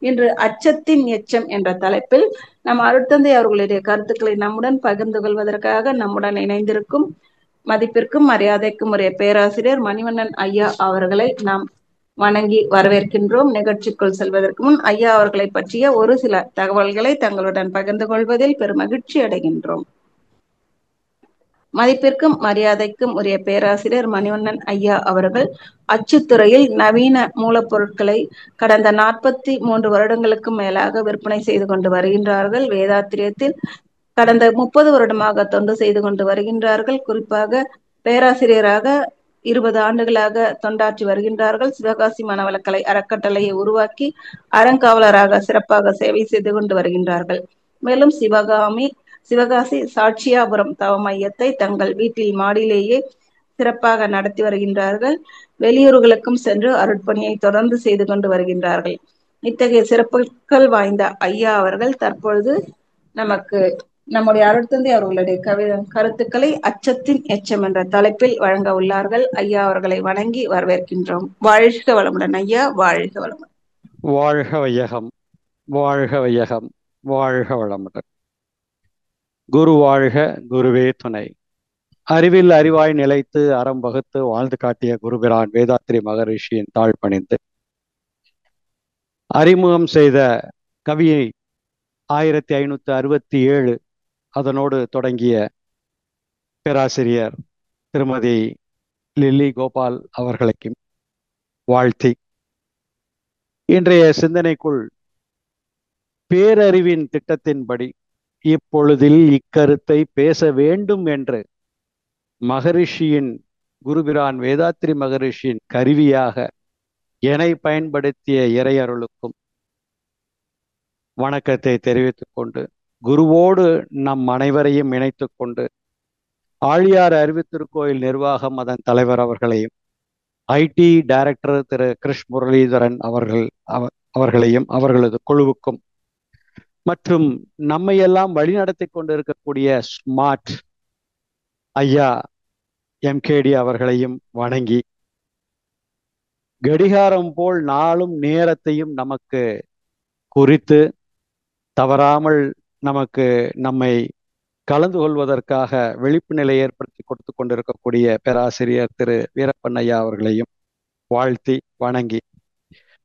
இன்று அச்சத்தின் எச்சம் என்ற தலைப்பில் நம் அருட்தந்தை அவர்களுடைய கருத்துக்களை நம்முடன் பகிர்ந்து கொள்வதற்காக நம்முடன் இணைந்திருக்கும் மதிப்பிற்கும் மரியாதைக்கும் உரிய பேராசிரியர் மணிவண்ணன் ஐயா அவர்களை நாம் வணங்கி வரவேற்கின்றோம். நிகழ்ச்சிக்குள் செல்வதற்கு முன் ஐயா அவர்களை பற்றிய ஒரு சில தகவல்களை தங்களுடன் பகிர்ந்து கொள்வதில் பெரும் மகிழ்ச்சி அடைகின்றோம். மதிப்பிற்கும் மரியாதைக்கும் உரிய பேராசிரியர் மணிவண்ணன் ஐயா அவர்கள் அச்சுத்துறையில் நவீன மூலப்பொருட்களை கடந்த 43 வருடங்களுக்கும் மேலாக விற்பனை செய்து கொண்டு வருகின்றார்கள். வேதாத்திரியத்தில் கடந்த 30 வருடமாக தொண்டு செய்து கொண்டு வருகின்றார்கள். குறிப்பாக பேராசிரியராக 20 ஆண்டுகளாக தொண்டாற்றி வருகின்றார்கள். சிவகாசி மனவளக்கலை அறக்கட்டளையை உருவாக்கி அறங்காவலராக சிறப்பாக சேவை செய்து கொண்டு வருகின்றார்கள். மேலும் சிவகாசி சாட்சியாபுரம் தவ மையத்தை தங்கள் வீட்டில் மாடியிலேயே சிறப்பாக நடத்தி வருகின்றார்கள். வெளியூர்களுக்கும் சென்று அருட்பணியை தொடர்ந்து செய்து கொண்டு வருகின்றார்கள். இத்தகைய சிறப்புகள் வாய்ந்த ஐயா அவர்கள் தற்பொழுது நமக்கு நம்முடைய அருட்தந்தை அவர்களுடைய கருத்துக்களை அச்சத்தின் எச்சம் என்ற தலைப்பில் வழங்க உள்ளார்கள். ஐயா அவர்களை வணங்கி வரவேற்கின்றோம். வாழ்க வளமுடன் ஐயா, வாழ்க வளமுடன். வாழ்க வையகம், வாழ்க வையகம், வாழ்க வளமுடன். குரு வாழ்க, குருவே துணை. அறிவில் அறிவாய் நிலைத்து அறம் வகுத்து வாழ்ந்து காட்டிய குருபிரான் வேதாத்திரி மகரிஷியின் தாழ் பணிந்து அறிமுகம் செய்த கவியை 1567 அதனோடு தொடங்கிய பேராசிரியர் திருமதி லில்லி கோபால் அவர்களுக்கும் வாழ்த்தி இன்றைய சிந்தனைக்குள் பேரறிவின் திட்டத்தின்படி இப்பொழுதில் இக்கருத்தை பேச வேண்டும் என்று மகரிஷியின் குருபிரான் வேதாத்திரி மகரிஷியின் கருவியாக என்னை பயன்படுத்திய இறையருளுக்கும் வணக்கத்தை தெரிவித்துக் கொண்டு, குருவோடு நம் அனைவரையும் இணைத்துக் கொண்டு, ஆழியார் அறிவுத்திருக்கோயில் நிர்வாகம் அதன் தலைவர் அவர்களையும், ஐடி டைரக்டர் திரு கிருஷ் முரளிதரன் அவர்களையும் அவர்களது குழுவுக்கும், மற்றும் நம்மையெல்லாம் வழிநடத்தி கொண்டு இருக்கக்கூடிய ஸ்மார்ட் ஐயா எம்கேடி அவர்களையும் வணங்கி, கடிகாரம் போல் நாளும் நேரத்தையும் நமக்கு குறித்து தவறாமல் நம்மை கலந்து கொள்வதற்காக விழிப்பு நிலை ஏற்படுத்தி கொடுத்து கொண்டிருக்கக்கூடிய பேராசிரியர் திரு வீரப்பன் ஐயா அவர்களையும் வாழ்த்தி வணங்கி,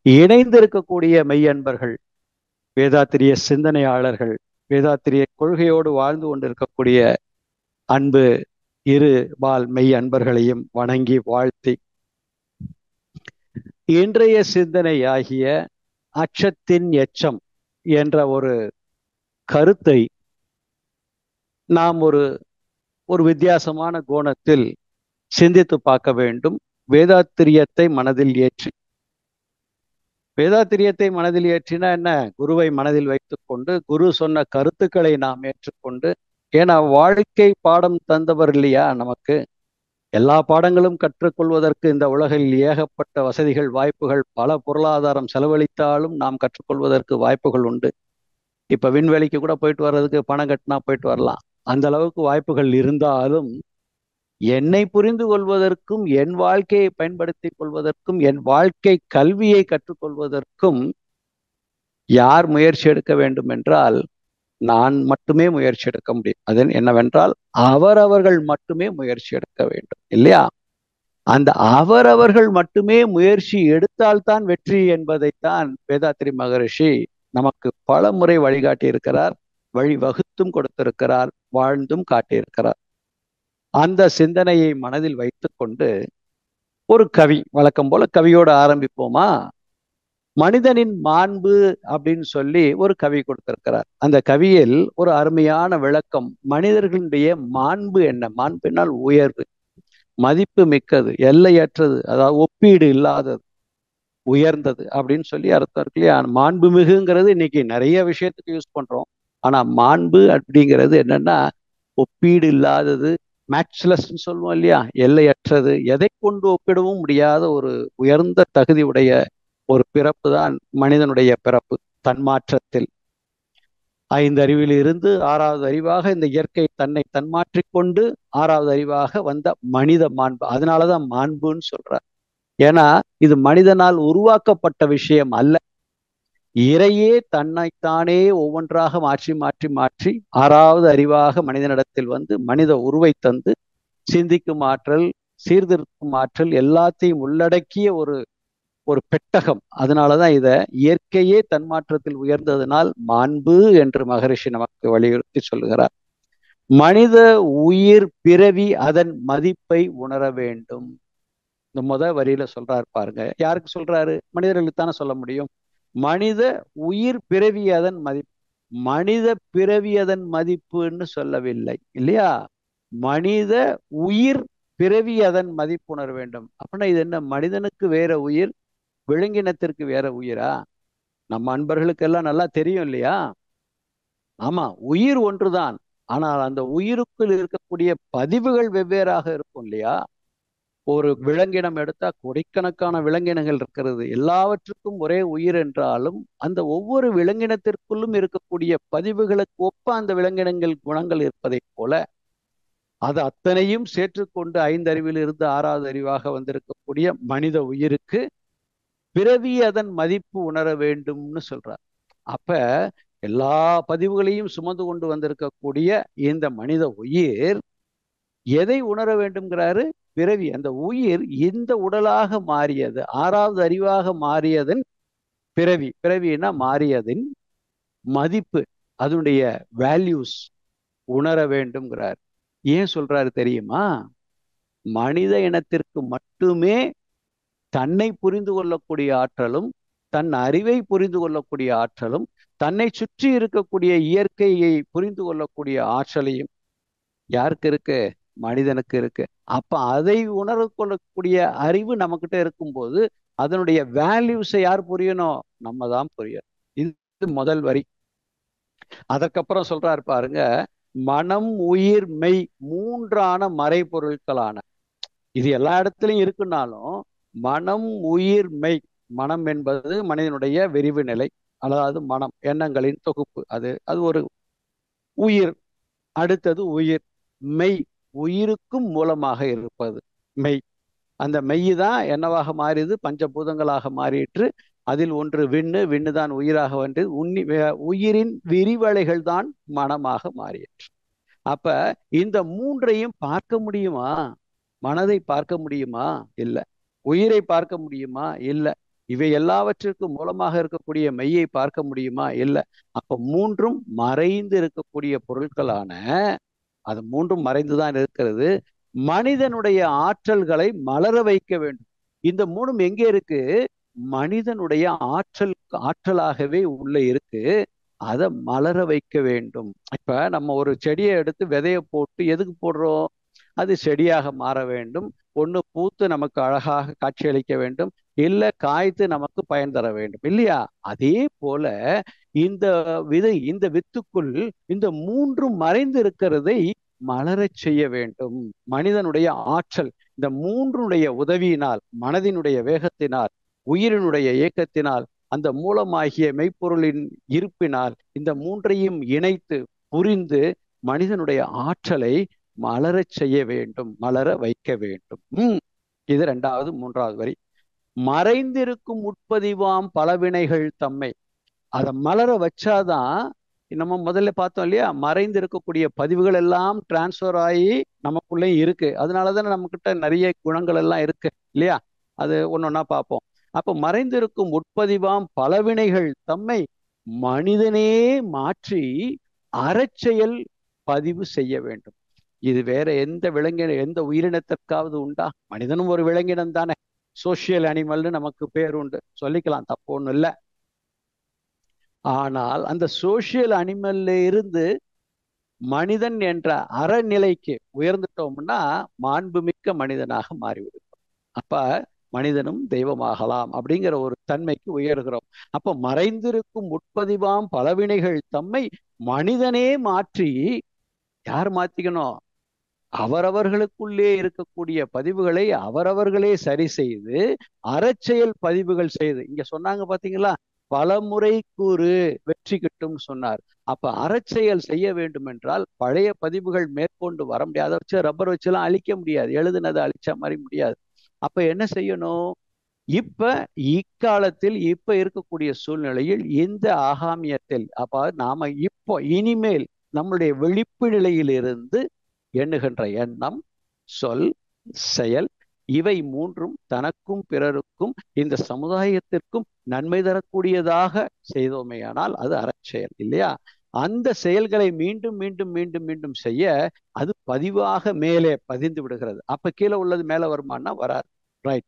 இணைந்திருக்கக்கூடிய மெய்யன்பர்கள், வேதாத்திரிய சிந்தனையாளர்கள், வேதாத்திரிய கொள்கையோடு வாழ்ந்து கொண்டிருக்கக்கூடிய அன்பு இரு பால் மெய் அன்பர்களையும் வணங்கி வாழ்த்தி, இன்றைய சிந்தனை ஆகிய அச்சத்தின் எச்சம் என்ற ஒரு கருத்தை நாம் ஒரு வித்தியாசமான கோணத்தில் சிந்தித்து பார்க்க வேண்டும். வேதாத்திரியத்தை மனதில் ஏற்றினா என்ன? குருவை மனதில் வைத்துக்கொண்டு, குரு சொன்ன கருத்துக்களை நாம் ஏற்றுக்கொண்டு, ஏன்னா வாழ்க்கை பாடம் தந்தவர் இல்லையா நமக்கு? எல்லா பாடங்களும் கற்றுக்கொள்வதற்கு இந்த உலகில் ஏகப்பட்ட வசதிகள், வாய்ப்புகள், பல பொருளாதாரம் செலவழித்தாலும் நாம் கற்றுக்கொள்வதற்கு வாய்ப்புகள் உண்டு. இப்ப விண்வெளிக்கு கூட போயிட்டு வர்றதுக்கு பணம் கட்டினா போயிட்டு வரலாம். அந்த அளவுக்கு வாய்ப்புகள் இருந்தாலும், என்னை புரிந்து கொள்வதற்கும், என் வாழ்க்கையை பயன்படுத்தி கொள்வதற்கும், என் வாழ்க்கை கல்வியை கற்றுக்கொள்வதற்கும் யார் முயற்சி எடுக்க வேண்டும் என்றால் நான் மட்டுமே முயற்சி எடுக்க முடியும். அது என்னவென்றால் அவரவர்கள் மட்டுமே முயற்சி எடுக்க வேண்டும், இல்லையா? அந்த அவரவர்கள் மட்டுமே முயற்சி எடுத்தால்தான் வெற்றி என்பதைத்தான் வேதாத்திரி மகரிஷி நமக்கு பல முறை வழிகாட்டி இருக்கிறார், வழி வகுத்தும் கொடுத்திருக்கிறார், வாழ்ந்தும் காட்டியிருக்கிறார். அந்த சிந்தனையை மனதில் வைத்துக்கொண்டு ஒரு கவி, வழக்கம் போல கவியோடு ஆரம்பிப்போமா? மனிதனின் மாண்பு அப்படின்னு சொல்லி ஒரு கவி கொடுத்திருக்கிறார். அந்த கவியில் ஒரு அருமையான விளக்கம். மனிதர்களுடைய மாண்பு என்ன? மாண்பினால் உயர்வு, மதிப்பு மிக்கது, எல்லையற்றது, அதாவது ஒப்பீடு இல்லாதது, உயர்ந்தது அப்படின்னு சொல்லி அர்த்தம் இருக்கு இல்லையா? மாண்பு மிகுங்கிறது இன்னைக்கு நிறைய விஷயத்துக்கு யூஸ் பண்றோம். ஆனா மாண்பு அப்படிங்கிறது என்னன்னா ஒப்பீடு இல்லாதது, மேட்ச்லெஸ்ன்னு சொல்லுவோம் இல்லையா? எல்லையற்றது, எதை கொண்டு ஒப்பிடவும் முடியாத ஒரு உயர்ந்த தகுதி உடைய ஒரு பிறப்பு தான் மனிதனுடைய பிறப்பு. தன்மாற்றத்தில் 5 அறிவில் இருந்து 6வது அறிவாக இந்த இயற்கை தன்னை தன்மாற்றிக்கொண்டு 6வது அறிவாக வந்த மனித மாண்பு. அதனாலதான் மாண்புன்னு சொல்றார். ஏன்னா இது மனிதனால் உருவாக்கப்பட்ட விஷயம் அல்ல. இறையே தன்னைத்தானே ஒவ்வொன்றாக மாற்றி மாற்றி மாற்றி ஆறாவது அறிவாக மனிதனிடத்தில் வந்து மனித உருவை தந்து சிந்திக்கும் ஆற்றல், சீர்திருத்தும் ஆற்றல் எல்லாத்தையும் உள்ளடக்கிய ஒரு ஒரு பெட்டகம். அதனாலதான் இத இயற்கையே தன்மாற்றத்தில் உயர்ந்ததனால் மாண்பு என்று மகரிஷி நமக்கு வலியுறுத்தி சொல்லுகிறார். மனித உயிர் பிறவி அதன் மதிப்பை உணர வேண்டும். இந்த வரியில சொல்றாரு பாருங்க. யாருக்கு சொல்றாரு? மனிதர்களுக்கு தானே சொல்ல முடியும். மனித உயிர் பிறவி அதன் மதிப்பு. மனித பிறவி அதன் மதிப்புன்னு சொல்லவில்லை இல்லையா? மனித உயிர் பிறவி அதன் மதிப்பு உணர வேண்டும். அப்படின்னா இது என்ன? மனிதனுக்கு வேற உயிர், விலங்கினத்திற்கு வேற உயிரா? நம்ம அன்பர்களுக்கெல்லாம் நல்லா தெரியும் இல்லையா? ஆமா, உயிர் ஒன்றுதான். ஆனால் அந்த உயிருக்குள் இருக்கக்கூடிய பதிவுகள் வெவ்வேறாக இருக்கும் இல்லையா? ஒரு விலங்கினம் எடுத்தா கோடிக்கணக்கான விலங்கினங்கள் இருக்கிறது. எல்லாவற்றுக்கும் ஒரே உயிர் என்றாலும் அந்த ஒவ்வொரு விலங்கினத்திற்குள்ளும் இருக்கக்கூடிய பதிவுகளுக்கு ஒப்ப அந்த விலங்கினங்கள் குணங்கள் இருப்பதைப் போல அது அத்தனையும் சேர்த்துக்கொண்டு 5 அறிவில் இருந்து 6வது அறிவாக வந்திருக்கக்கூடிய மனித உயிருக்கு பிறவி அதன் மதிப்பு உணர வேண்டும்னு சொல்றார். அப்ப எல்லா பதிவுகளையும் சுமந்து கொண்டு வந்திருக்கக்கூடிய இந்த மனித உயிர் எதை உணர வேண்டும்ங்கிறாரு? பிறவி. அந்த உயிர் இந்த உடலாக மாறியது, 6வது அறிவாக மாறியதன் பிறவி. பிறவினா மாறியதின் மதிப்பு, அதனுடைய வேல்யூஸ் உணர வேண்டும்ங்கிறார். ஏன் சொல்றாரு தெரியுமா? மனித இனத்திற்கு மட்டுமே தன்னை புரிந்து கொள்ளக்கூடிய ஆற்றலும், தன் அறிவை புரிந்து கொள்ளக்கூடிய ஆற்றலும், தன்னை சுற்றி இருக்கக்கூடிய இயற்கையை புரிந்து கொள்ளக்கூடிய ஆற்றலையும் யாருக்கு இருக்கு? மனிதனுக்கு இருக்கு. அப்ப அதை உணர்வு கொள்ளக்கூடிய அறிவு நம்மகிட்ட இருக்கும்போது அதனுடைய வேல்யூஸை யார் புரியணும்? நம்ம தான் புரியணும். இது முதல் வரி. அதற்கப்புறம் சொல்றாரு பாருங்க, மனம் உயிர் மெய் மூன்றான மறைபொருட்களான. இது எல்லா இடத்துலையும் இருக்குன்னாலும் மனம் உயிர் மெய். மனம் என்பது மனிதனுடைய விரிவு நிலை, அதாவது மனம் எண்ணங்களின் தொகுப்பு. அது அது ஒரு உயிர். அடுத்தது உயிர். மெய், உயிருக்கும் மூலமாக இருப்பது மெய். அந்த மெய் தான் என்னவாக மாறியது? பஞ்சபூதங்களாக மாறிற்று. அதில் ஒன்று விண்ணு, விண்ணு தான் உயிராக வந்து உயிரின் விரிவலைகள் தான் மனமாக மாறிற்று. அப்ப இந்த மூன்றையும் பார்க்க முடியுமா? மனதை பார்க்க முடியுமா? இல்ல. உயிரை பார்க்க முடியுமா? இல்ல. இவை எல்லாவற்றிற்கும் மூலமாக இருக்கக்கூடிய மெய்யை பார்க்க முடியுமா? இல்ல. அப்ப மூன்றும் மறைந்து இருக்கக்கூடிய பொருட்களான, அது மூன்றும் மறைந்துதான் இருக்கிறது. மனிதனுடைய ஆற்றல்களை மலர வைக்க வேண்டும். இந்த மூணும் எங்கே இருக்கு? மனிதனுடைய ஆற்றலாகவே உள்ள இருக்கு. அதை மலர வைக்க வேண்டும். இப்ப நம்ம ஒரு செடியை எடுத்து விதைய போட்டு எதுக்கு போடுறோம்? அது செடியாக மாற வேண்டும். ஒண்ணு பூத்து நமக்கு அழகாக காட்சியளிக்க வேண்டும், இல்ல காய்த்து நமக்கு பயன் தர வேண்டும் இல்லையா? அதே போல இந்த விதை, இந்த வித்துக்குள் இந்த மூன்றும் மறைந்து இருக்கிறதை மலரச் செய்ய வேண்டும். மனிதனுடைய ஆற்றல் இந்த மூன்றுடைய உதவியினால், மனதினுடைய வேகத்தினால், உயிரினுடைய இயக்கத்தினால், அந்த மூலமாகிய மெய்ப்பொருளின் இருப்பினால் இந்த மூன்றையும் இணைத்து புரிந்து மனிதனுடைய ஆற்றலை மலரச் செய்ய வேண்டும், மலர வைக்க வேண்டும். இது 2வது 3வது வரி. மறைந்திருக்கும் உட்பதிவாம் பலவினைகள் தம்மை. அதை மலர வச்சாதான், நம்ம முதல்ல பார்த்தோம் இல்லையா, மறைந்து இருக்கக்கூடிய பதிவுகள் எல்லாம் டிரான்ஸ்ஃபர் ஆகி நமக்குள்ளே இருக்கு. அதனாலதானே நம்ம கிட்ட நிறைய குணங்கள் எல்லாம் இருக்கு இல்லையா? அது ஒன்னொன்னா பார்ப்போம். அப்ப மறைந்திருக்கும் உட்பதிவாம் பலவினைகள் தம்மை மனிதனே மாற்றி அறச்செயல் பதிவு செய்ய வேண்டும். இது வேற எந்த விலங்கின, எந்த உயிரினத்திற்காவது உண்டா? மனிதனும் ஒரு விலங்கினம் தானே, சோசியல் அனிமல்னு நமக்கு பேர் உண்டு, சொல்லிக்கலாம், தப்பு ஒன்றும் இல்லை. ஆனால் அந்த சோசியல் அனிமல்ல இருந்து மனிதன் என்ற அறநிலைக்கு உயர்ந்துட்டோம்னா மாண்புமிக்க மனிதனாக மாறிவிடும். அப்ப மனிதனும் தெய்வமாகலாம் அப்படிங்கிற ஒரு தன்மைக்கு உயர்கிறோம். அப்ப மறைந்திருக்கும் உட்பதிவாம் பலவினைகள் தம்மை மனிதனே மாற்றி, யார் மாத்திக்கணும்? அவரவர்களுக்குள்ளே இருக்கக்கூடிய பதிவுகளை அவரவர்களே சரி செய்து அறச்செயல் பதிவுகள் செய்து, இங்க சொன்னாங்க பாத்தீங்களா, பலமுறை கூறு வெற்றி கிட்டும் சொன்னார். அப்ப அறச்செயல் செய்ய வேண்டும் என்றால் பழைய பதிவுகள் மேற்கொண்டு வர முடியாது. அதை வச்சு ரப்பர் வச்சுலாம் அழிக்க முடியாது, எழுதுனதை அழிச்ச மாதிரி முடியாது. அப்ப என்ன செய்யணும்? இப்ப இக்காலத்தில் இப்ப இருக்கக்கூடிய சூழ்நிலையில் இந்த ஆகாமியத்தில் அப்ப நாம இப்போ இனிமேல் நம்முடைய விழிப்பு நிலையிலிருந்து எண்ணுகின்ற எண்ணம், சொல், செயல் இவை மூன்றும் தனக்கும் பிறருக்கும் இந்த சமுதாயத்திற்கும் நன்மை தரக்கூடியதாக செய்தோமேயானால் அது அறச்செயல் இல்லையா? அந்த செயல்களை மீண்டும் மீண்டும் மீண்டும் மீண்டும் செய்ய அது பதிவாக மேலே பதிந்து விடுகிறது. அப்ப கீழே உள்ளது மேல வருமானா வராது. ரைட்.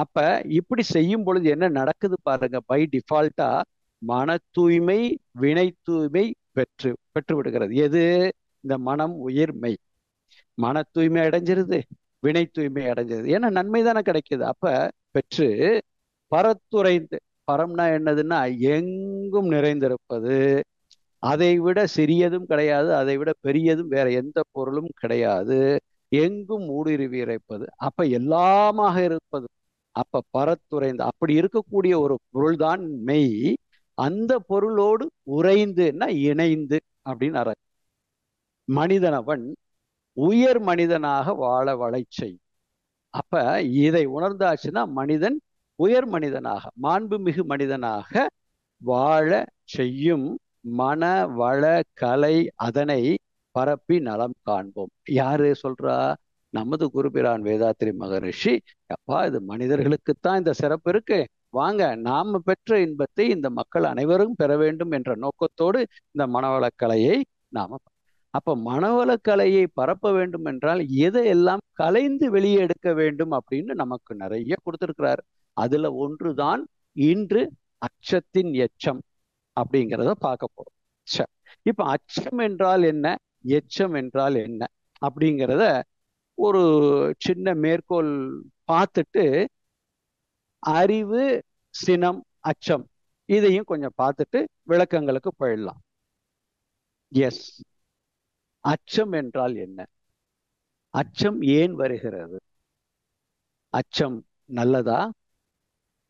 அப்ப இப்படி செய்யும் பொழுது என்ன நடக்குது பாருங்க, பை டிஃபால்ட்டா மன தூய்மை வினை தூய்மை பெற்று விடுகிறது. எது? இந்த மனம் உயிர் மெய். மன தூய்மை அடைஞ்சிருது, வினை தூய்மை அடைஞ்சிருது. ஏன்னா நன்மை தானே கிடைக்குது. அப்ப பெற்று பரத்துறைந்து, பரம்னா என்னதுன்னா எங்கும் நிறைந்திருப்பது, அதை விட சிறியதும் கிடையாது, அதை விட பெரியதும் வேற எந்த பொருளும் கிடையாது, எங்கும் ஊடுருவி இறைப்பது, அப்ப எல்லாமாக இருப்பது. அப்ப பரத்துறைந்து அப்படி இருக்கக்கூடிய ஒரு பொருள்தான் மெய். அந்த பொருளோடு உறைந்துன்னா இணைந்து அப்படின்னு அர்த்தம். மனிதனவன் உயர் மனிதனாக வாழ வளை செய். அப்ப இதை உணர்ந்தாச்சுன்னா மனிதன் உயர் மனிதனாக மாண்புமிகு மனிதனாக வாழ செய்யும் மன வள கலை அதனை பரப்பி நலம் காண்போம். யாரு சொல்றா? நமது குருபிரான் வேதாத்திரி மகரிஷி. அப்பா இது மனிதர்களுக்குத்தான் இந்த சிறப்பு இருக்கு, வாங்க நாம பெற்ற இன்பத்தை இந்த மக்கள் அனைவரும் பெற வேண்டும் என்ற நோக்கத்தோடு இந்த மனவளக்கலையை நாம, அப்ப மனவளக்கலையை பரப்ப வேண்டும் என்றால் எதையெல்லாம் கலைந்து வெளியே எடுக்க வேண்டும் அப்படின்னு நமக்கு நிறைய கொடுத்திருக்கிறார். அதுல ஒன்றுதான் இன்று அச்சத்தின் எச்சம் அப்படிங்கிறத பார்க்க போறோம். இப்ப அச்சம் என்றால் என்ன, எச்சம் என்றால் என்ன அப்படிங்கிறத ஒரு சின்ன மேற்கோள் பார்த்துட்டு அறிவு, சினம், அச்சம் இதையும் கொஞ்சம் பார்த்துட்டு விளக்கங்களுக்கு போயிடலாம். எஸ், அச்சம் என்றால் என்ன? அச்சம் ஏன் வருகிறது? அச்சம் நல்லதா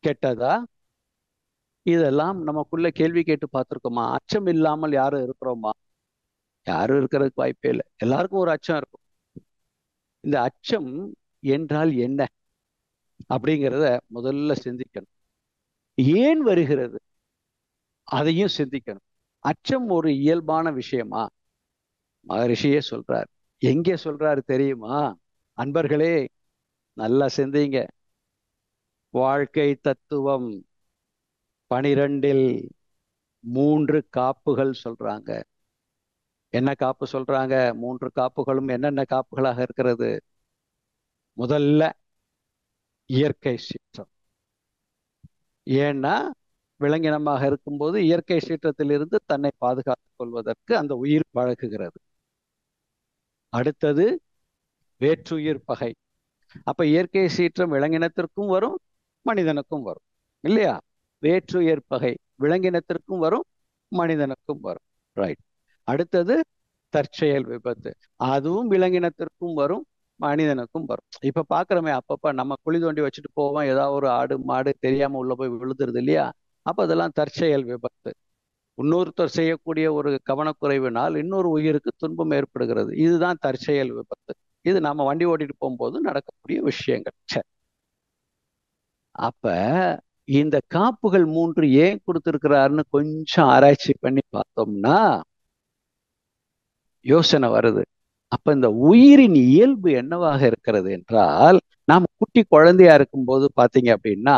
கெட்டதா? இதெல்லாம் நமக்குள்ள கேள்வி கேட்டு பார்த்துருக்கோமா? அச்சம் இல்லாமல் யாரும் இருக்கிறோமா? யாரும் இருக்கிறதுக்கு வாய்ப்பே இல்லை. எல்லாருக்கும் ஒரு அச்சம் இருக்கும். இந்த அச்சம் என்றால் என்ன அப்படிங்கிறத முதல்ல சிந்திக்கணும். ஏன் வருகிறது அதையும் சிந்திக்கணும். அச்சம் ஒரு இயல்பான விஷயமா? மகரிஷியே சொல்றார். எங்கே சொல்றாரு தெரியுமா அன்பர்களே? நல்லா சிந்திங்க. வாழ்க்கை தத்துவம் 12 3 காப்புகள் சொல்றாங்க. என்ன காப்பு சொல்றாங்க? 3 காப்புகளும் என்னென்ன காப்புகளாக இருக்கிறது? முதல்ல இயற்கை சீற்றம். ஏன்னா விலங்கினமாக இருக்கும்போது இயற்கை சீற்றத்திலிருந்து தன்னை பாதுகாத்துக் கொள்வதற்கு அந்த உயிர் பழகுகிறது. அடுத்தது வேற்றுயிர் பகை. அப்ப இயற்கை சீற்றம் விலங்கினத்திற்கும் வரும், மனிதனுக்கும் வரும் இல்லையா? வேற்றுயிர் பகை விலங்கினத்திற்கும் வரும், மனிதனுக்கும் வரும். ரைட். அடுத்தது தற்செயல் விபத்து. அதுவும் விலங்கினத்திற்கும் வரும், மனிதனுக்கும் வரும். இப்ப பாக்குறோமே, அப்பப்ப நம்ம குழி தோண்டி வச்சுட்டு போவோம், ஏதாவது ஒரு ஆடு மாடு தெரியாம உள்ள போய் விழுந்துருது இல்லையா? அப்ப அதெல்லாம் தற்செயல் விபத்து. இன்னொருத்தர் செய்யக்கூடிய ஒரு கவனக்குறைவினால் இன்னொரு உயிருக்கு துன்பம் ஏற்படுகிறது. இதுதான் தற்செயல் விபத்து. இது நாம வண்டி ஓட்டிட்டு போகும்போது நடக்கக்கூடிய விஷயங்கள். சரி, அப்ப இந்த காப்புகள் 3 ஏன் கொடுத்திருக்கிறாருன்னு கொஞ்சம் ஆராய்ச்சி பண்ணி பார்த்தோம்னா யோசனை வருது. அப்ப இந்த உயிரின் இயல்பு என்னவாக இருக்கிறது என்றால், நாம் குட்டி குழந்தையா இருக்கும்போது பாத்தீங்க அப்படின்னா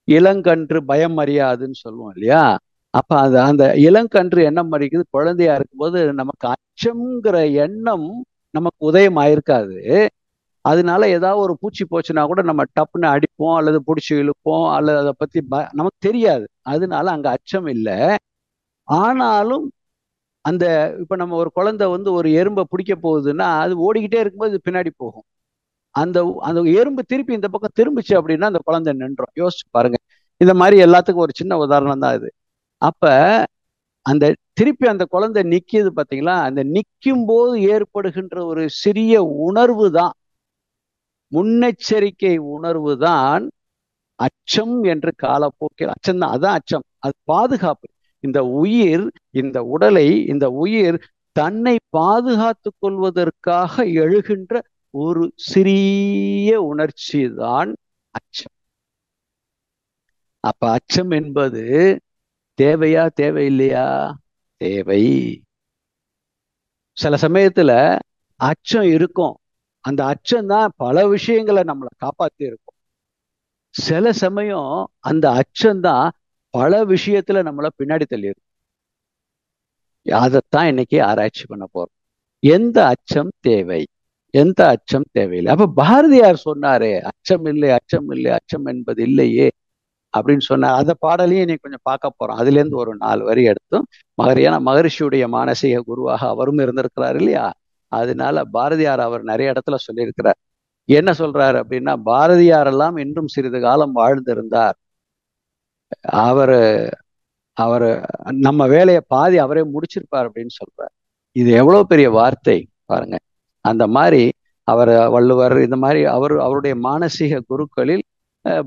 இளங்கன்று பயம் அறியாதுன்னு சொல்லுவோம் இல்லையா? அப்ப அந்த இளங்கன்று எண்ணம் அறிக்குது. குழந்தையா இருக்கும்போது நமக்கு அச்சம்ங்கிற எண்ணம் நமக்கு உதயம் ஆயிருக்காது. அதனால ஏதாவது ஒரு பூச்சி போச்சுன்னா கூட நம்ம டப்புன்னு அடிப்போம், அல்லது பிடிச்சி இழுப்போம், அல்லது அதை பத்தி நமக்கு தெரியாது. அதனால அங்க அச்சம் இல்லை. ஆனாலும் அந்த இப்ப நம்ம ஒரு குழந்தை ஒரு எறும்பை பிடிக்க போகுதுன்னா அது ஓடிக்கிட்டே இருக்கும்போது பின்னாடி போகும். அந்த அந்த எறும்பு திருப்பி இந்த பக்கம் திரும்பிச்சு அப்படின்னா அந்த குழந்தை நின்றோம். யோசிச்சு பாருங்க. இந்த மாதிரி எல்லாத்துக்கும் ஒரு சின்ன உதாரணம் தான் இது. அப்ப அந்த திருப்பி அந்த குழந்தை நிக்கிது பாத்தீங்களா? அந்த நிற்கும் போது ஏற்படுகின்ற ஒரு சிறிய உணர்வு தான், முன்னெச்சரிக்கை உணர்வு தான் அச்சம் என்று காலப்போக்கில் அச்சம் தான். அதான் அச்சம். அது பாதுகாப்பு. இந்த உயிர், இந்த உடலை, இந்த உயிர் தன்னை பாதுகாத்து கொள்வதற்காக எழுகின்ற ஒரு சிறிய உணர்ச்சி தான் அச்சம். அப்ப அச்சம் என்பது தேவையா தேவையில்லையா? தேவை. சில சமயத்துல அச்சம் இருக்கும். அந்த அச்சம் தான் பல விஷயங்களை நம்மளை காப்பாத்தி இருக்கும். சில சமயம் அந்த அச்சம்தான் பல விஷயத்துல நம்மள பின்னாடி தள்ளிடும். அதைத்தான் இன்னைக்கு ஆராய்ச்சி பண்ண போறோம். எந்த அச்சம் தேவை, எந்த அச்சம் தேவையில்லை. அப்ப பாரதியார் சொன்னாரே, அச்சம் இல்லை, அச்சம் இல்லை, அச்சம் என்பது இல்லையே அப்படின்னு சொன்னார். அந்த பாடலையும் இன்னைக்கு கொஞ்சம் பார்க்க போறோம். அதுல இருந்து ஒரு 4 வரி எடுத்தும் ஏன்னா மகரிஷியுடைய மானசீக குருவாக அவரும் இருந்திருக்கிறார் இல்லையா? அதனால பாரதியார் அவர் நிறைய இடத்துல சொல்லியிருக்கிறார். என்ன சொல்றாரு அப்படின்னா, பாரதியார் எல்லாம் இன்னும் சிறிது காலம் வாழ்ந்திருந்தார். அவர் அவர் நம்ம வேலையை பாதி அவரே முடிச்சிருப்பார் அப்படின்னு சொல்றார். இது எவ்வளவு பெரிய வார்த்தை பாருங்க. அந்த மாதிரி அவர் வள்ளுவர் இந்த மாதிரி அவருடைய மானசீக குருக்களில்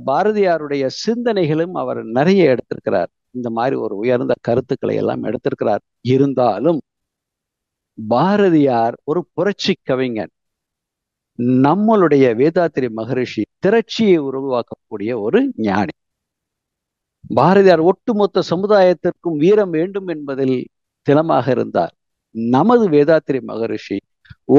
பாரதியாருடைய சிந்தனைகளும் அவர் நிறைய எடுத்திருக்கிறார். இந்த மாதிரி ஒரு உயர்ந்த கருத்துக்களை எல்லாம் எடுத்திருக்கிறார். இருந்தாலும் பாரதியார் ஒரு புரட்சி கவிஞன். நம்மளுடைய வேதாத்திரி மகரிஷி திரட்சியை உருவாக்கக்கூடிய ஒரு ஞானி. பாரதியார் ஒட்டுமொத்த சமுதாயத்திற்கும் வீரம் வேண்டும் என்பதில் திலமாக இருந்தார். நமது வேதாத்திரி மகரிஷி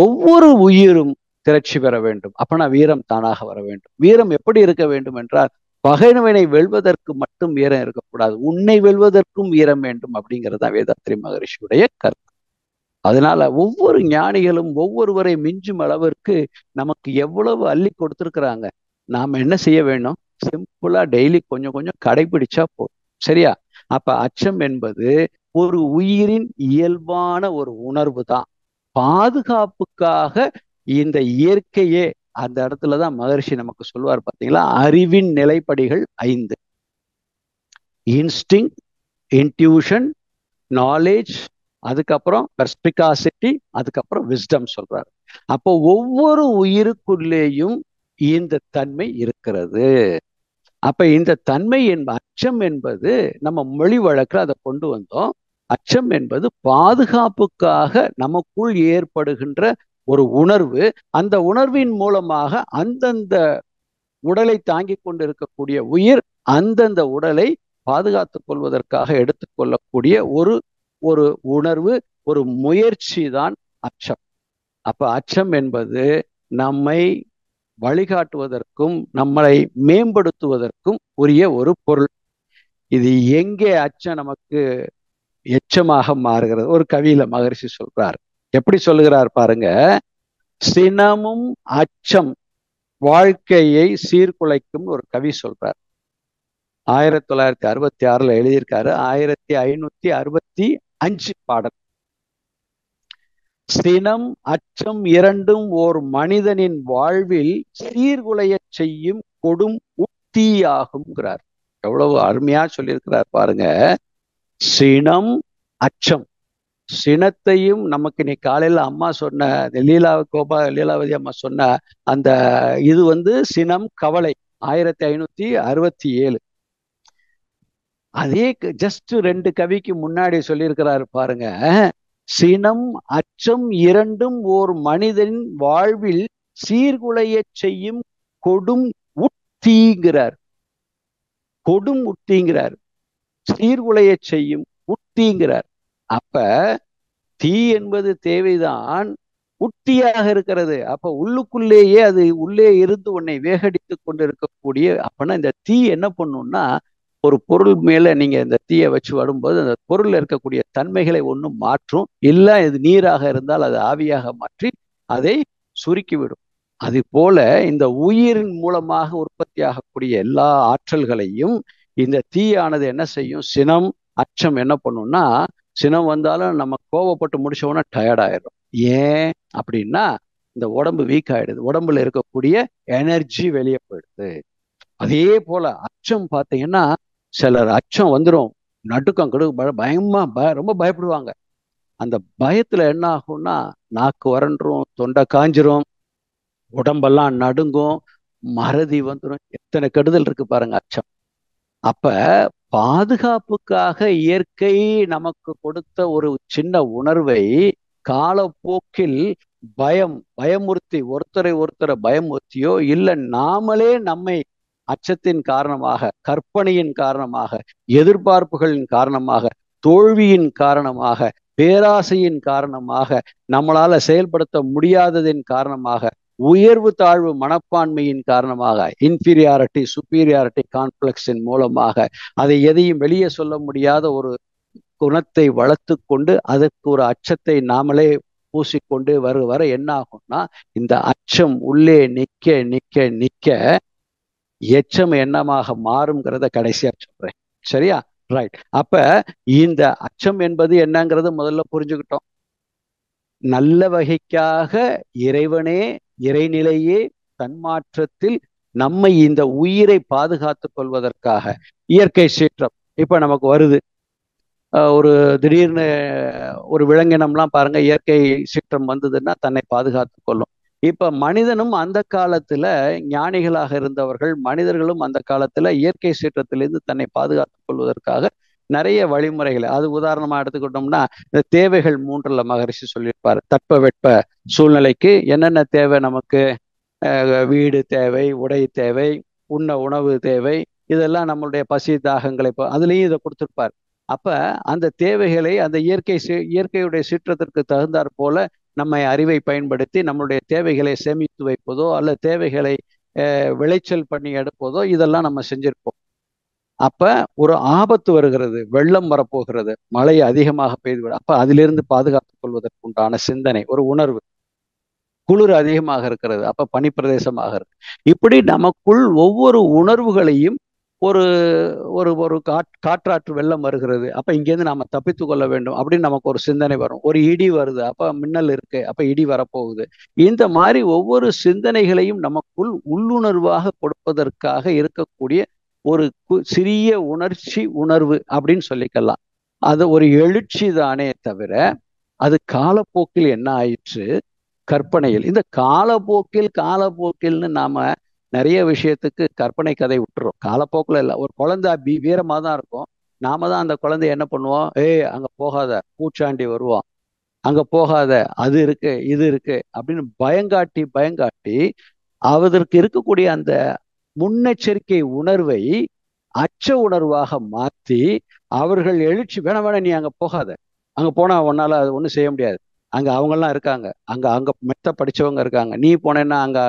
ஒவ்வொரு உயிரும் திரட்சி பெற வேண்டும். அப்பனா வீரம் தானாக வர வேண்டும். வீரம் எப்படி இருக்க வேண்டும் என்றால், பகைவனை வெல்வதற்கு மட்டும் வீரம் இருக்கக்கூடாது, உன்னை வெல்வதற்கும் வீரம் வேண்டும் அப்படிங்கிறதா வேதாத்திரி மகரிஷியுடைய கருத்து. அதனால ஒவ்வொரு ஞானிகளும் ஒவ்வொருவரை மிஞ்சும் அளவிற்கு நமக்கு எவ்வளவு அள்ளி கொடுத்திருக்கிறாங்க. நாம என்ன செய்ய வேணும்? சிம்பிளா டெய்லி கொஞ்சம் கொஞ்சம் கடைபிடிச்சா போதும். சரியா? அப்ப அச்சம் என்பது ஒரு உயிரின் இயல்பான ஒரு உணர்வு தான். பாதுகாப்புக்காக இந்த இயற்கையே அந்த இடத்துலதான் மகரிஷி நமக்கு சொல்வார் பார்த்தீங்களா, அறிவின் நிலைப்படிகள் 5: இன்ஸ்டிங், இன்ட்யூஷன், நாலேஜ், அதுக்கப்புறம் பெர்ஸ்பிகாசிட்டி, அதுக்கப்புறம் விஸ்டம் சொல்றாரு. அப்போ ஒவ்வொரு உயிருக்குள்ளேயும் இந்த தன்மை இருக்கிறது. அப்ப இந்த தன்மை அச்சம் என்பது நம்ம மொழி வழக்கில் அதை கொண்டு வந்தோம். அச்சம் என்பது பாதுகாப்புக்காக நமக்குள் ஏற்படுகின்ற ஒரு உணர்வு. அந்த உணர்வின் மூலமாக அந்தந்த உடலை தாங்கிக் கொண்டு இருக்கக்கூடிய உயிர் அந்தந்த உடலை பாதுகாத்துக் கொள்வதற்காக எடுத்துக்கொள்ளக்கூடிய ஒரு ஒரு உணர்வு, ஒரு முயற்சி தான் அச்சம். அப்ப அச்சம் என்பது நம்மை வழிகாட்டுவதற்கும் நம்மளை மேம்படுத்துவதற்கும் உரிய ஒரு பொருள். இது எங்கே அச்சம் நமக்கு எச்சமாக மாறுகிறது? ஒரு கவியில மகரிஷி சொல்றார். எப்படி சொல்லுகிறார் பாருங்க. சினமும் அச்சம் வாழ்க்கையை சீர்குலைக்கும் ஒரு கவி சொல்றார். 1966 எழுதியிருக்காரு. 1565 பாடல். சினம் அச்சம் இரண்டும் ஓர் மனிதனின் வாழ்வில் சீர்குலைய செய்யும் கொடும் உத்தியாகும்ங்கிறார். எவ்வளவு அருமையா சொல்லியிருக்கிறார் பாருங்க. சினம் அச்சம். சினத்தையும் நமக்கு இன்னைக்கு காலையில அம்மா சொன்ன லீலாவதி அம்மா சொன்ன அந்த இது சினம் கவலை 1567. அதே ஜஸ்ட் 2 கவிக்கு முன்னாடி சொல்லியிருக்கிறாரு பாருங்க. சினம் அச்சம் இரண்டும் ஓர் மனிதனின் வாழ்வில் சீர்குலைய செய்யும் கொடும் உத்திங்கிறார். கொடும் உத்திங்கிறார், சீர்குலைய செய்யும் உத்திங்கிறார். அப்ப தீ என்பது தேவைதான், உத்தியாக இருக்கிறது. அப்ப உள்ளுக்குள்ளேயே அது உள்ளே இருந்து உன்னை வேகடித்து கொண்டு இருக்கக்கூடிய. அப்பனா இந்த தீ என்ன பண்ணும்னா, ஒரு பொருள் மேல நீங்க இந்த தீயை வச்சு வரும்போது அந்த பொருள்ல இருக்கக்கூடிய தன்மைகளை ஒன்றும் மாற்றும். இல்லை இது நீராக இருந்தால் அது ஆவியாக மாற்றி அதை சுருக்கிவிடும். அது போல இந்த உயிரின் மூலமாக உற்பத்தி ஆகக்கூடிய எல்லா ஆற்றல்களையும் இந்த தீயானது என்ன செய்யும்? சினம் அச்சம் என்ன பண்ணும்னா, சினம் வந்தாலும் நம்ம கோவப்பட்டு முடிச்சோன்னா டயர்ட் ஆயிடும். ஏன் அப்படின்னா, இந்த உடம்பு வீக் ஆயிடுது, உடம்புல இருக்கக்கூடிய எனர்ஜி வெளியே போயிடுது. அதே போல அச்சம் பார்த்தீங்கன்னா, சிலர் அச்சம் வந்துடும், நடுக்கம் பயமா ரொம்ப பயப்படுவாங்க. அந்த பயத்துல என்ன ஆகும்னா, நாக்கு வறண்டுரும், தொண்டை காஞ்சிரும், உடம்பெல்லாம் நடுங்கும், மறதி வந்துடும். எத்தனை கெடுதல் இருக்கு பாருங்க அச்சம். அப்ப பாதுகாப்புக்காக இயற்கை நமக்கு கொடுத்த ஒரு சின்ன உணர்வை காலப்போக்கில் பயமுறுத்தி ஒருத்தரை பயமுறுத்தியோ இல்லை நாமளே நம்மை அச்சத்தின் காரணமாக, கற்பனையின் காரணமாக, எதிர்பார்ப்புகளின் காரணமாக, தோல்வியின் காரணமாக, பேராசையின் காரணமாக, நம்மளால செயல்படுத்த முடியாததின் காரணமாக, உயர்வு தாழ்வு மனப்பான்மையின் காரணமாக, இன்ஃபீரியாரிட்டி சுப்பீரியாரிட்டி காம்ப்ளெக்ஸின் மூலமாக, அதை எதையும் வெளியே சொல்ல முடியாத ஒரு குணத்தை வளர்த்து கொண்டு அதற்கு ஒரு அச்சத்தை நாமளே பூசிக்கொண்டு வர என்ன ஆகும்னா, இந்த அச்சம் உள்ளே நிக்க நிக்க நிக்க எச்சம் எண்ணமாக மாறுங்கிறத கடைசியா சொல்றேன். சரியா? ரைட். அப்ப இந்த அச்சம் என்பது என்னங்கிறது முதல்ல புரிஞ்சுக்கிட்டோம். நல்ல வகைக்காக இறைவனே, இறைநிலையே தன்மாற்றத்தில் நம்மை இந்த உயிரை பாதுகாத்துக் கொள்வதற்காக இயற்கை சீற்றம் இப்ப நமக்கு வருது. ஒரு திடீர்னு ஒரு விலங்கினம்லாம் பாருங்க, இயற்கை சீற்றம் வந்ததுன்னா தன்னை பாதுகாத்து கொள்ளும். இப்ப மனிதனும் அந்த காலத்துல ஞானிகளாக இருந்தவர்கள், மனிதர்களும் அந்த காலத்துல இயற்கை சீற்றத்திலிருந்து தன்னை பாதுகாத்துக் கொள்வதற்காக நிறைய வழிமுறைகள், அது உதாரணமா எடுத்துக்கிட்டோம்னா இந்த தேவைகள் 3ல மகரிஷி சொல்லியிருப்பாரு. தட்பவெட்ப சூழ்நிலைக்கு என்னென்ன தேவை நமக்கு, வீடு தேவை, உடை தேவை, உண்ண உணவு தேவை, இதெல்லாம் நம்மளுடைய பசி தாகங்களை அதுலேயும் இதை கொடுத்துருப்பார். அப்ப அந்த தேவைகளை அந்த இயற்கையுடைய சீற்றத்திற்கு தகுந்தாற் போல நம்ம அறிவை பயன்படுத்தி நம்மளுடைய தேவைகளை சேமித்து வைப்பதோ அல்ல தேவைகளை விளைச்சல் பண்ணி எடுப்பதோ இதெல்லாம் நம்ம செஞ்சிருப்போம். அப்ப ஒரு ஆபத்து வருகிறது, வெள்ளம் வரப்போகிறது, மழை அதிகமாக பெய்து, அப்ப அதிலிருந்து பாதுகாத்துக் கொள்வதற்கு உண்டான சிந்தனை, ஒரு உணர்வு. குளிர் அதிகமாக இருக்கிறது, அப்ப பனிப்பிரதேசமாக இருக்கு. இப்படி நமக்குள் ஒவ்வொரு உணர்வுகளையும் ஒரு ஒரு ஒரு காற்றாற்று வெள்ளம் வருகிறது, அப்ப இங்கேருந்து நாம தப்பித்து கொள்ள வேண்டும் அப்படின்னு நமக்கு ஒரு சிந்தனை வரும். ஒரு இடி வருது, அப்ப மின்னல் இருக்கு, அப்ப இடி வரப்போகுது. இந்த மாதிரி ஒவ்வொரு சிந்தனைகளையும் நமக்குள் உள்ளுணர்வாக கொடுப்பதற்காக இருக்கக்கூடிய ஒரு சிறிய உணர்வு அப்படின்னு சொல்லிக்கலாம். அது ஒரு எழுச்சி தானே தவிர அது காலப்போக்கில் என்ன ஆயிற்று, கற்பனையில். இந்த காலப்போக்கில்னு நாம நிறைய விஷயத்துக்கு கற்பனை கதை விட்டுறோம். காலப்போக்கில் இல்லை, ஒரு குழந்தை வீரமா தான் இருக்கும், நாம தான் அந்த குழந்தைய என்ன பண்ணுவோம், அங்க போகாத, பூச்சாண்டி வருவான், அங்க போகாத, அது இருக்கு இது இருக்கு அப்படின்னு பயங்காட்டி அதற்கு இருக்கக்கூடிய அந்த முன்னெச்சரிக்கை உணர்வை அச்ச உணர்வாக மாற்றி அவர்கள் எழுச்சி, வேணாம் நீ அங்க போகாத, அங்க போனா உன்னால அது ஒண்ணும் செய்ய முடியாது, அங்க அவங்கெல்லாம் இருக்காங்க, அங்க மெத்த படிச்சவங்க இருக்காங்க, நீ போனேன்னா அங்க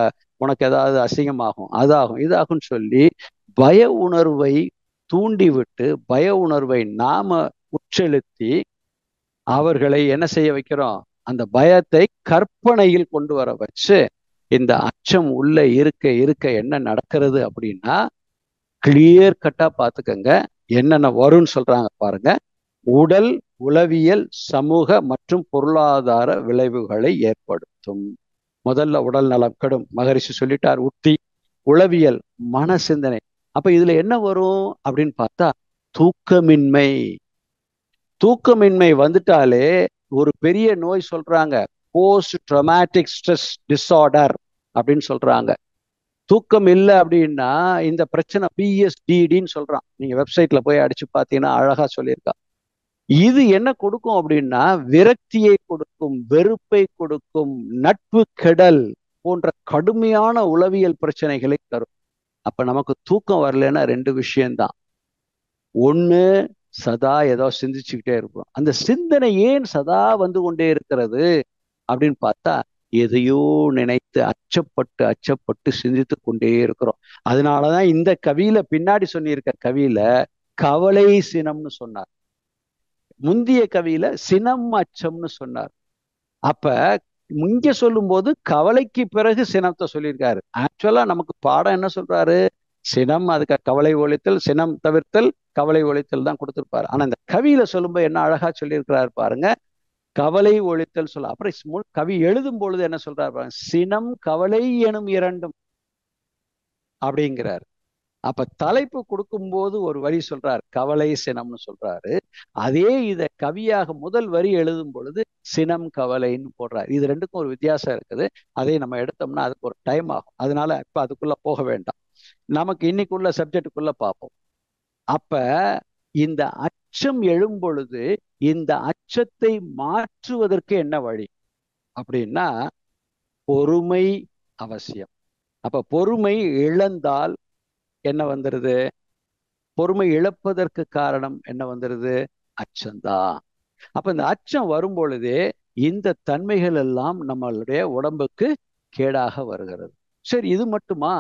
உனக்கு ஏதாவது அசிங்கமாகும், அதாகும் இதாகும்னு சொல்லி பய உணர்வை தூண்டிவிட்டு பய உணர்வை நாம உட்செலுத்தி அவர்களை என்ன செய்ய வைக்கிறோம், அந்த பயத்தை கற்பனையில் கொண்டு வர வச்சு இந்த அச்சம் உள்ள இருக்க இருக்க என்ன நடக்கிறது அப்படின்னா, கிளியர் கட்டா பார்த்துக்கங்க என்னென்ன வரும்னு சொல்றாங்க பாருங்க. உடல், உளவியல், சமூக மற்றும் பொருளாதார விளைவுகளை ஏற்படுத்தும். முதல்ல உடல் நலம் கெடும், மகரிஷி சொல்லிட்டார், உத்தி. உளவியல், மன சிந்தனை. அப்ப இதுல என்ன வரும் அப்படின்னு பார்த்தா தூக்கமின்மை வந்துட்டாலே ஒரு பெரிய நோய் சொல்றாங்க, போஸ்ட் ட்ராமாட்டிக் ஸ்ட்ரெஸ் டிஸார்டர் அப்படின்னு சொல்றாங்க. தூக்கம் இல்லை அப்படின்னா இந்த பிரச்சனை PSDDன்னு சொல்றான். நீங்க வெப்சைட்ல போய் அடிச்சு பார்த்தீங்கன்னா அழகா சொல்லியிருக்கா. இது என்ன கொடுக்கும் அப்படின்னா விரக்தியை கொடுக்கும், வெறுப்பை கொடுக்கும், நட்பு கெடல் போன்ற கடுமையான உளவியல் பிரச்சனைகளை தரும். அப்ப நமக்கு தூக்கம் வரலன்னா 2 விஷயம்தான். ஒண்ணு, சதா ஏதோ சிந்திச்சுக்கிட்டே இருப்போம். அந்த சிந்தனை ஏன் சதா வந்து கொண்டே இருக்கிறது அப்படின்னு பார்த்தா, எதையோ நினைத்து அச்சப்பட்டு சிந்தித்து கொண்டே இருக்கிறோம். அதனாலதான் இந்த கவியில பின்னாடி சொல்லியிருக்க கவியில கவலை சினம்னு சொன்னார், முந்திய கவியில சினம் அச்சம்னு சொன்னார். அப்ப இங்க சொல்லும் போது கவலைக்கு பிறகு சினத்தை சொல்லியிருக்காரு. ஆக்சுவலா நமக்கு பாடம் என்ன சொல்றாரு, சினம், அதுக்கு கவலை ஒழித்தல், சினம் தவிர்த்தல், கவலை ஒழித்தல் தான் கொடுத்திருப்பாரு. ஆனா இந்த கவியில சொல்லும்போது என்ன அழகா சொல்லியிருக்கிறாரு பாருங்க, கவலை ஒழித்தல் சொல்ல. அப்புறம் கவி எழுதும் பொழுது என்ன சொல்றாரு பாருங்க, சினம் கவலை எனும் 2 அப்படிங்கிறார். அப்ப தலைப்பு கொடுக்கும்போது ஒரு வரி சொல்றாரு, கவலை சினம்னு சொல்றாரு. அதே இத கவியாக முதல் வரி எழுதும் பொழுது சினம் கவலைன்னு போடுறாரு. இது 2க்கும் ஒரு வித்தியாசம் இருக்குது. அதை நம்ம எடுத்தோம்னா அதுக்கு ஒரு டைம் ஆகும். அதனால இப்ப அதுக்குள்ள போக வேண்டாம், நமக்கு இன்னைக்குள்ள சப்ஜெக்டுக்குள்ள பார்ப்போம். அப்ப இந்த அச்சம் எழும் பொழுது இந்த அச்சத்தை மாற்றுவதற்கு என்ன வழி அப்படின்னா, பொறுமை அவசியம். அப்ப பொறுமை இழந்தால் என்ன வந்துருது? பொறுமை இழப்பதற்கு காரணம் என்ன வந்துருது? அச்சம்தான். அப்ப இந்த அச்சம் வரும் பொழுதே இந்த தன்மைகள் எல்லாம் நம்மளுடைய உடம்புக்கு கேடாக வருகிறது. சரி, இது மட்டுமா?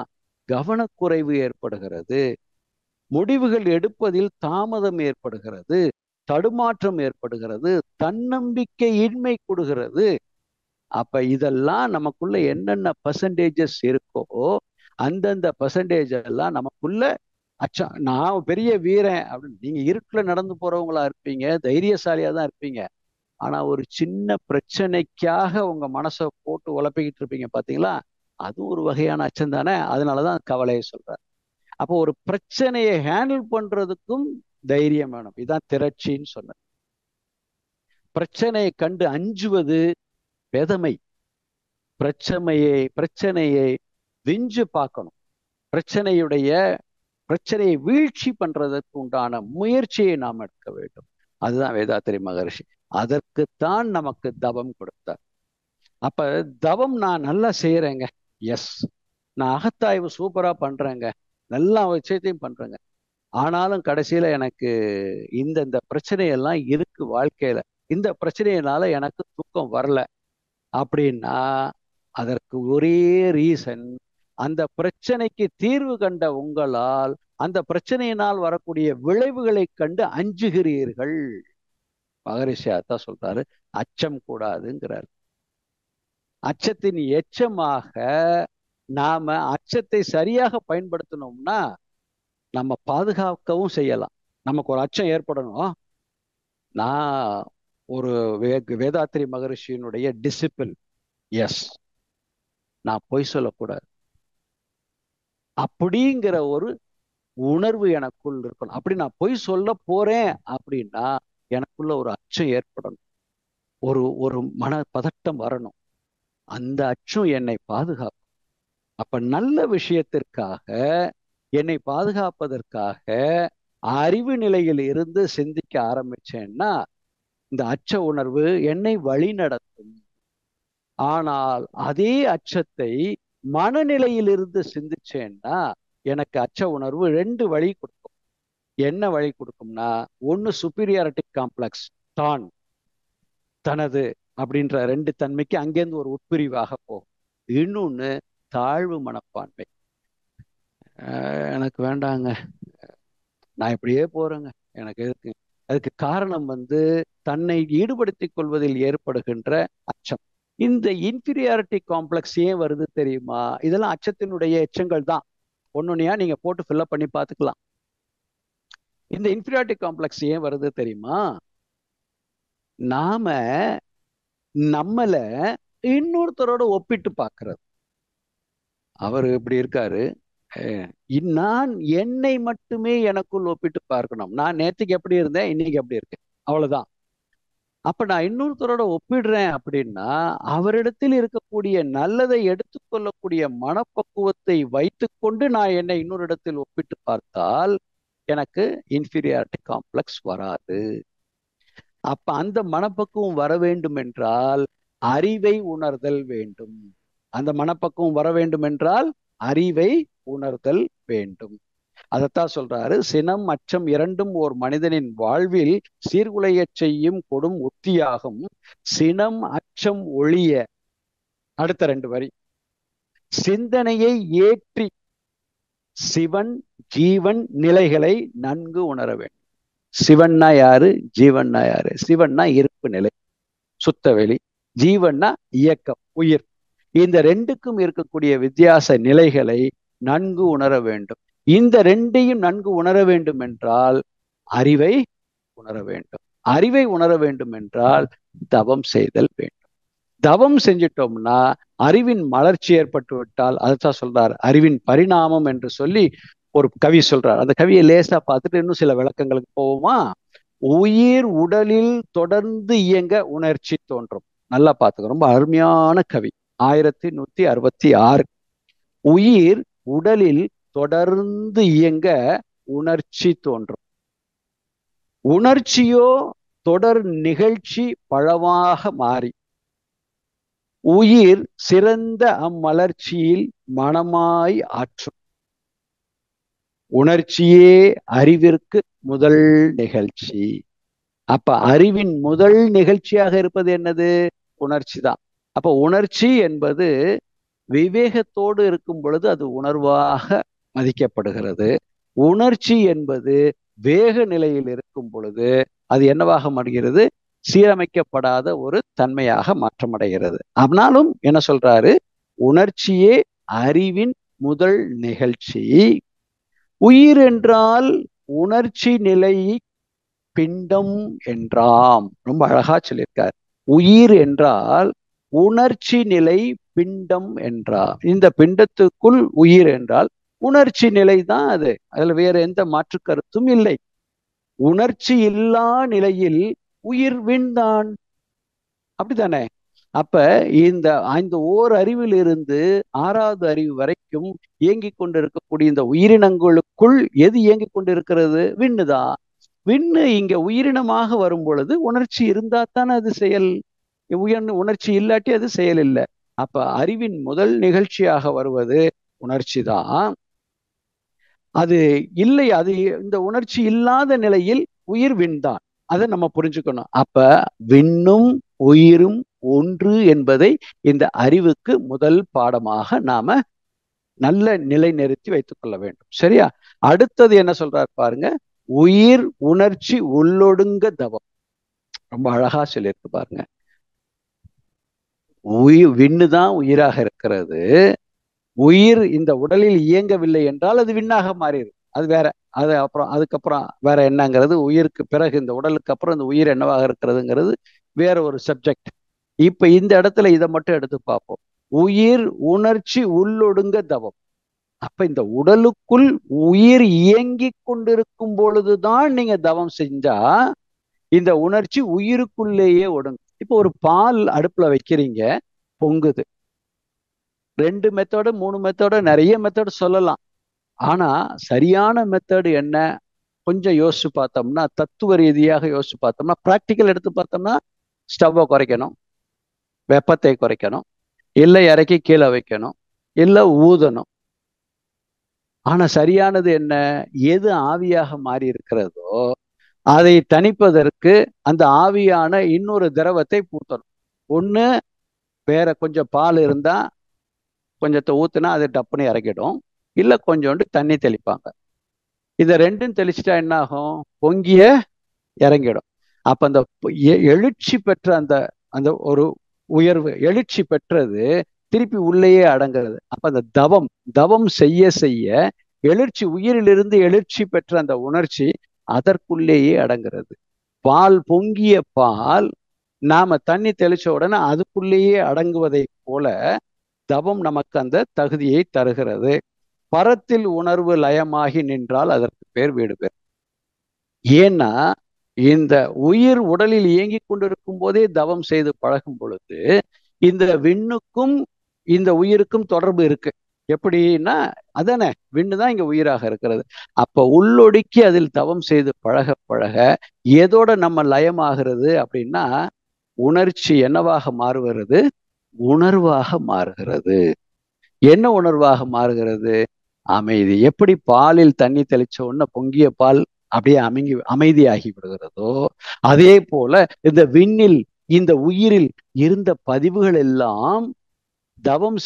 கவனக்குறைவு ஏற்படுகிறது, முடிவுகள் எடுப்பதில் தாமதம் ஏற்படுகிறது, தடுமாற்றம் ஏற்படுகிறது, தன்னம்பிக்கையின்மை கொடுகிறது. அப்ப இதெல்லாம் நமக்குள்ள என்னென்ன பர்சன்டேஜஸ் இருக்கோ அந்தந்த பர்சன்டேஜ் எல்லாம் நமக்குள்ள அச்சம். நான் பெரிய வீரன் அப்படின்னு நீங்க இருட்டுல நடந்து போறவங்களா இருப்பீங்க, தைரியசாலியா தான் இருப்பீங்க. ஆனா ஒரு சின்ன பிரச்சனைக்காக உங்க மனசை போட்டு உழப்பிக்கிட்டு இருப்பீங்க பாத்தீங்களா? அதுவும் ஒரு வகையான அச்சம் தானே. அதனாலதான் கவலையை சொல்றேன். அப்போ ஒரு பிரச்சனையை ஹேண்டில் பண்றதுக்கும் தைரியம் வேணும். இதான் திரட்சின்னு சொன்னேன். பிரச்சனையை கண்டு அஞ்சுவது பெதமை. பிரச்சனையை விஞ்சு பார்க்கணும். பிரச்சனையை வீழ்ச்சி பண்றதற்கு உண்டான முயற்சியை நாம் எடுக்க வேண்டும். அதுதான் வேதாத்திரி மகரிஷி. அதற்குத்தான் நமக்கு தவம் கொடுத்தார். அப்ப தவம் நான் நல்லா செய்யறேங்க, எஸ். நான் அகத்தாய்வு சூப்பரா பண்றேங்க, எல்லா விஷயத்தையும் பண்றேங்க. ஆனாலும் கடைசியில எனக்கு இந்த பிரச்சனையெல்லாம் இருக்கு வாழ்க்கையில, இந்த பிரச்சனையினால எனக்கு தூக்கம் வரல அப்படின்னா அதற்கு ஒரே ரீசன், அந்த பிரச்சனைக்கு தீர்வு கண்ட உங்களால் அந்த பிரச்சனையினால் வரக்கூடிய விளைவுகளை கண்டு அஞ்சுகிறீர்கள். மகரிஷி அதான் சொல்றாரு, அச்சம் கூடாதுங்கிறார். அச்சத்தின் எச்சமாக நாம அச்சத்தை சரியாக பயன்படுத்தணும்னா நம்ம பாதுகாக்கவும் செய்யலாம். நமக்கு ஒரு அச்சம் ஏற்படணும். நான் ஒரு வேதாத்திரி மகரிஷியினுடைய டிசிபிள், எஸ். நான் பொய் சொல்லக்கூடாது அப்படிங்கிற ஒரு உணர்வு எனக்குள் இருக்கணும். அப்படி நான் பொய் சொல்ல போறேன் அப்படின்னா எனக்குள்ள ஒரு அச்சம் ஏற்படணும், ஒரு ஒரு மன பதட்டம் வரணும். அந்த அச்சம் என்னை பாதுகாக்கும். அப்ப நல்ல விஷயத்திற்காக, என்னை பாதுகாப்பதற்காக அறிவு நிலையில் இருந்து சிந்திக்க ஆரம்பிச்சேன்னா இந்த அச்ச உணர்வு என்னை வழி நடத்தும். ஆனால் அதே அச்சத்தை மனநிலையிலிருந்து சிந்திச்சேன்னா எனக்கு அச்ச உணர்வு ரெண்டு வழி கொடுக்கும். என்ன வழி கொடுக்கும்னா, ஒன்னு சுப்பீரியாரிட்டி காம்ப்ளெக்ஸ், தான், தனது அப்படின்ற ரெண்டு தன்மைக்கு அங்கேருந்து ஒரு உட்பிரிவாக போகும். இன்னொன்னு தாழ்வு மனப்பான்மை. எனக்கு வேண்டாங்க, நான் இப்படியே போறேங்க, எனக்கு எதுக்கு. அதுக்கு காரணம் தன்னை ஈடுபடுத்திக் கொள்வதில் ஏற்படுகின்ற அச்சம். இந்த இன்ஃபீரியாரிட்டி காம்ப்ளெக்ஸ் ஏன் வருது தெரியுமா? இதெல்லாம் அச்சத்தினுடைய எச்சங்கள் தான். ஒன்னொன்னையா நீங்க போட்டு ஃபில்அப் பண்ணி பார்த்துக்கலாம். இந்த இன்ஃபீரியாரிட்டி காம்ப்ளெக்ஸ் ஏன் வருது தெரியுமா? நாம நம்மள இன்னொருத்தரோட ஒப்பிட்டு பார்க்கிறது. அவர் இப்படி இருக்காரு, நான் என்னை மட்டுமே எனக்குள் ஒப்பிட்டு பார்க்கணும். நான் நேற்றுக்கு எப்படி இருந்தேன், இன்னைக்கு எப்படி இருக்கேன், அவ்வளவுதான். அப்ப நான் இன்னொருத்தரோட ஒப்பிடுறேன் அப்படின்னா அவரிடத்தில் இருக்கக்கூடிய நல்லதை எடுத்துக்கொள்ளக்கூடிய மனப்பக்குவத்தை வைத்துக்கொண்டு நான் என்னை இன்னொரு இடத்தில் ஒப்பிட்டு பார்த்தால் எனக்கு இன்ஃபீரியாரிட்டி காம்ப்ளெக்ஸ் வராது. அப்ப அந்த மனப்பக்குவம் வர வேண்டும் என்றால் அறிவை உணர்தல் வேண்டும். அந்த மனப்பக்குவம் வர வேண்டும் என்றால் அறிவை உணர்தல் வேண்டும். அதைத்தான் சொல்றாரு, சினம் அச்சம் இரண்டும் ஓர் மனிதனின் வாழ்வில் சீர்குலைய செய்யும் கொடும் உத்தியாகும். சினம் அச்சம் ஒழிய, அடுத்த ரெண்டு வரி, சிந்தனையை ஏற்றி சிவன் ஜீவன் நிலைகளை நன்கு உணர வேண்டும். சிவன்னா யாரு, ஜீவன்னா யாரு? சிவன்னா இருப்பு நிலை, சுத்தவெளி. ஜீவன்னா இயக்கம், உயிர். இந்த ரெண்டுக்கும் இருக்கக்கூடிய வித்தியாச நிலைகளை நன்கு உணர வேண்டும். இந்த ரெண்டையும் நன்கு உணர வேண்டும் என்றால் அறிவை உணர வேண்டும். அறிவை உணர வேண்டும் என்றால் தவம் செய்தல் வேண்டும். தவம் செஞ்சிட்டோம்னா அறிவின் மலர்ச்சி ஏற்பட்டு விட்டால், அதுதான் சொல்றார் அறிவின் பரிணாமம் என்று சொல்லி ஒரு கவி சொல்றார். அந்த கவியை லேசா பார்த்துட்டு இன்னும் சில விளக்கங்களுக்கு போவோமா? உயிர் உடலில் தொடர்ந்து இயங்க உணர்ச்சி தோன்றும். நல்லா பார்த்துக்க, ரொம்ப அருமையான கவி, 1166. உயிர் உடலில் தொடர்ந்து இயங்க உணர்ச்சி தோன்றும். உணர்ச்சியோ தொடர் நிகழ்ச்சி பழமாக மாறி உயிர் சிறந்த அம்மலர்ச்சியில் மனமாய் ஆற்றும். உணர்ச்சியே அறிவிற்கு முதல் நிகழ்ச்சி. அப்ப அறிவின் முதல் நிகழ்ச்சியாக இருப்பது என்னது? உணர்ச்சி தான். அப்ப உணர்ச்சி என்பது விவேகத்தோடு இருக்கும் பொழுது அது உணர்வாக மதிக்கப்படுகிறது. உணர்ச்சி என்பது வேக நிலையில் இருக்கும் பொழுது அது என்னவாக மாறுகிறது? சீரமைக்கப்படாத ஒரு தன்மையாக மாற்றமடைகிறது. ஆனாலும் என்ன சொல்றாரு? உணர்ச்சியே அறிவின் முதல் நிகழ்ச்சி. உயிர் என்றால் உணர்ச்சி நிலை பிண்டம் என்றாம். ரொம்ப அழகா சொல்லியிருக்கார். உயிர் என்றால் உணர்ச்சி நிலை பிண்டம் என்றார். இந்த பிண்டத்துக்குள் உயிர் என்றால் உணர்ச்சி நிலை தான் அது. அதுல வேற எந்த மாற்று கருத்தும் இல்லை. உணர்ச்சி இல்லா நிலையில் உயிர் விண்தான். அப்படித்தானே? அப்ப இந்த ஓர் அறிவில் இருந்து ஆறாவது அறிவு வரைக்கும் இயங்கிக் கொண்டிருக்கக்கூடிய இந்த உயிரினங்களுக்குள் எது இயங்கிக் கொண்டிருக்கிறது? விண்ணுதான். விண்ணு இங்க உயிரினமாக வரும் பொழுது உணர்ச்சி இருந்தா தானே அது செயல். உணர்ச்சி இல்லாட்டி அது செயல் இல்லை. அப்ப அறிவின் முதல் நிகழ்ச்சியாக வருவது உணர்ச்சி தான். அது இல்லை, அது இந்த உணர்ச்சி இல்லாத நிலையில் உயிர் விண்தான். அதை நம்ம புரிஞ்சுக்கணும். அப்ப விண்ணும் உயிரும் ஒன்று என்பதை இந்த அறிவுக்கு முதல் பாடமாக நாம நல்ல நிலைநிறுத்தி வைத்துக் கொள்ள வேண்டும். சரியா? அடுத்தது என்ன சொல்றாரு பாருங்க. உயிர் உணர்ச்சி உள்ளொடுங்க தவம். ரொம்ப அழகா சொல்லியிருக்கு பாருங்க. விண்ணுதான் உயிராக இருக்கிறது. உயிர் இந்த உடலில் இயங்கவில்லை என்றால் அது விண்ணாக மாறிடும். அது வேற. அது அப்புறம் அதுக்கப்புறம் வேற என்னங்கிறது, உயிருக்கு பிறகு இந்த உடலுக்கு அப்புறம் இந்த உயிர் என்னவாக இருக்கிறதுங்கிறது வேற ஒரு சப்ஜெக்ட். இப்ப இந்த இடத்துல இதை மட்டும் எடுத்து பார்ப்போம். உயிர் உணர்ச்சி உள்ளொடுங்க தவம். அப்ப இந்த உடலுக்குள் உயிர் இயங்கி கொண்டிருக்கும் பொழுதுதான் நீங்க தவம் செஞ்சா இந்த உணர்ச்சி உயிருக்குள்ளேயே ஒடுங்கும். இப்போ ஒரு பால் அடுப்புல வைக்கிறீங்க, பொங்குது. 2 மெத்தடு 3 மெத்தடு நிறைய மெத்தடு சொல்லலாம். ஆனா சரியான மெத்தடு என்ன? கொஞ்சம் யோசிச்சு பார்த்தோம்னா, தத்துவ ரீதியாக யோசிச்சு பார்த்தோம்னா, பிராக்டிக்கல் எடுத்து பார்த்தோம்னா, ஸ்டவ்வை குறைக்கணும், வெப்பத்தை குறைக்கணும், இல்லை இறக்கி கீழே வைக்கணும், இல்லை ஊதணும். ஆனா சரியானது என்ன? எது ஆவியாக மாறி இருக்கிறதோ அதை தணிப்பதற்கு அந்த ஆவியான இன்னொரு திரவத்தை பூத்தணும். ஒண்ணு வேற கொஞ்சம் பால் இருந்தா கொஞ்சத்தை ஊத்துனா அது டப்புன்னு இறக்கிடும், இல்லை கொஞ்சோண்டு தண்ணி தெளிப்பாங்க. இதை ரெண்டும் தெளிச்சுட்டா என்ன ஆகும்? பொங்கிய இறங்கிடும். அப்ப அந்த எழுச்சி பெற்ற அந்த அந்த ஒரு உயர்வு எழுச்சி பெற்றது திருப்பி உள்ளேயே அடங்கிறது. அப்ப அந்த தவம் செய்ய செய்ய எழுச்சி, உயிரிலிருந்து எழுச்சி பெற்ற அந்த உணர்ச்சி அதற்குள்ளேயே அடங்கிறது. பால் பொங்கிய பால் நாம தண்ணி தெளிச்ச உடனே அதுக்குள்ளேயே அடங்குவதை போல தவம் நமக்கு அந்த தகுதியை தருகிறது. பரத்தில் உணர்வு லயமாகி நின்றால் அதற்கு பேர் வீடு பேர். ஏன்னா இந்த உயிர் உடலில் இயங்கிக் கொண்டிருக்கும் போதே தவம் செய்து பழகும் பொழுது இந்த விண்ணுக்கும் இந்த உயிருக்கும் தொடர்பு இருக்கு. எப்படின்னா அதானே, விண்ணுதான் இங்க உயிராக இருக்கிறது. அப்ப உள்ளொடுக்கி அதில் தவம் செய்து பழக பழக எதோட நம்ம லயமாகிறது அப்படின்னா, உணர்ச்சி என்னவாக மாறுகிறது? உணர்வாக மாறுகிறது. என்ன உணர்வாக மாறுகிறது? அமைதி. எப்படி பாலில் தண்ணி தெளிச்ச உடனே பொங்கிய பால் அப்படியே அமைதியாகி விடுகிறதோ, அதே போல இந்த விண்ணில் இந்த உயிரில் இருந்த பதிவுகள் எல்லாம் தவம்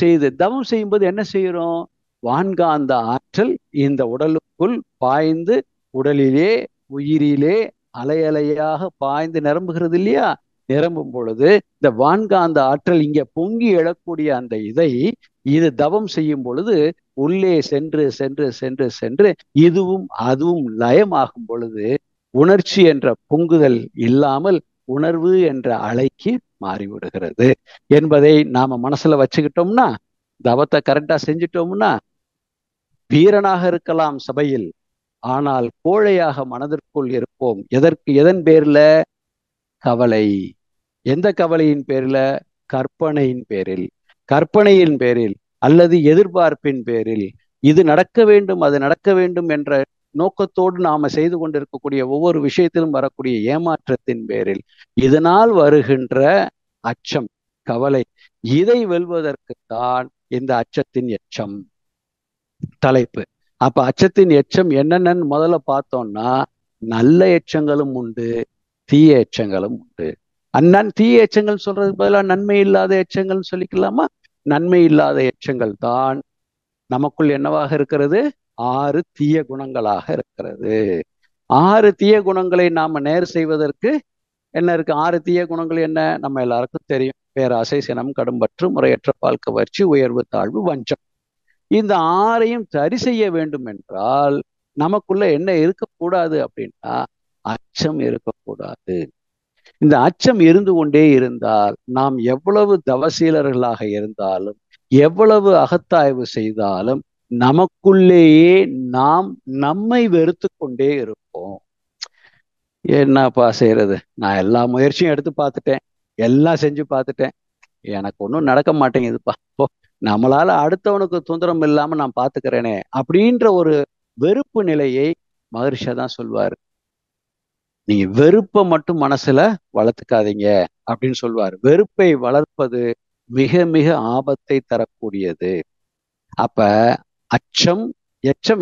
செய்யும்போது என்ன செய்யறோம்? வான்காந்த ஆற்றல் இந்த உடலுக்குள் பாய்ந்து உடலிலே உயிரிலே அலையலையாக பாய்ந்து நிரம்புகிறது இல்லையா? நிரம்பும் பொழுது இந்த வான்காந்த ஆற்றல் இங்க பொங்கி எழக்கூடிய அந்த இது தவம் செய்யும் பொழுது உள்ளே சென்று சென்று சென்று சென்று இதுவும் அதுவும் லயமாகும் பொழுது உணர்ச்சி என்ற பொங்குதல் இல்லாமல் உணர்வு என்ற அலைக்கு மாறிவிடுகிறது என்பதை நாம மனசுல வச்சுக்கிட்டோம்னா, தவத்தை கரெக்டா செஞ்சிட்டோம்னா வீரனாக இருக்கலாம் சபையில், ஆனால் கோழையாக மனதிற்குள் இருப்போம். எதன் பேர்ல? கவலை. எந்த கவலையின் பேர்ல? கற்பனையின் பேரில். கற்பனையின் பேரில் அல்லது எதிர்பார்ப்பின் பேரில் இது நடக்க வேண்டும் அது நடக்க வேண்டும் என்ற நோக்கத்தோடு நாம செய்து கொண்டிருக்கக்கூடிய ஒவ்வொரு விஷயத்திலும் வரக்கூடிய ஏமாற்றத்தின் பேரில் இதனால் வருகின்ற அச்சம், கவலை, இதை வெல்வதற்குத்தான் இந்த அச்சத்தின் எச்சம் தலைப்பு. அப்ப அச்சத்தின் எச்சம் என்னென்னு முதல்ல பார்த்தோம்னா, நல்ல எச்சங்களும் உண்டு, தீய எச்சங்களும் உண்டு. அண்ணன் தீய எச்சங்கள் சொல்றதுக்கு பதிலாக நன்மை இல்லாத எச்சங்கள் சொல்லிக்கலாமா? நன்மை இல்லாத எச்சங்கள் தான் நமக்குள் என்னவாக இருக்கிறது? 6 தீய குணங்களாக இருக்கிறது. 6 தீய குணங்களை நாம நேர் செய்வதற்கு என்ன இருக்கு? 6 தீய குணங்கள் என்ன? நம்ம எல்லாருக்கும் தெரியும். பேராசை, சினம், கடும்பற்று, முறையற்ற பால் கவர்ச்சி, உயர்வு, தாழ்வு, வஞ்சம். இந்த 6ஐயும் சரி செய்ய வேண்டும் என்றால் நமக்குள்ள என்ன இருக்கக்கூடாது அப்படின்னா, அச்சம் இருக்கக்கூடாது. இந்த அச்சம் இருந்து கொண்டே இருந்தால் நாம் எவ்வளவு தவசீலர்களாக இருந்தாலும், எவ்வளவு அகத்தாய்வு செய்தாலும், நமக்குள்ளேயே நாம் நம்மை வெறுத்து கொண்டே இருப்போம். என்னப்பா செய்யறது? நான் எல்லா முயற்சியும் எடுத்து பார்த்துட்டேன், எல்லாம் செஞ்சு பார்த்துட்டேன், எனக்கு ஒன்றும் நடக்க மாட்டேங்குதுப்பா. நம்மளால அடுத்தவனுக்கு தொந்தரம் இல்லாம நான் பாத்துக்கிறேனே அப்படின்ற ஒரு வெறுப்பு நிலையை மகரிஷா தான் சொல்வாரு. நீங்க வெறுப்பை மட்டும் மனசுல வளர்த்துக்காதீங்க அப்படின்னு சொல்வாரு. வெறுப்பை வளர்ப்பது மிக மிக ஆபத்தை தரக்கூடியது. அப்ப அச்சம்,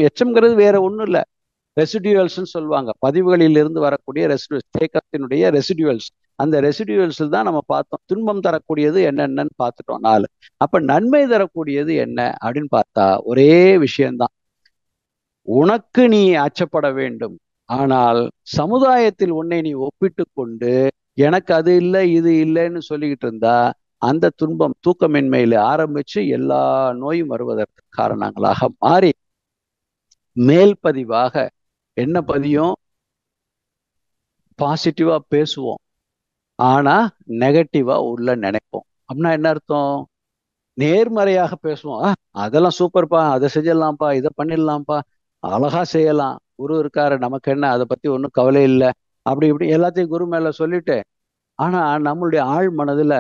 எச்சம்ங்கிறது வேற ஒண்ணும் இல்ல, ரெசிடியூவல்ஸ் சொல்லுவாங்க. பதிவுகளில் இருந்து வரக்கூடிய தேக்கத்தினுடைய ரெசிடியூவல்ஸ். அந்த ரெசிடியூவல்ஸ் தான் நம்ம பார்த்தோம். துன்பம் தரக்கூடியது என்னென்னு பார்த்துட்டோம் 4. அப்ப நன்மை தரக்கூடியது என்ன அப்படின்னு பார்த்தா ஒரே விஷயம்தான். உனக்கு நீ அச்சப்பட வேண்டும், ஆனால் சமுதாயத்தில் உன்னை நீ ஒப்பிட்டு கொண்டு எனக்கு அது இல்லை இது இல்லைன்னு சொல்லிக்கிட்டு இருந்தா அந்த துன்பம் தூக்கமின்மையில ஆரம்பிச்சு எல்லா நோயும் வருவதற்கு காரணங்களாக மாறி மேல் பதிவாக என்ன பதியும்? பாசிட்டிவா பேசுவோம், ஆனா நெகட்டிவா உள்ள நினைப்போம். அப்படின்னா என்ன அர்த்தம்? நேர்மறையாக பேசுவோம், அதெல்லாம் சூப்பர்ப்பா, அதை செஞ்சிடலாம்ப்பா, இதை பண்ணிடலாம்ப்பா, அழகா செய்யலாம், குரு இருக்காரு, நமக்கு என்ன, அதை பத்தி ஒன்றும் கவலை இல்லை, அப்படி இப்படி எல்லாத்தையும் குரு மேல சொல்லிட்டு, ஆனா நம்மளுடைய ஆழ் மனதுல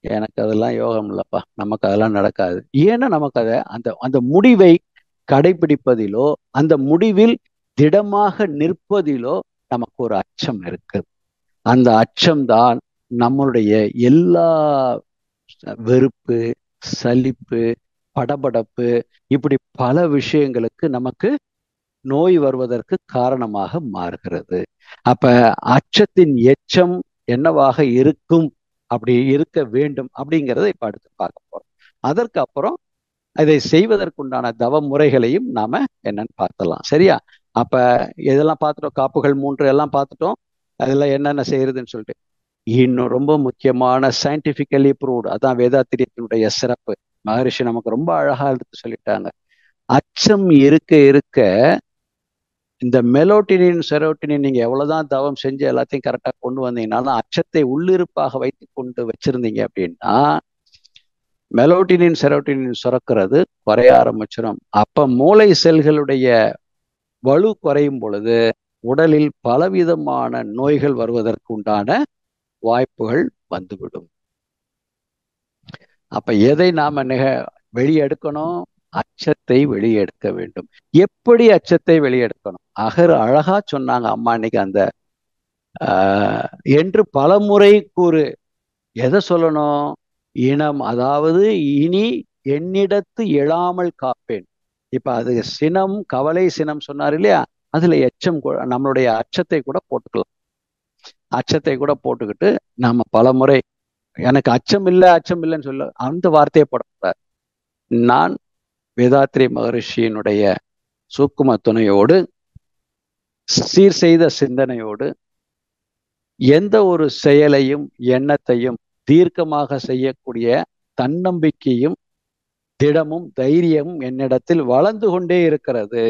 எனக்கு அதெல்லாம் யோகம் இல்லப்பா, நமக்கு அதெல்லாம் நடக்காது. ஏன்னா நமக்கு அதை அந்த அந்த முடிவை கடைபிடிப்பதிலோ அந்த முடிவில் திடமாக நிற்பதிலோ நமக்கு ஒரு அச்சம் இருக்கு. அந்த அச்சம்தான் நம்மளுடைய எல்லா வெறுப்பு, சலிப்பு, படபடப்பு, இப்படி பல விஷயங்களுக்கு நமக்கு நோய் வருவதற்கு காரணமாக மாறுகிறது. அப்ப அச்சத்தின் எச்சம் என்னவாக இருக்கும், அப்படி இருக்க வேண்டும் அப்படிங்கிறத இப்ப அடுத்து பார்க்க போறோம். அதற்கு அப்புறம் அதை செய்வதற்குண்டான தவ முறைகளையும் நாம என்னன்னு பார்த்தலாம். சரியா? அப்ப இதெல்லாம் பார்த்துட்டோம், காப்புகள் 3 எல்லாம் பார்த்துட்டோம், அதெல்லாம் என்னென்ன செய்யறதுன்னு சொல்லிட்டு. இன்னும் ரொம்ப முக்கியமான சயின்டிபிக்கலி ப்ரூவ்டு, அதான் வேதாத்திரியத்தினுடைய சிறப்பு. மகரிஷி நமக்கு ரொம்ப அழகா எடுத்து சொல்லிட்டாங்க. அச்சம் இருக்க இருக்க இந்த மெலோட்டினின் செரோட்டினின் நீங்க எவ்வளவுதான் தவம் செஞ்சு எல்லாத்தையும் கரெக்டா கொண்டு வந்தீங்கன்னாலும் அச்சத்தை உள்ளிருப்பாக வைத்து கொண்டு வச்சிருந்தீங்க அப்படின்னா மெலோட்டினின் செரோட்டினின் சுரக்கிறது குறைய ஆரம்பிச்சிடும். அப்ப மூளை செல்களுடைய வலு குறையும் பொழுது உடலில் பலவிதமான நோய்கள் வருவதற்கு உண்டான வாய்ப்புகள் வந்துவிடும். அப்ப எதை நாம வெளியெடுக்கணும்? அச்சத்தை வெளியெடுக்க வேண்டும். எப்படி அச்சத்தை வெளியெடுக்கணும்? அழகா சொன்னாங்க அம்மா இன்னைக்கு. அந்த என்று பலமுறை கூறு. எதை சொல்லணும்? இனம், அதாவது இனி என்னிடத்து எழாமல் காப்பேன். இப்ப அது சினம், கவலை, சினம் சொன்னார் இல்லையா? அதுல எச்சம், நம்மளுடைய அச்சத்தை கூட போட்டுக்கலாம். அச்சத்தை கூட போட்டுக்கிட்டு நாம பலமுறை எனக்கு அச்சம் இல்லை அச்சம் இல்லைன்னு சொல்ல அந்த வார்த்தையை போடக்கூடாது. நான் வேதாத்ரி மகரிஷியினுடைய சூக்கும துணையோடு, சீர் செய்த சிந்தனையோடு எந்த ஒரு செயலையும் எண்ணத்தையும் தீர்க்கமாக செய்யக்கூடிய தன்னம்பிக்கையும் திடமும் தைரியமும் என்னிடத்தில் வளர்ந்து கொண்டே இருக்கிறது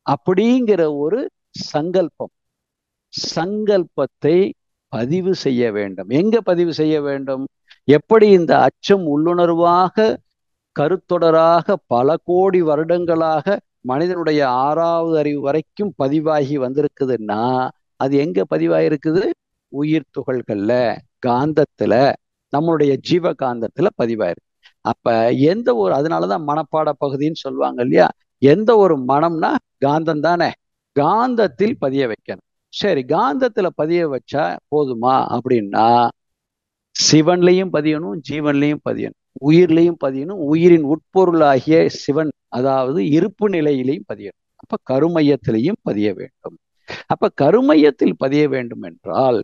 அப்படிங்கிற ஒரு சங்கல்பத்தை பதிவு செய்ய வேண்டும். எங்க பதிவு செய்ய வேண்டும்? எப்படி இந்த அச்சம் உள்ளுணர்வாக கருத்தொடராக பல கோடி வருடங்களாக மனிதனுடைய 6வது அறிவு வரைக்கும் பதிவாகி வந்திருக்குதுன்னா அது எங்க பதிவாயிருக்குது? உயிர் துகள்கள்ல, காந்தத்துல, நம்மளுடைய ஜீவ காந்தத்துல பதிவாயிருக்கு. அப்ப எந்த ஒரு, அதனாலதான் மனப்பாட பகுதின்னு சொல்லுவாங்க இல்லையா? எந்த ஒரு மனம்னா காந்தம் தானே, காந்தத்தில் பதிய வைக்கணும். சரி, காந்தத்துல பதிய வச்சா போதுமா அப்படின்னா சிவன்லையும் பதியணும், ஜீவன்லையும் பதியணும். உயிர்லையும் பதியணும், உயிரின் உட்பொருளாகிய சிவன் அதாவது இருப்பு நிலையிலையும் பதியணும். அப்ப கருமையத்திலையும் பதிய வேண்டும். அப்ப கருமையத்தில் பதிய வேண்டும் என்றால்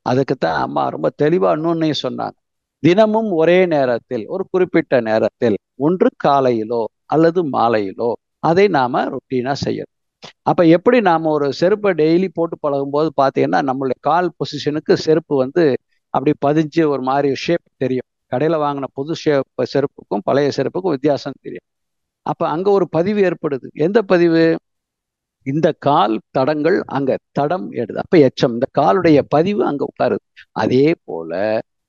அதுக்குத்தான் அம்மா ரொம்ப தெளிவா இன்னொன்னையும் சொன்னாங்க. தினமும் ஒரே நேரத்தில் ஒரு குறிப்பிட்ட நேரத்தில் ஒன்று காலையிலோ அல்லது மாலையிலோ அதை நாம ரொட்டீனா செய்யணும். அப்ப எப்படி நாம ஒரு செருப்பை டெய்லி போட்டு பழகும் போது பாத்தீங்கன்னா நம்மளுடைய கால் பொசிஷனுக்கு செருப்பு அப்படி பதிஞ்சு ஒரு மாதிரி ஷேப் தெரியும். கடையில வாங்கின புது செருப்புக்கும் பழைய செருப்புக்கும் வித்தியாசம் தெரியும். அப்ப அங்க ஒரு பதிவு ஏற்படுது. எந்த பதிவு? இந்த கால் தடங்கள் அங்க தடம் எடுது, அப்ப எச்சம், இந்த காலுடைய பதிவு அங்க உட்காருது. அதே போல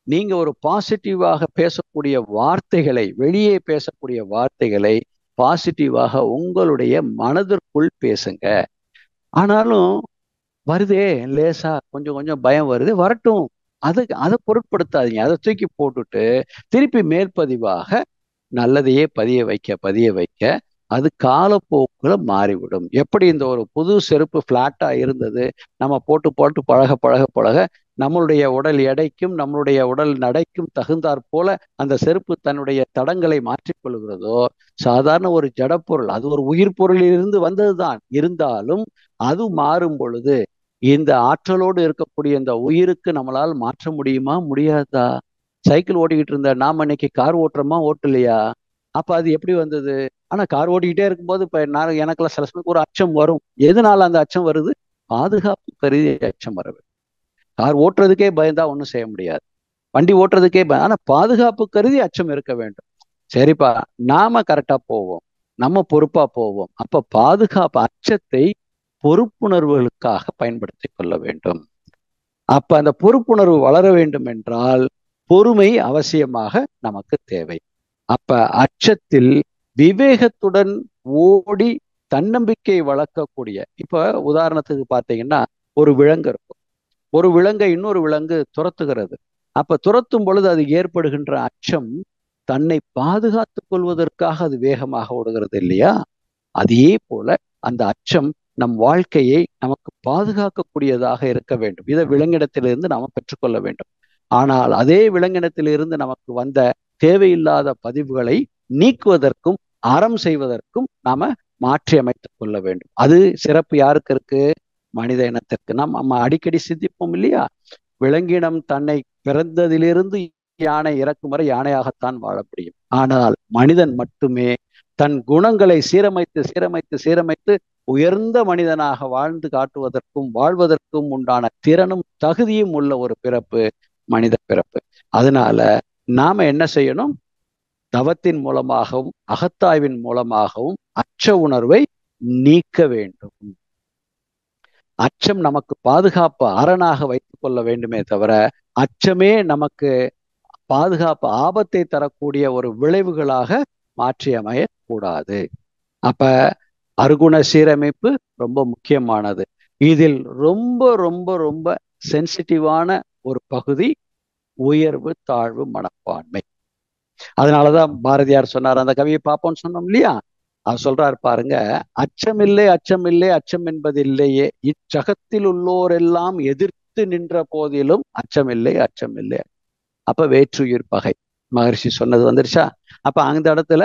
நீங்க ஒரு பாசிட்டிவாக பேசக்கூடிய வார்த்தைகளை, வெளியே பேசக்கூடிய வார்த்தைகளை பாசிட்டிவாக உங்களுடைய மனதிற்குள் பேசுங்க. ஆனாலும் வருதே லேசா கொஞ்சம் கொஞ்சம் பயம் வருது, வரட்டும். அதை பொருட்படுத்தாதீங்க. அதை தூக்கி போட்டுட்டு திருப்பி மேற்பதிவாக நல்லதையே பதிய வைக்க அது காலப்போக்கில் மாறிவிடும். எப்படி இந்த ஒரு புது செருப்பு பிளாட்டா இருந்தது, நம்ம போட்டு போட்டு பழக பழக பழக நம்மளுடைய உடல் எடைக்கும் நம்மளுடைய உடல் நடைக்கும் தகுந்தாற் போல அந்த செருப்பு தன்னுடைய தடங்களை மாற்றிக்கொள்கிறதோ, சாதாரண ஒரு ஜடப்பொருள், அது ஒரு உயிர் பொருளிலிருந்து வந்ததுதான், இருந்தாலும் அது மாறும் பொழுது இந்த ஆற்றலோடு இருக்கக்கூடிய இந்த உயிருக்கு நம்மளால் மாற்ற முடியுமா முடியாதா? சைக்கிள் ஓட்டிக்கிட்டு இருந்த நாம இன்னைக்கு கார் ஓட்டுறோமா ஓட்டலையா? அப்ப அது எப்படி வந்தது? ஆனா கார் ஓட்டிக்கிட்டே இருக்கும்போது இப்ப நான் எனக்குலாம் சில சமயம் ஒரு அச்சம் வரும். எதனால அந்த அச்சம் வருது? பாதுகாப்பு கருதி அச்சம் வரவு. கார் ஓட்டுறதுக்கே பயந்தா ஒன்றும் செய்ய முடியாது, வண்டி ஓட்டுறதுக்கே ஆனா பாதுகாப்பு கருதி அச்சம் இருக்க வேண்டும். சரிப்பா, நாம கரெக்டா போவோம், நம்ம பொறுப்பா போவோம். அப்ப பாதுகாப்பு அச்சத்தை பொறுப்புணர்வுகளுக்காக பயன்படுத்தி கொள்ள வேண்டும். அப்ப அந்த பொறுப்புணர்வு வளர வேண்டும் என்றால் பொறுமை அவசியமாக நமக்கு தேவை. அப்ப அச்சத்தில் விவேகத்துடன் ஓடி தன்னம்பிக்கை வளர்க்கக்கூடிய, இப்ப உதாரணத்துக்கு பார்த்தீங்கன்னா ஒரு விலங்கு இருக்கும், ஒரு விலங்கை இன்னொரு விலங்கு துரத்துகிறது. அப்ப துரத்தும் பொழுது அது ஏற்படுகின்ற அச்சம் தன்னை பாதுகாத்துக் கொள்வதற்காக அது வேகமாக ஓடுகிறது இல்லையா? அதே போல அந்த அச்சம் நம் வாழ்க்கையை நமக்கு பாதுகாக்கக்கூடியதாக இருக்க வேண்டும். இதை விலங்கிடத்திலிருந்து நாம பெற்றுக்கொள்ள வேண்டும். ஆனால் அதே விலங்கினத்திலிருந்து நமக்கு வந்த தேவையில்லாத பதிவுகளை நீக்குவதற்கும் அறம் செய்வதற்கும் நாம மாற்றி அமைத்துக் கொள்ள வேண்டும். அது சிறப்பு யாருக்கு இருக்கு? மனித இனத்திற்கு. நம்ம அடிக்கடி சிந்திப்போம் இல்லையா? விலங்கினம் தன்னை பிறந்ததிலிருந்து யானை இறக்கும் வரை யானையாகத்தான் வாழ முடியும். ஆனால் மனிதன் மட்டுமே தன் குணங்களை சீரமைத்து சீரமைத்து சீரமைத்து உயர்ந்த மனிதனாக வாழ்ந்து காட்டுவதற்கும் வாழ்வதற்கும் உண்டான திறனும் தகுதியும் உள்ள ஒரு பிறப்பு மனித பிறப்பு. அதனால நாம என்ன செய்யணும்? தவத்தின் மூலமாகவும் அகத்தாய்வின் மூலமாகவும் அச்ச உணர்வை நீக்க வேண்டும். அச்சம் நமக்கு பாதுகாப்பு அரணாக வைத்துக் கொள்ள வேண்டுமே தவிர அச்சமே நமக்கு பாதுகாப்பு ஆபத்தை தரக்கூடிய ஒரு விளைவுகளாக மாற்றி அமையக்கூடாது. அப்ப அருகுண சீரமைப்பு ரொம்ப முக்கியமானது. இதில் ரொம்ப ரொம்ப ரொம்ப சென்சிட்டிவான ஒரு பகுதி உயர்வு தாழ்வு மனப்பான்மை. அதனாலதான் பாரதியார் சொன்னார், அந்த கவியை பார்ப்போம்னு சொன்னோம் இல்லையா? அவர் சொல்றாரு பாருங்க, அச்சமில்லை அச்சமில்லை அச்சம் என்பதில்லையே, இச்சகத்தில் உள்ளோரெல்லாம் எதிர்த்து நின்ற போதிலும் அச்சமில்லை அச்சமில்லை. அப்ப வேற்றுயிர் பகை மகரிஷி சொன்னது வந்துருச்சா? அப்ப அந்த இடத்துல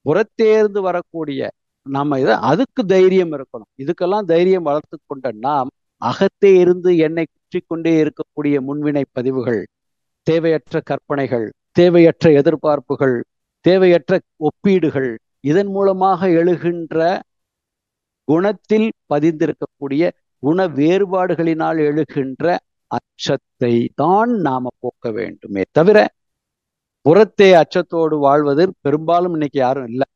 புறத்தேர்ந்து வரக்கூடிய நம்ம அதுக்கு தைரியம் இருக்கணும். இதுக்கெல்லாம் தைரியம் வளர்த்து கொண்ட நாம் அகத்தே இருந்து என்னை குற்றி கொண்டே இருக்கக்கூடிய முன்வினை பதிவுகள், தேவையற்ற கற்பனைகள், தேவையற்ற எதிர்பார்ப்புகள், தேவையற்ற ஒப்பீடுகள், இதன் மூலமாக எழுகின்ற குணத்தில் பதிந்திருக்கக்கூடிய குண வேறுபாடுகளினால் எழுகின்ற அச்சத்தை தான் நாம போக்க வேண்டுமே தவிர புறத்தே அச்சத்தோடு வாழ்வது பெரும்பாலும் இன்னைக்கு யாரும் இல்லை.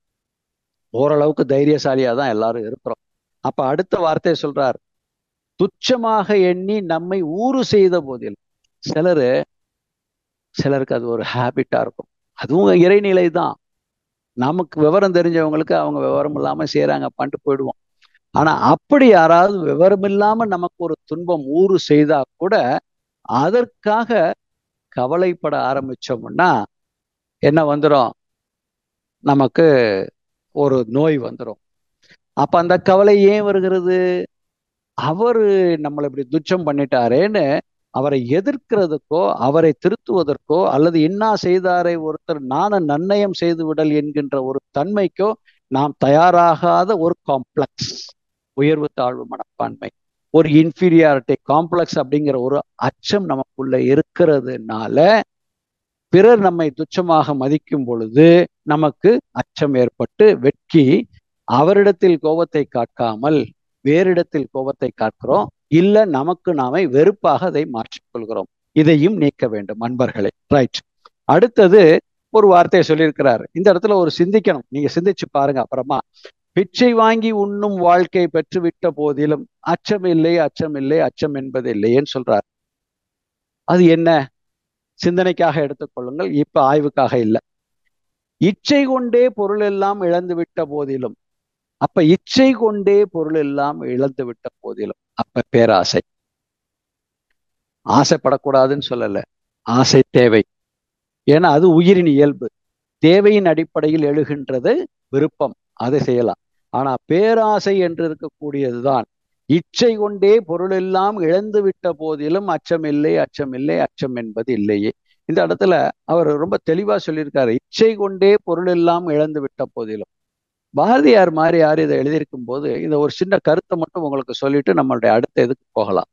ஓரளவுக்கு தைரியசாலியா தான் எல்லாரும் இருக்கிறோம். அப்ப அடுத்த வார்த்தையை சொல்றார், துச்சமாக எண்ணி நம்மை ஊறு செய்த போதில். சிலருக்கு அது ஒரு ஹேபிட்டா இருக்கும். அதுவும் இறைநிலை தான். நமக்கு விவரம் தெரிஞ்சவங்களுக்கு அவங்க விவரம் இல்லாம செய்யறாங்க பண்ணிட்டு போயிடுவோம். ஆனா அப்படி யாராவது விவரம் இல்லாம நமக்கு ஒரு துன்பம் ஊறு செய்தா கூட அதற்காக கவலைப்பட ஆரம்பிச்சோம்னா என்ன வந்துடும்? நமக்கு ஒரு நோய் வந்துடும். அப்ப அந்த கவலை ஏன் வருகிறது? அவரு நம்மளை இப்படி துச்சம் பண்ணிட்டாரேன்னு அவரை எதிர்க்கிறதுக்கோ அவரை திருத்துவதற்கோ அல்லது இன்னா செய்தாரை ஒருத்தர் நாண நன்னயம் செய்து விடல் என்கின்ற ஒரு தன்மைக்கோ நாம் தயாராகாத ஒரு காம்ப்ளெக்ஸ், உயர்வு தாழ்வு மனப்பான்மை, ஒரு இன்ஃபீரியாரிட்டி காம்ப்ளெக்ஸ் அப்படிங்கிற ஒரு அச்சம் நமக்குள்ள இருக்கிறதுனால பிறர் நம்மை துச்சமாக மதிக்கும் பொழுது நமக்கு அச்சம் ஏற்பட்டு வெட்கி அவரிடத்தில் கோபத்தை காட்டாமல் வேறிடத்தில் கோபத்தை காட்டுறோம், இல்ல நமக்கு நாமே வெறுப்பாக அதை மாற்றிக்கொள்கிறோம். இதையும் நீக்க வேண்டும் அன்பர்களே. ரைட். அடுத்தது ஒரு வார்த்தையை சொல்லியிருக்கிறார். இந்த இடத்துல ஒரு சிந்திக்கணும், நீங்க சிந்திச்சு பாருங்க அப்புறமா. பிச்சை வாங்கி உண்ணும் வாழ்க்கை பெற்றுவிட்ட போதிலும் அச்சம் இல்லை, அச்சம் இல்லை, அச்சம் என்பது இல்லையேன்னு சொல்றார். அது என்ன? சிந்தனைக்காக எடுத்துக்கொள்ளுங்கள், இப்ப ஆய்வுக்காக இல்லை. இச்சை கொண்டே பொருள் எல்லாம் இழந்து விட்ட போதிலும், அப்ப இச்சை கொண்டே பொருள் எல்லாம் இழந்து விட்ட போதிலும், அப்ப பேராசை. ஆசைப்படக்கூடாதுன்னு சொல்லல, ஆசை தேவை. ஏன்னா அது உயிரின் இயல்பு. தேவையின் அடிப்படையில் எழுகின்றது விருப்பம், அதை செய்யலாம். ஆனா பேராசை என்று இருக்கக்கூடியதுதான் இச்சை கொண்டே பொருள் எல்லாம் இழந்து விட்ட போதிலும் அச்சம் இல்லை, அச்சம் இல்லை, அச்சம் என்பது இல்லையே. இந்த இடத்துல அவர் ரொம்ப தெளிவா சொல்லியிருக்காரு, இச்சை கொண்டே பொருள் எல்லாம் இழந்து விட்ட போதிலும். பாரதியார் மாதிரி யார் இதை எழுதியிருக்கும் போது இதை ஒரு சின்ன கருத்தை மட்டும் உங்களுக்கு சொல்லிட்டு நம்மளுடைய அடுத்த இதுக்கு போகலாம்.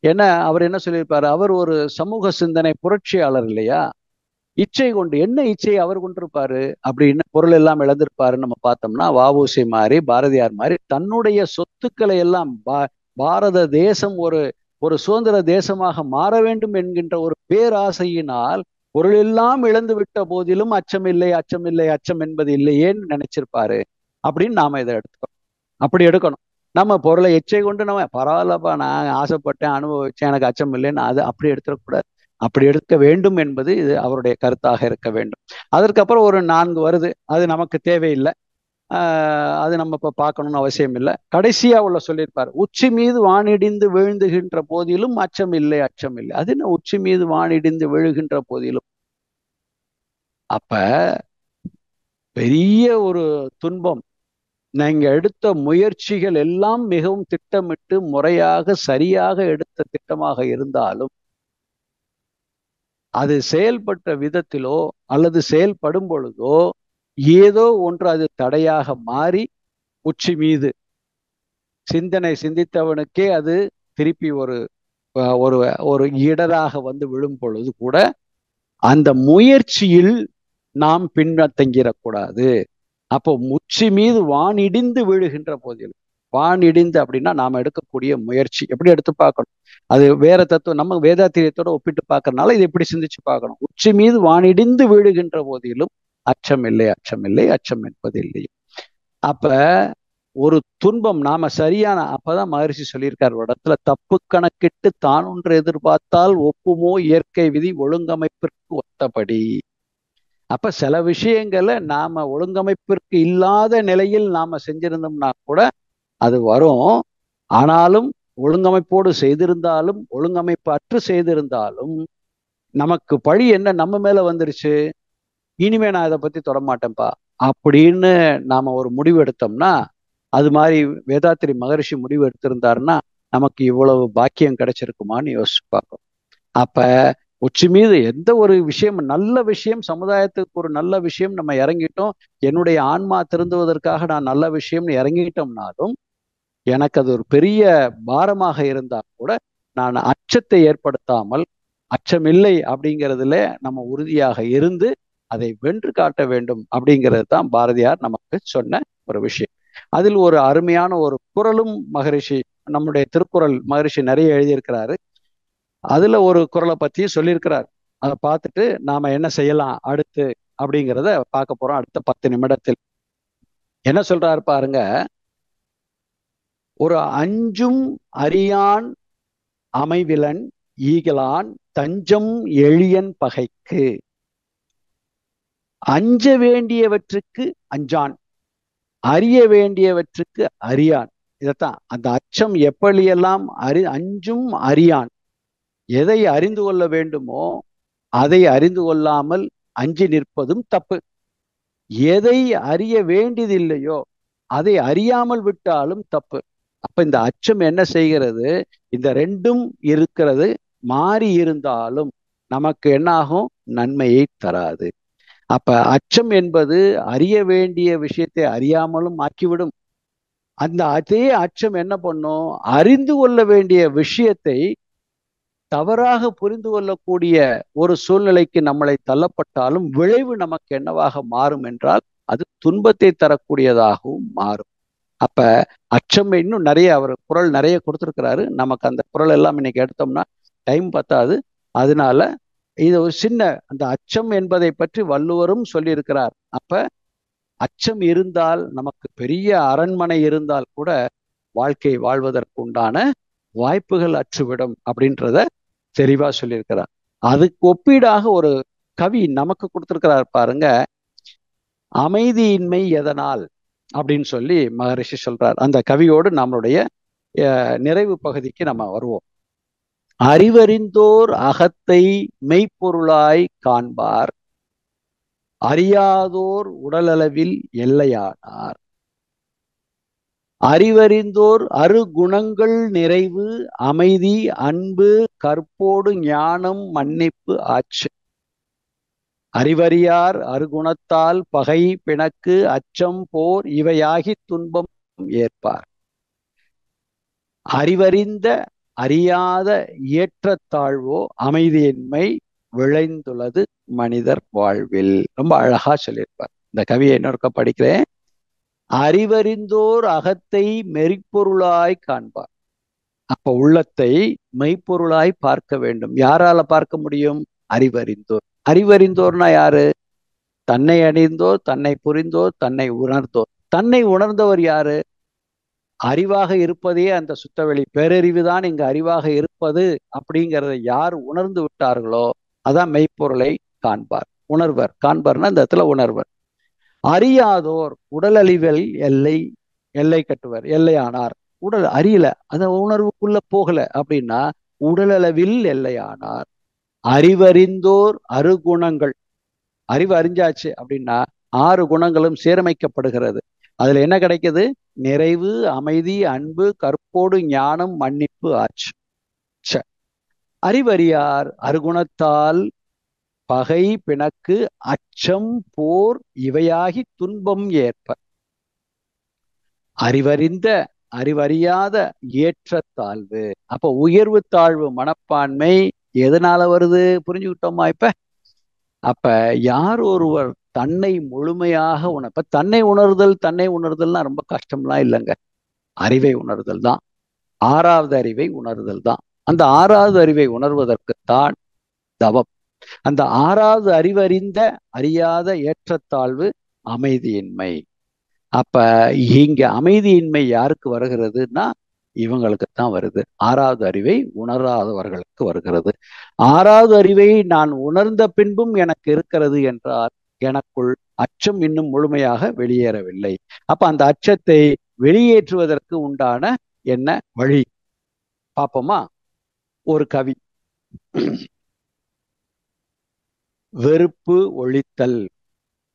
ஏன்னா அவர் என்ன சொல்லியிருப்பாரு, அவர் ஒரு சமூக சிந்தனை புரட்சியாளர் இல்லையா? இச்சை கொண்டு என்ன இச்சை அவர் கொண்டிருப்பாரு அப்படின்னு பொருள் எல்லாம் இழந்திருப்பாருன்னு நம்ம பார்த்தோம்னா, வஉசி மாதிரி பாரதியார் மாதிரி தன்னுடைய சொத்துக்களை எல்லாம் பாரத தேசம் ஒரு ஒரு சுதந்திர தேசமாக மாற வேண்டும் என்கின்ற ஒரு பேராசையினால் பொருள் எல்லாம் இழந்து விட்ட போதிலும் அச்சம் இல்லை, அச்சம் இல்லை, அச்சம் என்பது இல்லையேன்னு நினைச்சிருப்பாரு அப்படின்னு நாம இதை எடுத்துக்கணும். அப்படி எடுக்கணும். நம்ம பொருளை எச்சை கொண்டு நம்ம பரவாயில்லப்பா, நான் ஆசைப்பட்டேன், அனுபவிச்சேன், எனக்கு அச்சம் இல்லைன்னு அது அப்படி எடுத்துடக்கூடாது. அப்படி எடுக்க வேண்டும் என்பது இது அவருடைய கருத்தாக இருக்க வேண்டும். அதற்கப்புறம் ஒரு 4 வருது, அது நமக்கு தேவையில்லை, அது நம்ம இப்ப பார்க்கணும்னு அவசியம் இல்லை. கடைசியா உள்ள சொல்லியிருப்பார், உச்சி மீது வானிடிந்து வீழ்ந்துகின்ற போதிலும் அச்சம் இல்லை, அச்சம் இல்லை. அது என்ன உச்சி மீது வானிடிந்து விழுகின்ற போதிலும்? அப்ப பெரிய ஒரு துன்பம், நீங்க எடுத்த முயற்சிகள் எல்லாம் மிகவும் திட்டமிட்டு முறையாக சரியாக எடுத்த திட்டமாக இருந்தாலும் அது செயல்பட்ட விதத்திலோ அல்லது செயல்படும் பொழுதோ ஏதோ ஒன்று அது தடையாக மாறி உச்சி மீது சிந்தனை சிந்தித்தவனுக்கே அது திருப்பி ஒரு ஒரு ஒரு இடராக வந்து விழும் பொழுது கூட அந்த முயற்சியில் நாம் பின்தங்கிடக்கூடாது. அப்போ உச்சி மீது வானிடிந்து விழுகின்ற போதிலும், வானிடிந்து அப்படின்னா நாம் எடுக்கக்கூடிய முயற்சி எப்படி எடுத்து பார்க்கணும், அது வேற தத்துவம், நம்ம வேதாத்திரியத்தோட ஒப்பிட்டு பார்க்கறதுனால இது எப்படி சிந்திச்சு பார்க்கணும். உச்சி மீது வானிடிந்து விழுகின்ற போதிலும் அச்சம் இல்லை, அச்சம் இல்லை, அச்சம் என்பது இல்லை. அப்ப ஒரு துன்பம் நாம சரியான, அப்பதான் மகரிஷி சொல்லியிருக்கார் ஒரு இடத்துல, தப்பு கணக்கிட்டு தான் ஒன்று எதிர்பார்த்தால் ஒப்புமோ இயற்கை விதி ஒழுங்கமைப்பிற்கு ஒத்தபடி. அப்ப சில விஷயங்களை நாம ஒழுங்கமைப்பிற்கு இல்லாத நிலையில் நாம செஞ்சிருந்தோம்னா கூட அது வரும். ஆனாலும் ஒழுங்கமைப்போடு செய்திருந்தாலும் ஒழுங்கமைப்பு அற்று செய்திருந்தாலும் நமக்கு பழி என்ன நம்ம மேல வந்துருச்சு, இனிமே நான் இதை பத்தி தொடமாட்டேன்ப்பா அப்படின்னு நாம ஒரு முடிவு எடுத்தோம்னா, அது மாதிரி வேதாத்திரி மகரிஷி முடிவு எடுத்திருந்தாருன்னா நமக்கு இவ்வளவு பாக்கியம் கிடைச்சிருக்குமான்னு யோசிச்சு பார்ப்போம். அப்ப உச்சி மீது எந்த ஒரு விஷயம், நல்ல விஷயம், சமுதாயத்துக்கு ஒரு நல்ல விஷயம் நம்ம இறங்கிட்டோம், என்னுடைய ஆன்மா திருந்துவதற்காக நான் நல்ல விஷயம்னு இறங்கிட்டோம்னாலும் எனக்கு அது ஒரு பெரிய பாரமாக இருந்தா கூட நான் அச்சத்தை ஏற்படுத்தாமல், அச்சமில்லை அப்படிங்கிறதுல நம்ம உறுதியாக இருந்து அதை வென்று காட்ட வேண்டும் அப்படிங்கிறது தான் பாரதியார் நமக்கு சொன்ன ஒரு விஷயம். அதில் ஒரு அருமையான ஒரு குறளும் மகரிஷி, நம்முடைய திருக்குறள் மகரிஷி நிறைய எழுதியிருக்கிறாரு. அதுல ஒரு குறளை பத்தி சொல்லியிருக்கிறார். அதை பார்த்துட்டு நாம என்ன செய்யலாம் அடுத்து அப்படிங்கிறத பார்க்க போறோம் அடுத்த 10 நிமிடத்தில். என்ன சொல்றாரு பாருங்க, ஒரு அஞ்சும் அறியான் அமைவிலன் ஈகலான் தஞ்சம் எளியன் பகைக்கு. அஞ்ச வேண்டியவற்றுக்கு அஞ்சான், அறிய வேண்டியவற்றுக்கு அறியான். இதைத்தான் அந்த அச்சம் எப்படியெல்லாம் அஞ்சும் அறியான், எதை அறிந்து கொள்ள வேண்டுமோ அதை அறிந்து கொள்ளாமல் அஞ்சி நிற்பதும் தப்பு. எதை அறிய வேண்டியதில்லையோ அதை அறியாமல் விட்டாலும் தப்பு. அப்ப இந்த அச்சம் என்ன செய்கிறது, இந்த ரெண்டும் இருக்கிறது, மாறி இருந்தாலும் நமக்கு என்னாகும்? நன்மையை தராது. அப்ப அச்சம் என்பது அறிய வேண்டிய விஷயத்தை அறியாமலும் ஆக்கிவிடும். அந்த அதே அச்சம் என்ன பண்ணும்? அறிந்து கொள்ள வேண்டிய விஷயத்தை தவறாக புரிந்து கொள்ளக்கூடிய ஒரு சூழ்நிலைக்கு நம்மளை தள்ளப்பட்டாலும் விளைவு நமக்கு என்னவாக மாறும் என்றால் அது துன்பத்தை தரக்கூடியதாகவும் மாறும். அப்ப அச்சம் இன்னும் நிறைய அவர் குறள் நிறைய கொடுத்திருக்கிறாரு. நமக்கு அந்த குறள் எல்லாம் இன்னைக்கு எடுத்தோம்னா டைம் பத்தாது. அதனால இது ஒரு சின்ன அந்த அச்சம் என்பதை பற்றி வள்ளுவரும் சொல்லியிருக்கிறார். அப்ப அச்சம் இருந்தால் நமக்கு பெரிய அரண்மனை இருந்தால் கூட வாழ்க்கை வாழ்வதற்கு உண்டான வாய்ப்புகள் அற்றுவிடும் அப்படின்றத தெளிவா சொல்லியிருக்கிறார். அதுக்கு ஒப்பீடாக ஒரு கவி நமக்கு கொடுத்திருக்கிறார் பாருங்க. அமைதியின்மை எதனால் அப்படின்னு சொல்லி மகரிஷி சொல்றார். அந்த கவியோடு நம்மளுடைய நிறைவு பகுதிக்கு நம்ம வருவோம். அறிவறிந்தோர் அகத்தை மெய்ப்பொருளாய் காண்பார், அறியாதோர் உடலளவில் எல்லையானார். அறிவறிந்தோர் அருகுணங்கள் நிறைவு அமைதி அன்பு கற்போடு ஞானம் மன்னிப்பு ஆச்சு. அறிவறியார் அருகுணத்தால் பகை பிணக்கு அச்சம் போர் இவையாகி துன்பம் ஏற்பார். அறிவறிந்த அறியாத ஏற்றத்தாழ்வோ அமைதியின்மை விளைந்துள்ளது மனிதர் வாழ்வில். ரொம்ப அழகா சொல்லியிருப்பார். இந்த கவியை இன்னொருக்க படிக்கிறேன். அறிவறிந்தோர் அகத்தை மெய்ப்பொருளாய் காண்பார். அப்ப உள்ளத்தை மெய்ப்பொருளாய் பார்க்க வேண்டும். யாரால பார்க்க முடியும்? அறிவறிந்தோர். அறிவறிந்தோர்னா யாரு? தன்னை அறிந்தோர், தன்னை புரிந்தோர், தன்னை உணர்ந்தோர். தன்னை உணர்ந்தவர் யாரு? அறிவாக இருப்பதே அந்த சுத்தவெளி பேரறிவுதான் இங்கு அறிவாக இருப்பது அப்படிங்கிறத யார் உணர்ந்து விட்டார்களோ அதான் மெய்ப்பொருளை காண்பார். உணர்வர். காண்பார்னா இந்த இடத்துல உணர்வர். அறியாதோர் உடலழிவில் எல்லை கட்டுவர். எல்லையானார். உடல் அறியல, அந்த உணர்வுக்குள்ள போகல அப்படின்னா உடலளவில் எல்லையானார். அறிவறிந்தோர் அருகுணங்கள். அறிவு அறிஞ்சாச்சு அப்படின்னா 6 குணங்களும் சீரமைக்கப்படுகிறது. அதுல என்ன கிடைக்குது? நிறைவு அமைதி அன்பு கற்போடு ஞானம் மன்னிப்பு ஆச்சு. அறிவறியார் அருகுணத்தால் பகை பிணக்கு அச்சம் போர் இவையாகி துன்பம் ஏற்ப. அறிவறிந்த அறிவறியாத ஏற்றத்தாழ்வு. அப்ப உயர்வு தாழ்வு மனப்பான்மை எதனால வருது? புரிஞ்சுக்கிட்டோமா இப்ப? அப்ப யார் ஒருவர் தன்னை முழுமையாக இப்ப தன்னை உணர்தல்னா ரொம்ப கஷ்டம்லாம் இல்லைங்க. அறிவை உணர்தல் தான். 6வது அறிவை உணர்தல் தான். அந்த 6வது அறிவை உணர்வதற்குத்தான் தவம். அந்த 6வது அறிவறிந்த அறியாத ஏற்றத்தாழ்வு அமைதியின்மை. அப்ப இங்க அமைதியின்மை யாருக்கு வருகிறதுன்னா இவங்களுக்குத்தான் வருது. 6வது அறிவை உணராதவர்களுக்கு வருகிறது. 6வது அறிவை நான் உணர்ந்த பின்பும் எனக்கு இருக்கிறது என்றால் எனக்குள் அச்சம் இன்னும் முழுமையாக வெளியேறவில்லை. அப்ப அந்த அச்சத்தை வெளியேற்றுவதற்கு உண்டான என்ன வழி பார்ப்போமா? ஒரு கவி. வெறுப்பு ஒழித்தல்.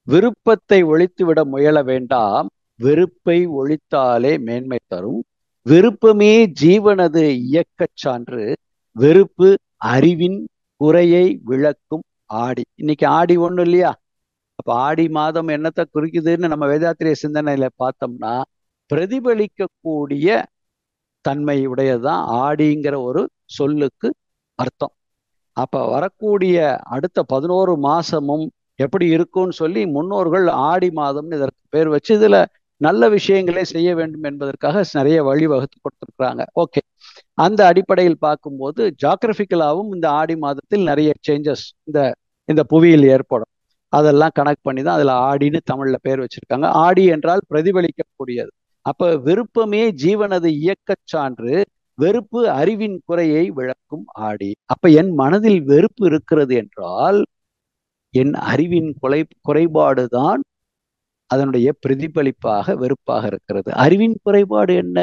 விருப்பத்தை ஒழித்துவிட முயல வேண்டாம், வெறுப்பை ஒழித்தாலே மேன்மை தரும். விருப்பமே ஜீவனது இயக்கச் சான்று, வெறுப்பு அறிவின் குறையை விளக்கும் ஆடி. இன்னைக்கு ஆடி 1 இல்லையா? அப்ப ஆடி மாதம் என்னத்தை குறிக்குதுன்னு நம்ம வேதாத்திரிய சிந்தனையில பார்த்தோம்னா பிரதிபலிக்கக்கூடிய தன்மை உடையதுதான் ஆடிங்கிற ஒரு சொல்லுக்கு அர்த்தம். அப்ப வரக்கூடிய அடுத்த 11 மாசமும் எப்படி இருக்கும்னு சொல்லி முன்னோர்கள் ஆடி மாதம்னு இதற்கு பேர் வச்சு இதுல நல்ல விஷயங்களே செய்ய வேண்டும் என்பதற்காக நிறைய வழிவகுத்து கொடுத்துருக்குறாங்க. ஓகே, அந்த அடிப்படையில் பார்க்கும்போது ஜாகிரபிக்கலாவும் இந்த ஆடி மாதத்தில் நிறைய சேஞ்சஸ் இந்த புவியில் ஏற்படும். அதெல்லாம் கனெக்ட் பண்ணி தான் அதுல ஆடின்னு தமிழ்ல பேர் வச்சிருக்காங்க. ஆடி என்றால் பிரதிபலிக்கக்கூடியது. அப்ப விருப்பமே ஜீவனது இயக்கச் சான்று, வெறுப்பு அறிவின் குறையை விளக்கும் ஆடி. அப்ப என் மனதில் வெறுப்பு இருக்கிறது என்றால் என் அறிவின் குறைபாடுதான் அதனுடைய பிரதிபலிப்பாக வெறுப்பாக இருக்கிறது. அறிவின் குறைபாடு என்ன?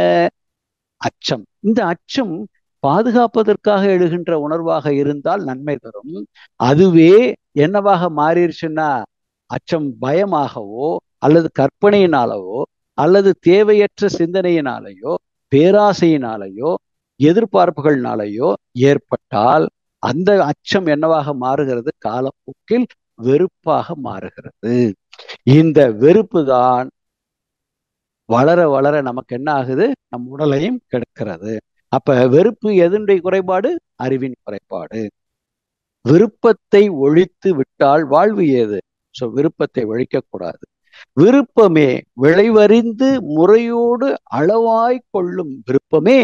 அச்சம். இந்த அச்சம் பாதுகாப்பதற்காக எழுகின்ற உணர்வாக இருந்தால் நன்மை தரும். அதுவே என்னவாக மாறிடுச்சுன்னா அச்சம் பயமாகவோ அல்லது கற்பனையினாலவோ அல்லது தேவையற்ற சிந்தனையினாலேயோ பேராசையினாலேயோ எதிர்பார்ப்புகள்னாலேயோ ஏற்பட்டால் அந்த அச்சம் என்னவாக மாறுகிறது? காலப்போக்கில் வெறுப்பாக மாறுகிறது. இந்த வெறுப்பு தான் வளர வளர நமக்கு என்ன ஆகுது? நம் உடலையும் கெடுக்கிறது. அப்ப வெறுப்பு எதனுடைய குறைபாடு? அறிவின் குறைபாடு. விருப்பத்தை ஒழித்து விட்டால் வாழ்வு ஏது? சோ விருப்பத்தை ஒழிக்க கூடாது. விருப்பமே விளைவறிந்து முறையோடு அளவாய் கொள்ளும் விருப்பமே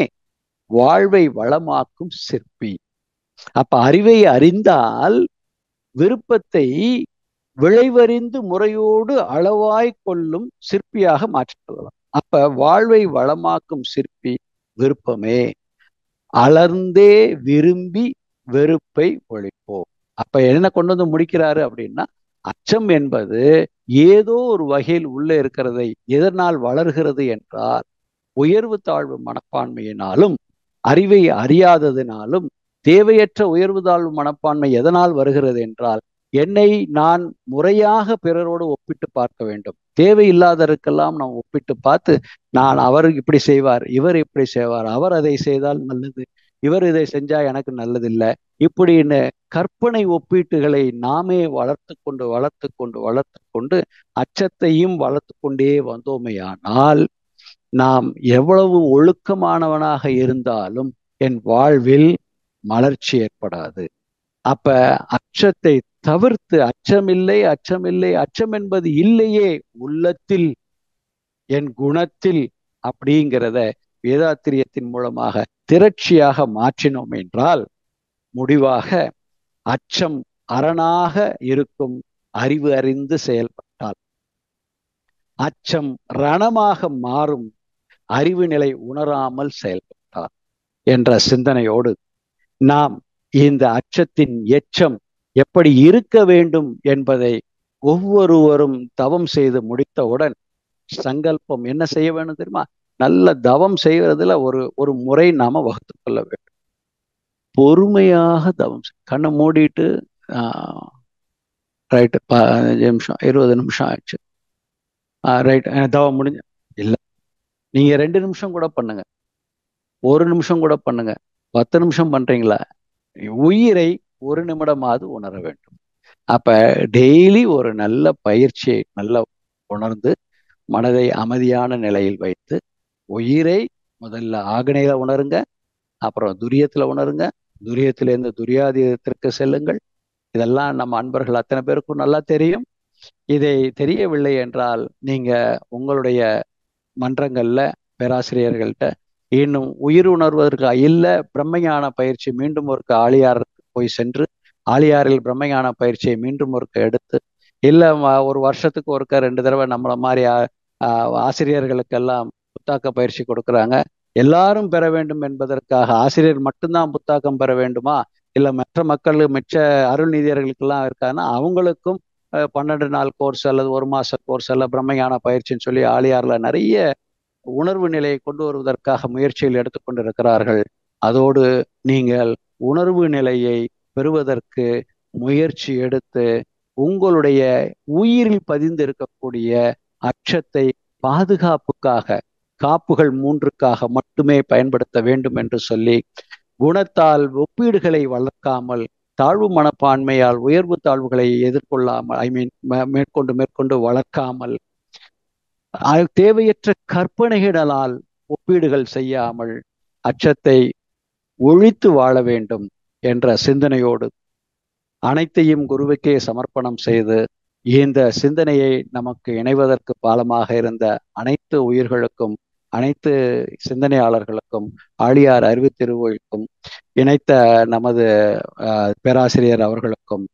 வாழ்வை வளமாக்கும் சிற்பி. அப்ப அறிவை அறிந்தால் விருப்பத்தை விளைவறிந்து முறையோடு அளவாய் கொள்ளும் சிற்பியாக மாற்றிக்கொள்ளலாம். அப்ப வாழ்வை வளமாக்கும் சிற்பி விருப்பமே. அலர்ந்தே விரும்பி வெறுப்பை ஒழிப்போம். அப்ப என்ன கொண்டு வந்து முடிக்கிறாரு அப்படின்னா, அச்சம் என்பது ஏதோ ஒரு வகையில் உள்ள இருக்கிறதை எதனால் வளர்கிறது என்றால் உயர்வு தாழ்வு மனப்பான்மையினாலும் அறிவை அறியாததினாலும். தேவையற்ற உயர்வு தாழ்வு மனப்பான்மை எதனால் வருகிறது என்றால் என்னை நான் முறையாக பிறரோடு ஒப்பிட்டு பார்க்க வேண்டும். தேவையில்லாததற்கெல்லாம் நாம் ஒப்பிட்டு பார்த்து நான் அவர் இப்படி செய்வார், இவர் இப்படி செய்வார், அவர் அதை செய்தால் நல்லது, இவர் இதை செஞ்சா எனக்கு நல்லதில்லை, இப்படின்னு கற்பனை ஒப்பீட்டுகளை நாமே வளர்த்து கொண்டு வளர்த்து கொண்டு வளர்த்து கொண்டு அச்சத்தையும் வளர்த்து கொண்டே வந்தோமேயானால் நாம் எவ்வளவு ஒழுக்கமானவனாக இருந்தாலும் என் வாழ்வில் மலர்ச்சி ஏற்படாது. அப்ப அச்சத்தை தவிர்த்து, அச்சமில்லை அச்சமில்லை, அச்சம் என்பது இல்லையே உள்ளத்தில், என் குணத்தில் அப்படிங்கிறத வேதாத்திரியத்தின் மூலமாக திரட்சியாக மாற்றினோம் என்றால் முடிவாக அச்சம் அரணாக இருக்கும். அறிவு அறிந்து செயல்பட்டால் அச்சம் ரணமாக மாறும். அறிவு நிலை உணராமல் செயல்பட்டார் என்ற சிந்தனையோடு நாம் இந்த அச்சத்தின் எச்சம் எப்படி இருக்க வேண்டும் என்பதை ஒவ்வொருவரும் தவம் செய்து முடித்தவுடன் சங்கல்பம் என்ன செய்ய வேண்டும் தெரியுமா? நல்ல தவம் செய்வதில் ஒரு முறை நாம வகுத்து கொள்ள வேண்டும். பொறுமையாக தவம் கண்ணை மூடிட்டு ரைட்டு 15 நிமிஷம் 20 நிமிஷம் ஆயிடுச்சு, ரைட் தவம் முடிஞ்ச இல்லை, நீங்க 2 நிமிஷம் கூட பண்ணுங்க, 1 நிமிஷம் கூட பண்ணுங்க, 10 நிமிஷம் பண்றீங்களா, உயிரை 1 நிமிடமாவது உணர வேண்டும். அப்ப டெய்லி ஒரு நல்ல பயிற்சியை நல்லா உணர்ந்து மனதை அமைதியான நிலையில் வைத்து உயிரை முதல்ல ஆகனையில உணருங்க, அப்புறம் துரியத்துல உணருங்க, துரியத்திலிருந்து துரியாதீதத்திற்கு செல்லுங்கள். இதெல்லாம் நம்ம அன்பர்கள் அத்தனை பேருக்கும் நல்லா தெரியும். இதை தெரியவில்லை என்றால் நீங்க உங்களுடைய மன்றங்கள்ல பேராசிரியர்கள்ட்ட இன்னும் உயிர் உணர்வதற்கு இல்லை பிரம்மஞான பயிற்சி மீண்டும் ஒரு ஆழியாருக்கு போய் சென்று ஆழியாரில் பிரம்மஞான பயிற்சியை மீண்டும் ஒருக்க எடுத்து, இல்லை ஒரு வருஷத்துக்கு ஒருக்க 2 தடவை நம்மள மாதிரி ஆசிரியர்களுக்கெல்லாம் புத்தாக்க பயிற்சி கொடுக்குறாங்க. எல்லாரும் பெற வேண்டும் என்பதற்காக ஆசிரியர் மட்டும்தான் புத்தாக்கம் பெற வேண்டுமா? இல்லை மற்ற மக்கள் மிச்ச அருள்நீதியர்களுக்கெல்லாம் இருக்காங்கன்னா அவங்களுக்கும் 12 நாள் கோர்ஸ் அல்லது 1 மாச கோர்ஸ் அல்ல பிரம்மஞான பயிற்சின்னு சொல்லி ஆழியார்ல நிறைய உணர்வு நிலையை கொண்டு வருவதற்காக முயற்சியில் எடுத்துக்கொண்டிருக்கிறார்கள். அதோடு நீங்கள் உணர்வு நிலையை பெறுவதற்கு முயற்சி எடுத்து உங்களுடைய உயிரில் பதிந்து இருக்கக்கூடிய அச்சத்தை பாதுகாப்புக்காக காப்புகள் 3க்காக மட்டுமே பயன்படுத்த வேண்டும் என்று சொல்லி குணத்தால் ஒப்பீடுகளை வளர்க்காமல் தாழ்வு மனப்பான்மையால் உயர்வு தாழ்வுகளை எதிர்கொள்ளாமல் மேற்கொண்டு வளர்க்காமல் தேவையற்ற கற்பனைகளால் ஒப்பீடுகள் செய்யாமல் அச்சத்தை ஒழித்து வாழ வேண்டும் என்ற சிந்தனையோடு அனைத்தையும் குருவுக்கே சமர்ப்பணம் செய்து இந்த சிந்தனையை நமக்கு இணைவதற்கு பாலமாக இருந்த அனைத்து உயிர்களுக்கும் அனைத்து சிந்தனையாளர்களுக்கும் ஆழியார் அறிவு திருவுக்கும் இணைத்த நமது பேராசிரியர் அவர்களுக்கும்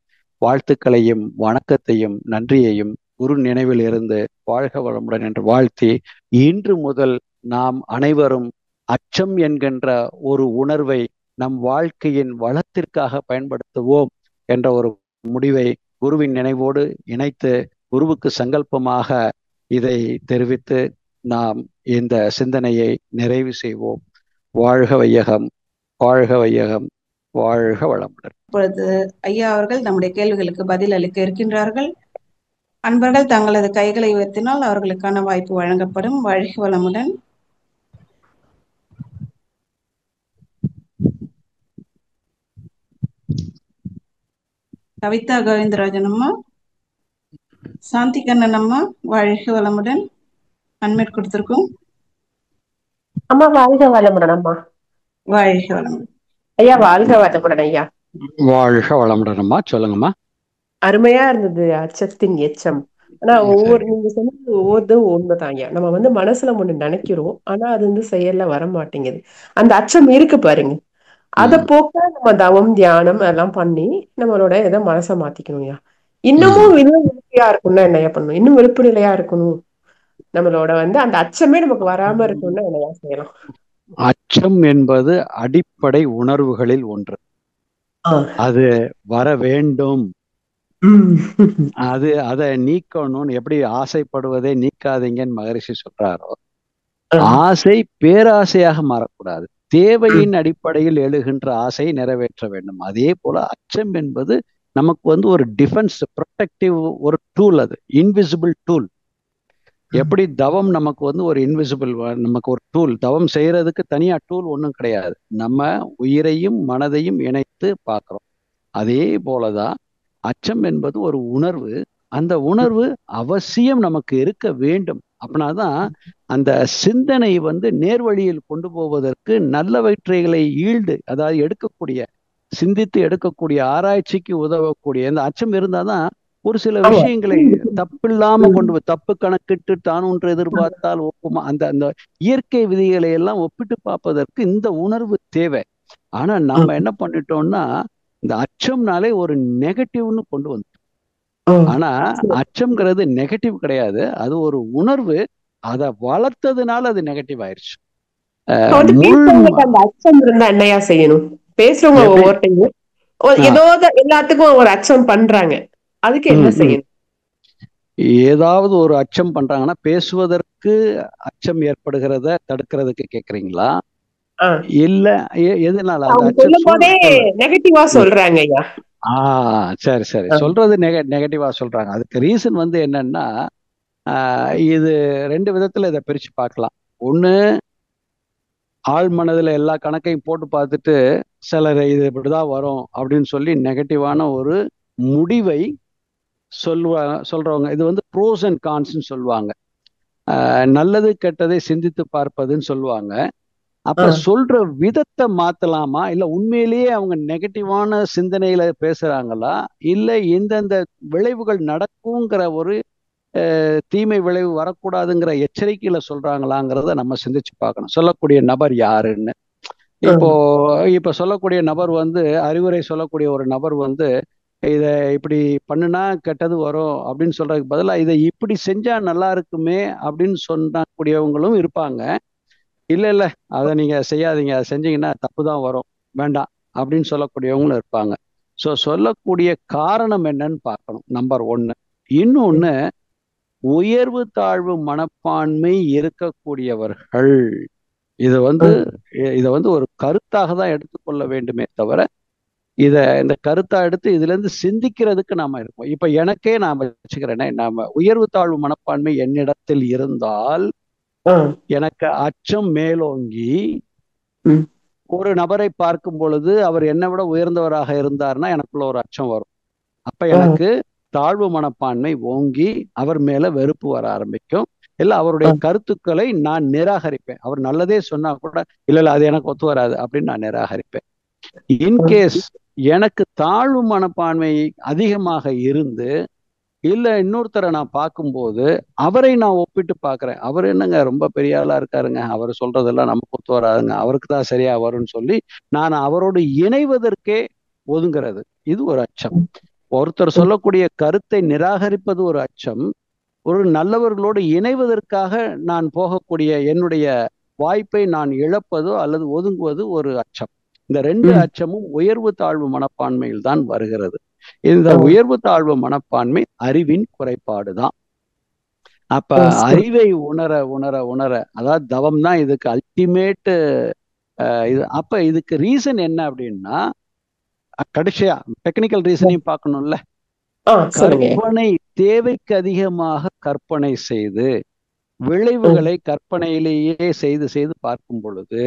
வாழ்த்துக்களையும் வணக்கத்தையும் நன்றியையும் குரு நினைவில் இருந்து வாழ்க வளமுடன் என்று வாழ்த்தி, இன்று முதல் நாம் அனைவரும் அச்சம் என்கின்ற ஒரு உணர்வை நம் வாழ்க்கையின் வளத்திற்காக பயன்படுத்துவோம் என்ற ஒரு முடிவை குருவின் நினைவோடு இணைத்து குருவுக்கு சங்கல்பமாக இதை தெரிவித்து நாம் இந்த சிந்தனையை நிறைவு செய்வோம். வாழ்க வையகம், வாழ்க வையகம், வாழ்க வளமுடன். இப்பொழுது ஐயா அவர்கள் நம்முடைய கேள்விகளுக்கு பதில் அளிக்க இருக்கின்றார்கள். அன்பர்கள் தங்களது கைகளை உயர்த்தினால் அவர்களுக்கான வாய்ப்பு வழங்கப்படும். வாழ்க வளமுடன். கவிதா கோவிந்தராஜன் அம்மா, சாந்தி கண்ணன் அம்மா, வாழ்க வளமுடன். அன்மிட் கொடுத்திருக்கோம். அம்மா வாழ்க வளமுடன். அம்மா வாழ்க வளமுடன். ஐயா வாழ்க வளமுடன். ஐயா வாழ்க வளமுடனம்மா, சொல்லுங்கம்மா. அருமையா இருந்தது அச்சத்தின் எச்சம். ஆனா நீங்க சொன்னது ஒவ்வொருதும் உண்மைதான் ஐயா. நம்ம மனசுல ஒண்ணு நினைக்கிறோம், ஆனா அது செயல்ல வர மாட்டேங்குது. அந்த அச்சம் இருக்கு பாருங்க, அத போக்க நம்ம தவம் தியானம் எல்லாம் பண்ணி நம்மளோட இதை மனசை மாத்திக்கணும் ஐயா. இன்னமும் விழிப்புணர்ச்சியா இருக்கணும்னா என்னையா பண்ணணும்? இன்னும் விழிப்பு நிலையா இருக்கணும், நம்மளோட அந்த அச்சமே நமக்கு வராம இருக்கணும்னா என்னையா செய்யலாம்? அச்சம் என்பது அடிப்படை உணர்வுகளில் ஒன்று. அது வர வேண்டும், அதை நீக்கணும்னு எப்படி ஆசைப்படுவதை நீக்காதீங்கன்னு மகரிஷி சொல்றாரோ, ஆசை பேராசையாக மாறக்கூடாது. தேவையின் அடிப்படையில் எழுகின்ற ஆசையை நிறைவேற்ற வேண்டும். அதே போல அச்சம் என்பது நமக்கு ஒரு டிஃபென்ஸ், ப்ரொடெக்டிவ் ஒரு டூல், அது இன்விசிபிள் டூல். எப்படி தவம் நமக்கு ஒரு இன்விசிபிள், நமக்கு ஒரு டூல், தவம் செய்யறதுக்கு தனியா டூல் ஒன்றும் கிடையாது. நம்ம உயிரையும் மனதையும் இணைத்து பார்க்கிறோம். அதே போலதான் அச்சம் என்பது ஒரு உணர்வு. அந்த உணர்வு அவசியம் நமக்கு இருக்க வேண்டும். அப்படின்னாதான் அந்த சிந்தனை நேர்வழியில் கொண்டு போவதற்கு நல்லவற்றைகளை அதாவது எடுக்கக்கூடிய, சிந்தித்து எடுக்கக்கூடிய, ஆராய்ச்சிக்கு உதவக்கூடிய இந்த அச்சம் இருந்தாதான் ஒரு சில விஷயங்களை தப்பில்லாம தப்பு கணக்கிட்டு தான் ஒன்று எதிர்பார்த்தால் ஒப்புமா, அந்த இயற்கை விதிகளை எல்லாம் ஒப்பிட்டு பார்ப்பதற்கு இந்த உணர்வு தேவை. ஆனா நம்ம என்ன பண்ணிட்டோம்னா, இந்த அச்சம்னாலே ஒரு நெகட்டிவ்னு கொண்டு வந்துட்டோம். ஆனா அச்சம்ங்கிறது நெகட்டிவ் கிடையாது, அது ஒரு உணர்வு. அதை வளர்த்ததுனால அது நெகட்டிவ் ஆயிடுச்சு. அந்த அச்சம் இருந்தா என்னையா செய்யணும்? பேசுறவங்க ஒவ்வொருத்தையும் ஏதோ எல்லாத்துக்கும் ஒரு அச்சம் பண்றாங்க, அதுக்கு என்ன செய்யணும்? ஏதாவது ஒரு அச்சம் பண்றாங்கன்னா, பேசுவதற்கு அச்சம் ஏற்படுகிறத தடுக்கிறதுக்கு கேக்குறீங்களா? இல்ல எதனால அந்த அச்சம் நெகட்டிவா சொல்றாங்க? சரி சரி, சொல்றது நெகட்டிவா சொல்றாங்க. அதுக்கு ரீசன் என்னன்னா, இது ரெண்டு விதத்துல இதை பிரிச்சு பார்க்கலாம். ஒண்ணு, ஆள் மனதுல எல்லா கணக்கையும் போட்டு பார்த்துட்டு சிலர் இது இப்படிதான் வரும் அப்படின்னு சொல்லி நெகட்டிவான ஒரு முடிவை சொல்றவங்க. இது ப்ரோஸ் அண்ட் கான்ஸ்ன்னு சொல்லுவாங்க. நல்லது கெட்டதை சிந்தித்து பார்ப்பதுன்னு சொல்லுவாங்க. அப்ப சொல்ற விதத்தை மாத்தலாமா, இல்ல உண்மையிலேயே அவங்க நெகட்டிவான சிந்தனையில பேசுறாங்களா, இல்ல எந்தெந்த விளைவுகள் நடக்குங்கிற ஒரு தீமை விளைவு வரக்கூடாதுங்கிற எச்சரிக்கையில சொல்றாங்களாங்கிறத நம்ம சிந்திச்சு பார்க்கணும். சொல்லக்கூடிய நபர் யாருன்னு. இப்போ சொல்லக்கூடிய நபர் அறிவுரை சொல்லக்கூடிய ஒரு நபர் இதை இப்படி பண்ணுனா கெட்டது வரும் அப்படின்னு சொல்றதுக்கு பதிலாக இதை இப்படி செஞ்சா நல்லா இருக்குமே அப்படின்னு சொல்லக்கூடியவங்களும் இருப்பாங்க. இல்ல இல்ல, அதை நீங்க செய்யாதீங்க, அதை செஞ்சீங்கன்னா தப்பு தான் வரும், வேண்டாம் அப்படின்னு சொல்லக்கூடியவங்களும் இருப்பாங்க. ஸோ சொல்லக்கூடிய காரணம் என்னன்னு பார்க்கணும், நம்பர் ஒன்னு. இன்னொன்னு, உயர்வு தாழ்வு மனப்பான்மை இருக்கக்கூடியவர்கள் இதை ஒரு கருத்தாக தான் எடுத்துக்கொள்ள வேண்டுமே தவிர, இந்த கருத்தா எடுத்து இதுல இருந்து சிந்திக்கிறதுக்கு நாம இருக்கோம். இப்ப எனக்கே நான் வச்சுக்கிறேனே, நாம உயர்வு தாழ்வு மனப்பான்மை என்னிடத்தில் இருந்தால் எனக்கு அச்சம் மேலோங்கி ஒரு நபரை பார்க்கும் பொழுது அவர் என்னை விட உயர்ந்தவராக இருந்தார்னா எனக்குள்ள ஒரு அச்சம் வரும். அப்ப எனக்கு தாழ்வு மனப்பான்மை ஓங்கி அவர் மேல வெறுப்பு வர ஆரம்பிக்கும். இல்ல அவருடைய கருத்துக்களை நான் நிராகரிப்பேன். அவர் நல்லதே சொன்னா கூட இல்ல அது எனக்கு ஒத்து வராது அப்படின்னு நான் நிராகரிப்பேன். இன்கேஸ் எனக்கு தாழ்வு மனப்பான்மை அதிகமாக இருந்து இல்ல இன்னொருத்தரை நான் பார்க்கும்போது அவரை நான் ஒப்பிட்டு பார்க்கிறேன், அவர் என்னங்க ரொம்ப பெரிய ஆளா இருக்காருங்க, அவர் சொல்றதெல்லாம் நமக்கு ஒத்து வராதுங்க, அவருக்கு தான் சரியா வரும்னு சொல்லி நான் அவரோடு இணைவதற்கே ஒதுங்கிறது, இது ஒரு அச்சம். ஒருத்தர் சொல்லக்கூடிய கருத்தை நிராகரிப்பது ஒரு அச்சம். ஒரு நல்லவர்களோடு இணைவதற்காக நான் போகக்கூடிய என்னுடைய வாய்ப்பை நான் இழப்பதோ அல்லது ஒதுங்குவது ஒரு அச்சம். இந்த ரெண்டு அச்சமும் உயர்வு தாழ்வு மனப்பான்மையில் தான் வருகிறது. இந்த உயர்வு தாழ்வு மனப்பான்மை அறிவின் குறைபாடுதான். அப்ப அறிவை உணர உணர உணர, அதாவது தவம் தான் இதுக்கு அல்டிமேட்டு இது. அப்ப இதுக்கு ரீசன் என்ன அப்படின்னா, கடைசியா டெக்னிக்கல் ரீசனையும் பார்க்கணும்ல. கற்பனை, தேவைக்கு அதிகமாக கற்பனை செய்து விளைவுகளை கற்பனையிலேயே செய்து செய்து பார்க்கும் பொழுது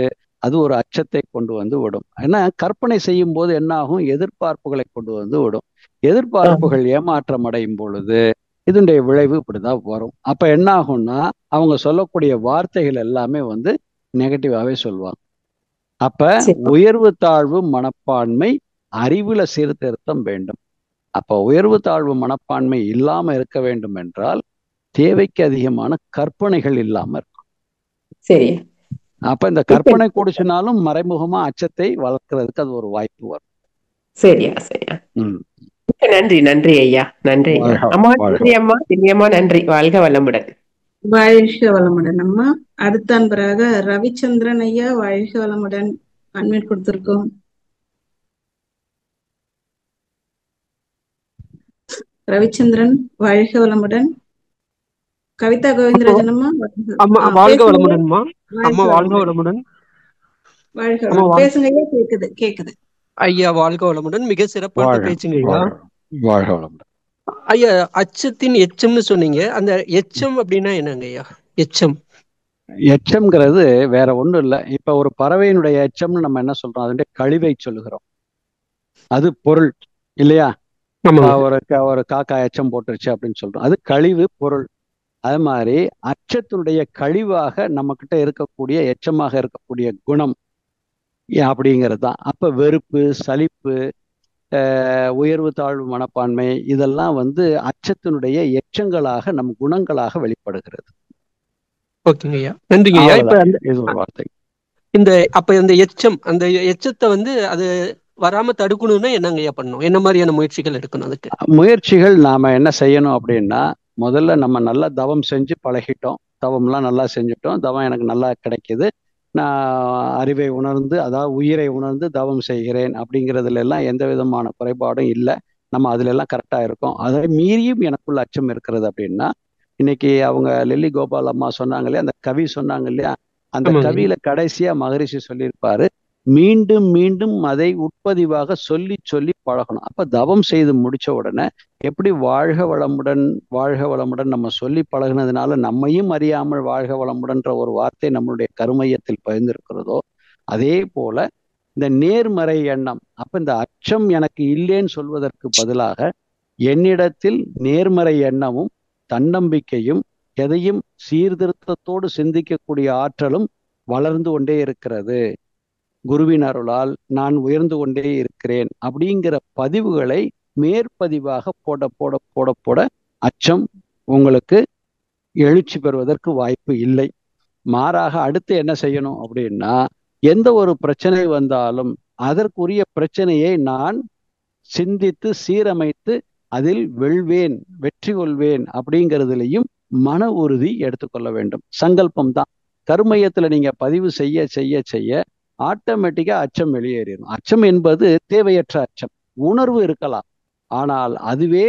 அது ஒரு அச்சத்தை கொண்டு வந்து விடும். ஏன்னா கற்பனை செய்யும் போது என்ன ஆகும், எதிர்பார்ப்புகளை கொண்டு வந்து விடும். எதிர்பார்ப்புகள் ஏமாற்றம் அடையும் பொழுது இதனுடைய விளைவு இப்படிதான் வரும். அப்ப என்ன ஆகும்னா அவங்க சொல்லக்கூடிய வார்த்தைகள் எல்லாமே வந்து நெகட்டிவாவே சொல்லுவாங்க. அப்ப சரி உயர்வு தாழ்வு மனப்பான்மை, அறிவுல சீர்திருத்தம் வேண்டும். அப்ப உயர்வு தாழ்வு மனப்பான்மை இல்லாம இருக்க வேண்டும் என்றால் தேவைக்கு அதிகமான கற்பனைகள் இல்லாம இருக்கும். சரி. அப்ப இந்த இப்ப கற்பனை கூடிச்சினாலும் மறைமுகமா அச்சத்தை வளர்க்கறதுக்கு அது ஒரு வாய்ப்பு வரும். சரியா சரியா. ம். நன்றி நன்றி ஐயா, நன்றி ஐயா. வாழ்க அம்மா வாழ்க. நன்றி அம்மா, திவ்யம்மா நன்றி. வாழ்க வளமுடன். வாழ்க வளமுடன் அம்மா. அடுத்த அன்பராக ரவிச்சந்திரன் ஐயா, வாழ்க வளமுடன். அன்மிட் கொடுத்திருக்கோம். ரவிச்சந்திரன் வாழ்க வளமுடன். கவிதா கோவிந்தராஜன் அம்மா அம்மா வாழ்க பேசுங்க. வளமுடன்மா. அம்மா வாழ்க வாழ்க வளமுடன். வாழ்க அம்மா வளமுடன். பேசுங்க ஐயா, கேக்குது கேக்குது. ஐயா வாழ்க வளமுடன். மிக சிறப்பான வாழ்க பேச்சுங்க ஐயா. வாழ்க வளமுடன். ஐயா அச்சத்தின் எச்சம்னு சொன்னீங்க. அந்த எச்சம் அப்படின்னா என்னங்க ஐயா? எச்சம் எச்சம்ங்கிறது வேற ஒண்ணும் இல்லை. இப்ப ஒரு பறவையினுடைய எச்சம்னு நம்ம என்ன சொல்றோம், அதனுடைய கழிவை சொல்லுகிறோம். அது பொருள் இல்லையா? ஆமாங்க. ஒரு காக்கா எச்சம் போட்டுருச்சு அப்படின்னு சொல்றோம், அது கழிவு பொருள். அது மாதிரி அச்சத்தினுடைய கழிவாக நம்ம கிட்ட இருக்கக்கூடிய எச்சமாக இருக்கக்கூடிய குணம் அப்படிங்கிறது தான். அப்ப வெறுப்பு, சலிப்பு, உயர்வு தாழ்வு மனப்பான்மை இதெல்லாம் வந்து அச்சத்தினுடைய எச்சங்களாக நம் குணங்களாக வெளிப்படுகிறது. ஓகேங்க ஐயா, நன்றிங்க ஐயா. இப்ப அவ்வளவுதான், இது ஒரு வார்த்தை. அப்ப இந்த எச்சம், அந்த எச்சத்தை வந்து அது வராம தடுக்கணும்னா என்னங்க ஐயா பண்ணணும்? என்ன மாதிரியான முயற்சிகள் எடுக்கணும் அதுக்கு? முயற்சிகள் நாம என்ன செய்யணும் அப்படின்னா, முதல்ல நம்ம நல்லா தவம் செஞ்சு பழகிட்டோம், தவம்லாம் நல்லா செஞ்சுட்டோம், தவம் எனக்கு நல்லா கிடைக்குது, நான் அறிவை உணர்ந்து, அதாவது உயிரை உணர்ந்து தவம் செய்கிறேன் அப்படிங்கிறதுல எல்லாம் எந்த விதமான குறைபாடும் இல்லை. நம்ம அதுல எல்லாம் கரெக்டா இருக்கோம். அதை மீறியும் எனக்குள்ள அச்சம் இருக்கிறது அப்படின்னா, இன்னைக்கு அவங்க லில்லி கோபால் அம்மா சொன்னாங்க, அந்த கவி சொன்னாங்க இல்லையா, அந்த கவியில கடைசியா மகரிஷி சொல்லியிருப்பாரு, மீண்டும் மீண்டும் அதை உட்பதிவாக சொல்லி சொல்லி பழகணும். அப்ப தவம் செய்து முடிச்ச உடனே எப்படி வாழ்க வளமுடன் வாழ்க வளமுடன் நம்ம சொல்லி பழகினதுனால நம்மையும் அறியாமல் வாழ்க வளமுடன்ற ஒரு வார்த்தை நம்மளுடைய கருமையத்தில் பதிந்திருக்கிறதோ, அதே போல இந்த நேர்மறை எண்ணம். அப்ப இந்த அச்சம் எனக்கு இல்லைன்னு சொல்வதற்கு பதிலாக என்னிடத்தில் நேர்மறை எண்ணமும் தன்னம்பிக்கையும் எதையும் சீர்திருத்தத்தோடு சிந்திக்கக்கூடிய ஆற்றலும் வளர்ந்து கொண்டே இருக்கிறது, குருவின் அருளால் நான் உயர்ந்து கொண்டே இருக்கிறேன் அப்படிங்கிற பதிவுகளை மேற்பதிவாக போட போட போட போட அச்சம் உங்களுக்கு எழுச்சி பெறுவதற்கு வாய்ப்பு இல்லை. மாறாக அடுத்து என்ன செய்யணும் அப்படின்னா, எந்த ஒரு பிரச்சனை வந்தாலும் அதற்குரிய பிரச்சனையை நான் சிந்தித்து சீரமைத்து அதில் வெல்வேன், வெற்றி கொள்வேன் அப்படிங்கிறதுலையும் மன உறுதி எடுத்துக்கொள்ள வேண்டும். சங்கல்பம் தான். கருமையத்துல நீங்க பதிவு செய்ய செய்ய செய்ய ஆட்டோமேட்டிக்கா அச்சம் வெளியேறிடும். அச்சம் என்பது தேவையற்ற அச்சம். உணர்வு இருக்கலாம், ஆனால் அதுவே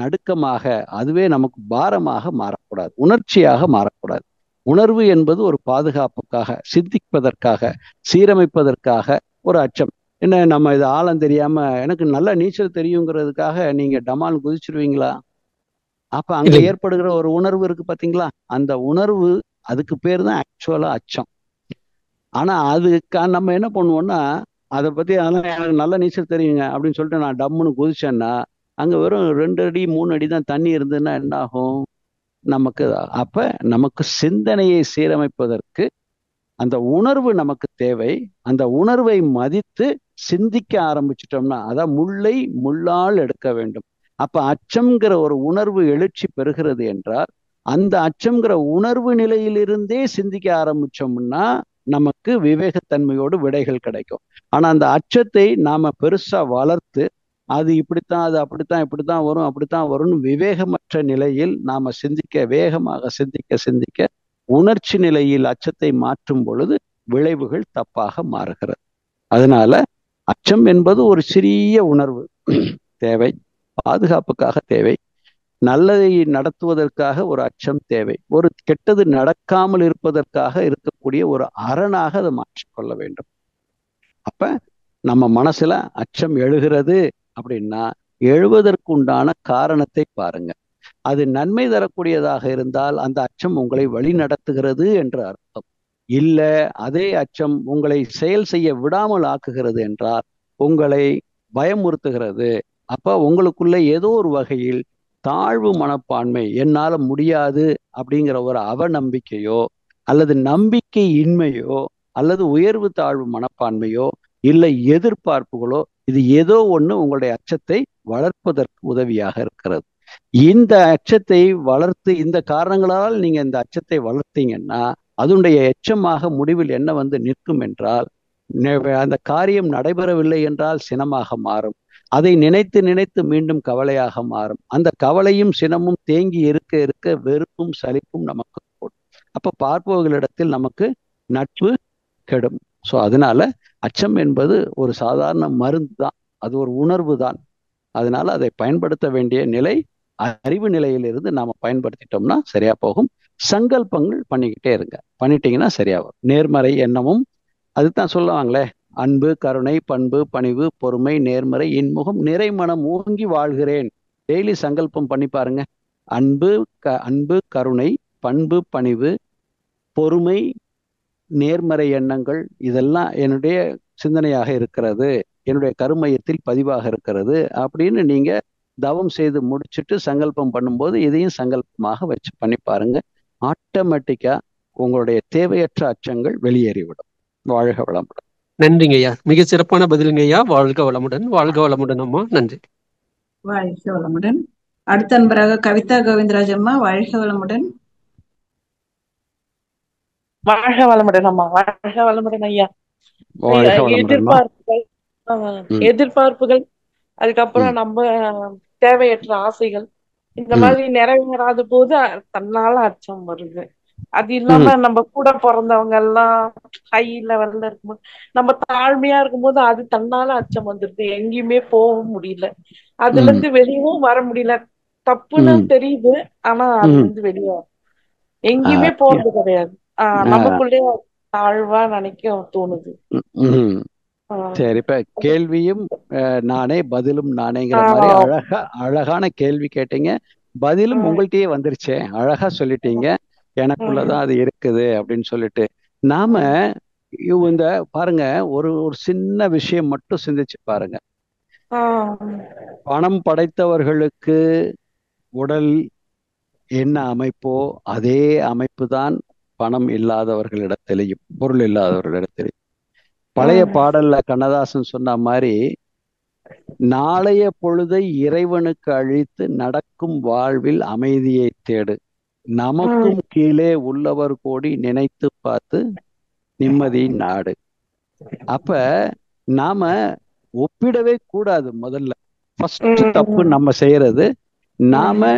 நடுக்கமாக, அதுவே நமக்கு பாரமாக மாறக்கூடாது, உணர்ச்சியாக மாறக்கூடாது. உணர்வு என்பது ஒரு பாதுகாப்புக்காக, சிந்திப்பதற்காக, சீரமைப்பதற்காக ஒரு அச்சம். என்ன, நம்ம இது ஆழம் தெரியாம எனக்கு நல்ல நீச்சல் தெரியுங்கிறதுக்காக நீங்க டமால் குதிச்சிருவீங்களா? அப்ப அங்க ஏற்படுகிற ஒரு உணர்வு இருக்கு பாத்தீங்களா, அந்த உணர்வு, அதுக்கு பேர் தான் ஆக்சுவலா அச்சம். ஆனா அதுக்கு நம்ம என்ன பண்ணுவோம்னா, அதை பத்தி அதெல்லாம் எனக்கு நல்ல நீச்சல் தெரியுங்க அப்படின்னு சொல்லிட்டு நான் டம்முன்னு குதிச்சேன்னா அங்க வெறும் 2 அடி 3 அடி தான் தண்ணி இருந்ததுன்னா என்ன ஆகும் நமக்கு? அப்ப நமக்கு சிந்தனையை சீரமைப்பதற்கு அந்த உணர்வு நமக்கு தேவை. அந்த உணர்வை மதித்து சிந்திக்க ஆரம்பிச்சிட்டோம்னா, அதான் முள்ளை முள்ளால் எடுக்க வேண்டும். அப்ப அச்சம்ங்கிற ஒரு உணர்வு எழுச்சி பெறுகிறது என்றால், அந்த அச்சம்ங்கிற உணர்வு நிலையிலிருந்தே சிந்திக்க ஆரம்பிச்சோம்னா நமக்கு விவேகத்தன்மையோடு விடைகள் கிடைக்கும். ஆனா அந்த அச்சத்தை நாம பெருசா வளர்த்து, அது இப்படித்தான், அது அப்படித்தான், இப்படித்தான் வரும், அப்படித்தான் வரும்னு விவேகமற்ற நிலையில் நாம சிந்திக்க, வேகமாக சிந்திக்க சிந்திக்க உணர்ச்சி நிலையில் அச்சத்தை மாற்றும் பொழுது விளைவுகள் தப்பாக மாறுகிறது. அதனால அச்சம் என்பது ஒரு சிறிய உணர்வு, தேவை, பாதுகாப்புக்காக தேவை, நல்லதை நடத்துவதற்காக ஒரு அச்சம் தேவை, ஒரு கெட்டது நடக்காமல் இருப்பதற்காக இருக்கக்கூடிய ஒரு அரணாக அதை மாற்றிக்கொள்ள வேண்டும். அப்ப நம்ம மனசுல அச்சம் எழுகிறது அப்படின்னா எழுவதற்கு உண்டான காரணத்தை பாருங்க. அது நன்மை தரக்கூடியதாக இருந்தால் அந்த அச்சம் உங்களை வழி நடத்துகிறது என்று அர்த்தம். இல்ல அதே அச்சம் உங்களை செயல் செய்ய விடாமல் ஆக்குகிறது என்றால், உங்களை பயமுறுத்துகிறது, அப்ப உங்களுக்குள்ள ஏதோ ஒரு வகையில் தாழ்வு மனப்பான்மை, என்னால முடியாது அப்படிங்கிற ஒரு அவநம்பிக்கையோ அல்லது நம்பிக்கை இன்மையோ அல்லது உயர்வு தாழ்வு மனப்பான்மையோ இல்லை எதிர்பார்ப்புகளோ, இது ஏதோ ஒண்ணு உங்களுடைய அச்சத்தை வளர்ப்பதற்கு உதவியாக இருக்கிறது. இந்த அச்சத்தை வளர்த்து, இந்த காரணங்களால் நீங்க இந்த அச்சத்தை வளர்த்தீங்கன்னா, அதனுடைய எச்சமாக முடிவில் என்ன வந்து நிற்கும் என்றால், அந்த காரியம் நடைபெறவில்லை என்றால் சினமாக மாறும். அதை நினைத்து நினைத்து மீண்டும் கவலையாக மாறும். அந்த கவலையும் சினமும் தேங்கி இருக்க இருக்க வெறுப்பும் சலிப்பும் நமக்கு கூடும். அப்ப பார்ப்பவர்களிடத்தில் நமக்கு நட்பு கெடும். ஸோ அதனால அச்சம் என்பது ஒரு சாதாரண மருந்து தான், அது ஒரு உணர்வு தான். அதனால அதை பயன்படுத்த வேண்டிய நிலை அறிவு நிலையிலிருந்து நாம பயன்படுத்திட்டோம்னா சரியா போகும். சங்கல்பங்கள் பண்ணிக்கிட்டே இருங்க, பண்ணிட்டீங்கன்னா சரியா வரும். நேர்மறை எண்ணமும் அதுதான் சொல்லுவாங்களே, அன்பு, கருணை, பண்பு, பணிவு, பொறுமை, நேர்மறை, இன்முகம், நிறைமனம் ஓங்கி வாழ்கிறேன். டெய்லி சங்கல்பம் பண்ணி பாருங்க. அன்பு, கருணை, பண்பு, பணிவு, பொறுமை, நேர்மறை எண்ணங்கள் இதெல்லாம் என்னுடைய சிந்தனையாக இருக்கிறது, என்னுடைய கருமையத்தில் பதிவாக இருக்கிறது அப்படின்னு நீங்க தவம் செய்து முடிச்சுட்டு சங்கல்பம் பண்ணும்போது இதையும் சங்கல்பமாக வச்சு பண்ணி பாருங்க. ஆட்டோமேட்டிக்கா உங்களுடைய தேவையற்ற அச்சங்கள் வெளியேறிவிடும். வாழ்க வளமுடன். நன்றிங்க ஐயா, மிக சிறப்பான பதிலுங்க ஐயா. வாழ்க வளமுடன். வாழ்க வளமுடன் அம்மா. நன்றி. வாழ்க வளமுடன். அடுத்த அன்பராக கவிதா கோவிந்தராஜ் அம்மா, வாழ்க வளமுடன். வாழ்க வளமுடன் அம்மா. வாழ்க வளமுடன் ஐயா. வாழ்க வளமுடன்மா. எதிர்பார்ப்புகள், அதுக்கப்புறம் நம்ம தேவையற்ற ஆசைகள், இந்த மாதிரி நிறைவேறாத போது தன்னால அச்சம் வருது. அது இல்லாம நம்ம கூட பிறந்தவங்க எல்லாம் ஹை லெவல்ல இருக்கும்போது, நம்ம தாழ்மையா இருக்கும்போது அது தன்னால அச்சம் வந்துருது. எங்கேயுமே போக முடியல, அதுல இருந்து வெளியவும் வர முடியல. தப்புன்னு தெரியுது, ஆனா அதுல இருந்து வெளியே எங்கேயுமே போறது கிடையாது. நமக்குள்ளே தாழ்வா நினைக்க தோணுது. சரி, இப்ப கேள்வியும் நானே பதிலும் நானேங்கிற மாதிரி அழகான கேள்வி கேட்டீங்க. பதிலும் உங்கள்கிட்டயே வந்துருச்சே, அழகா சொல்லிட்டீங்க. எனக்குள்ளதான் அது இருக்குது அப்படின்னு சொல்லிட்டு. நாம இந்த பாருங்க, ஒரு சின்ன விஷயம் மட்டும் சிந்திச்சு பாருங்க. பணம் படைத்தவர்களுக்கு உடல் என்ன அமைப்போ அதே அமைப்பு தான் பணம் இல்லாதவர்களிடத்திலையும் பொருள் இல்லாதவர்களிடத்திலையும். பழைய பாடல்ல கண்ணதாசன் சொன்ன மாதிரி, நாளைய பொழுதை இறைவனுக்கு அழித்து நடக்கும் வாழ்வில் அமைதியை தேடு, நமக்கும் கீழே உள்ளவர் கோடி நினைத்து பார்த்து நிம்மதி நாடு. அப்ப நாம ஒப்பிடவே கூடாது. முதல்ல ஃபர்ஸ்ட் தப்பு நம்ம செய்யறது, நாம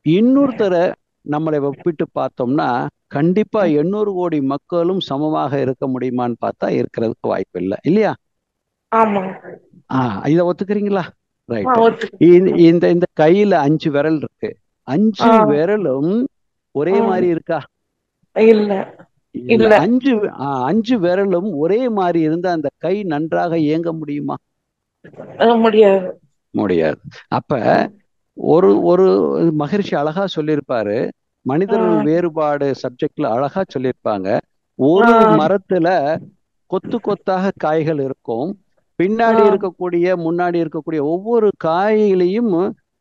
இன்னொருத்தரை நம்மளை ஒப்பிட்டு பார்த்தோம்னா கண்டிப்பா 800 கோடி மக்களும் சமமாக இருக்க முடியுமான்னு பார்த்தா இருக்கிறதுக்கு வாய்ப்பு இல்லை, இல்லையா? இத ஒத்துக்கிறீங்களா? ரைட். இந்த கையில 5 விரல் இருக்கு, 5 விரலும் ஒரே மாதிரி இருக்கா? இல்ல. 5 விரலும் ஒரே மாதிரி இருந்தா அந்த கை நன்றாக இயங்க முடியுமா? முடியாது. அப்ப ஒரு மகரிஷி அழகா சொல்லியிருப்பாரு, மனிதர்கள் வேறுபாடு சப்ஜெக்ட்ல அழகா சொல்லியிருப்பாங்க. ஒரு மரத்துல கொத்து கொத்தாக காய்கள் இருக்கும், பின்னாடி இருக்கக்கூடிய முன்னாடி இருக்கக்கூடிய ஒவ்வொரு காயிலையும்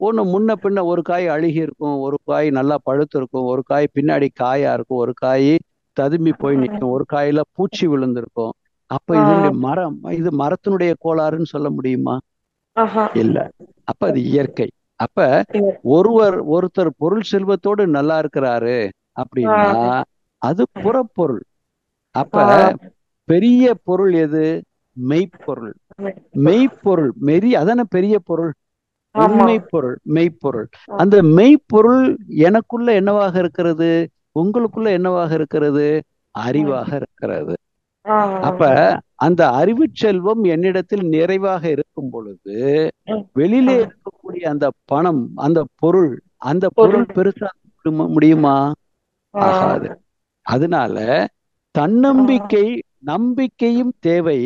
ஒண்ணு முன்ன பின்ன, ஒரு காய் அழுகி இருக்கும், ஒரு காய் நல்லா பழுத்து இருக்கும், ஒரு காய் பின்னாடி காயா இருக்கும், ஒரு காய் ததும்பி போய் நிற்கும், ஒரு காயில பூச்சி விழுந்திருக்கும். அப்ப இதனுடைய இது மரத்தினுடைய கோளாறுன்னு சொல்ல முடியுமா? இல்ல. அப்ப அது இயற்கை. அப்ப ஒருத்தர் பொருள் செல்வத்தோடு நல்லா இருக்கிறாரு அப்படின்னா அது புறப்பொருள். அப்ப பெரிய பொருள் எது? மெய்ப்பொருள். மெய்ப்பொருள் அதான பெரிய பொருள், உண்மை பொருள், மெய்ப்பொருள். அந்த மெய்ப்பொருள் எனக்குள்ள என்னவாக இருக்கிறது? உங்களுக்குள்ள என்னவாக இருக்கிறது? அறிவாக இருக்கிறது. அப்ப அந்த அறிவு செல்வம் என்னிடத்தில் நிறைவாக இருக்கும் பொழுது வெளியிலே இருக்கக்கூடிய அந்த பணம், அந்த பொருள் பெருசா முடியுமா? ஆகாது. அதனால நம்பிக்கையும் தேவை.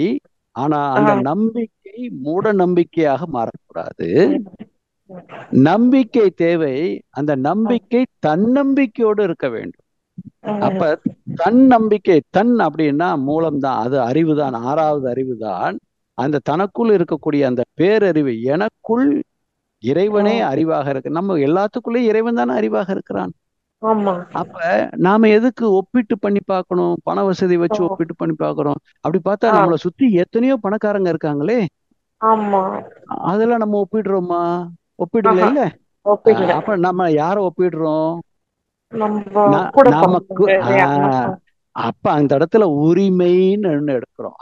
ஆனா அந்த நம்பிக்கை மூட நம்பிக்கையாக மாறக்கூடாது. நம்பிக்கை தேவை, அந்த நம்பிக்கை தன்னம்பிக்கையோடு இருக்க வேண்டும். அப்ப தன் நம்பிக்கை, தன் அப்படின்னா மூலம்தான், அது அறிவு தான், ஆறாவது அறிவு தான். அந்த தனக்குள் இருக்கக்கூடிய அந்த பேரறிவு, எனக்குள் இறைவனே அறிவாக இருக்கு. நம்ம எல்லாத்துக்குள்ளே இறைவன் தானே அறிவாக இருக்கிறான். ஆமா. அப்ப நாம எதுக்கு ஒப்பிட்டு பண்ணி பார்க்கணும்? பண வசதி வச்சு ஒப்பிட்டு பண்ணி பார்க்கிறோம். அப்படி பார்த்தா நம்மளை சுத்தி எத்தனையோ பணக்காரங்க இருக்காங்களே, ஆமா. அதெல்லாம் நம்ம ஒப்பிடுறோமா? ஒப்பிடல இல்ல. ஒப்பிடல. அப்ப நம்ம யார ஒப்பிடுறோம்? நம்ம கூட நமக்கு அப்ப அந்த இடத்துல உரிமைன்னு எடுக்கிறோம்.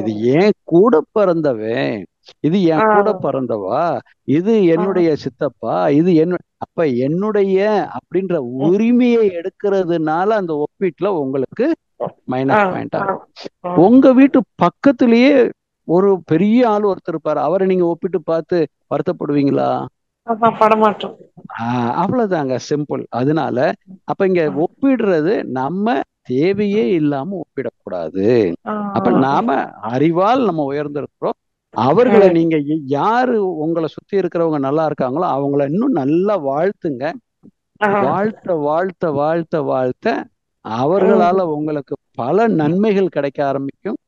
இது ஏன் கூட பிறந்தவன், இது என் கூட பிறந்தவா, இது என்னுடைய சித்தப்பா, இது அப்ப என்னுடைய அப்படின்ற உரிமையை எடுக்கிறதுனால அந்த ஒப்பீட்டுல உங்களுக்கு மைனஸ் பாயிண்ட் ஆகும். உங்க வீட்டு பக்கத்திலேயே ஒரு பெரிய ஆள் ஒருத்தர் இருப்பாரு, அவரை நீங்க ஒப்பிட்டு பார்த்து வருத்தப்படுவீங்களா? படமாட்டோம். அவ்வளவுதாங்க, சிம்பிள். அதனால அப்ப இங்க ஒப்பிடுறது நம்ம தேவையே இல்லாம ஒப்பிடக்கூடாது. அப்ப நாம அறிவால் நம்ம உயர்ந்திருக்கிறோம். அவர்களை நீங்க யாரு உங்களை சுத்தி இருக்கிறவங்க நல்லா இருக்காங்களோ அவங்கள இன்னும் நல்லா வாழ்த்துங்க. வாழ்த்த வாழ்த்த வாழ்த்த வாழ்த்த அவர்களால உங்களுக்கு பல நன்மைகள் கிடைக்க ஆரம்பிக்கும்.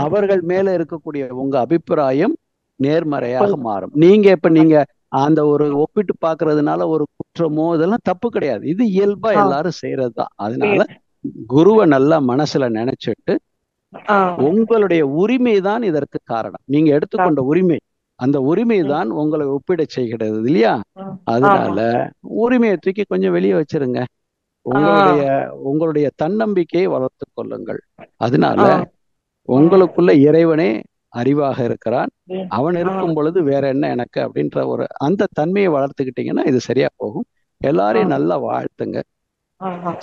அவர்கள் மேல இருக்கக்கூடிய உங்க அபிப்பிராயம் நேர்மறையாக மாறும். நீங்க அந்த ஒரு ஒப்பிட்டு பாக்குறதுனால ஒரு குற்றமோ இதெல்லாம் தப்பு கிடையாது. இது இயல்பா எல்லாரும் செய்யறதுதான். அதனால குருவை நல்லா மனசுல நினைச்சிட்டு உங்களுடைய உரிமை தான் இதற்கு காரணம். நீங்க எடுத்துக்கொண்ட உரிமை, அந்த உரிமை தான் உங்களை ஒப்பிட செய்கிறது இல்லையா? அதனால உரிமையை தூக்கி கொஞ்சம் வெளியே வச்சிருங்க. உங்களுடைய தன்னம்பிக்கையை வளர்த்து கொள்ளுங்கள். அதனால உங்களுக்குள்ள இறைவனே அறிவாக இருக்கிறான். அவன் இருக்கும் பொழுது வேற என்ன எனக்கு அப்படின்ற ஒரு அந்த தன்மையை வளர்த்துக்கிட்டீங்கன்னா இது சரியா போகும். எல்லாரையும் நல்லா வாழ்த்துங்க.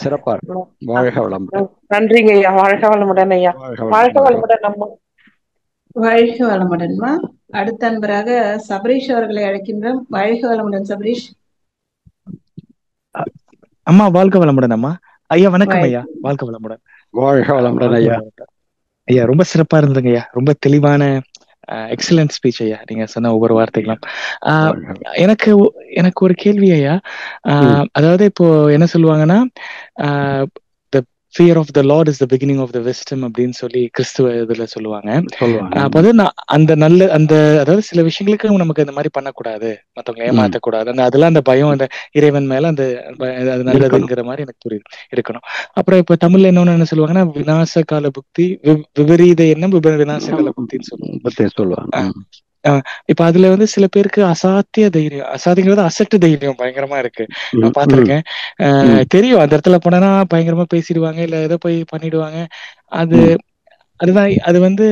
சிறப்பா இருக்கும். வாழ்க வளமுடன். நன்றிங்க ஐயா. வாழ்க வளமுடன் ஐயா. வாழ்க வளமுடன். நம்ம வாழ்க வளமுடன்மா. அடுத்த அன்பராக சபரீஷ் அவர்களை அழைக்கின்றோம். வாழ்க வளமுடன் சபரீஷ். அம்மா வாழ்க வளமுடன். அம்மா ஐயா வணக்கம் ஐயா. வாழ்க வளமுடன். வாழ்க வளமுடன் ஐயா. ஐயா ரொம்ப சிறப்பா இருந்ததுங்க ஐயா. ரொம்ப தெளிவான எக்ஸலன்ட் ஸ்பீச் ஐயா. நீங்க சொன்ன ஒவ்வொரு வார்த்தைகளும். எனக்கு ஒரு கேள்வி ஐயா. அதாவது இப்போ என்ன சொல்லுவாங்கன்னா, fear of the Lord is the beginning of the wisdom அப்படின்னு சொல்லி கிறிஸ்துவ இதுல சொல்லுவாங்க. அப்போ அந்த அதாவது சில விஷயங்களுக்கு நமக்கு இந்த மாதிரி பண்ணக்கூடாது, மத்தவங்க ஏமாத்தக்கூடாது, அதெல்லாம் அந்த பயம், அந்த இறைவன் மேல அந்த அது நல்லதுங்கிற மாதிரி எனக்கு புரியுது இருக்கணும். அப்புறம் இப்ப தமிழ்ல என்ன சொல்லுவாங்கன்னா, விநாச கால புக்தி, விபரீத எண்ணம் விநாச கால புக்தின்னு சொல்லுவாங்க. இப்ப அதுல சில பேருக்கு அசாத்திய தைரியம், அசாத்தியங்கிறது அசட்டு தைரியம் பயங்கரமா இருக்கு. நான் பாத்திருக்கேன். தெரியும் அந்த இடத்துல போனா பயங்கரமா பேசிடுவாங்க, இல்ல ஏதோ போய் பண்ணிடுவாங்க. அதுதான் அது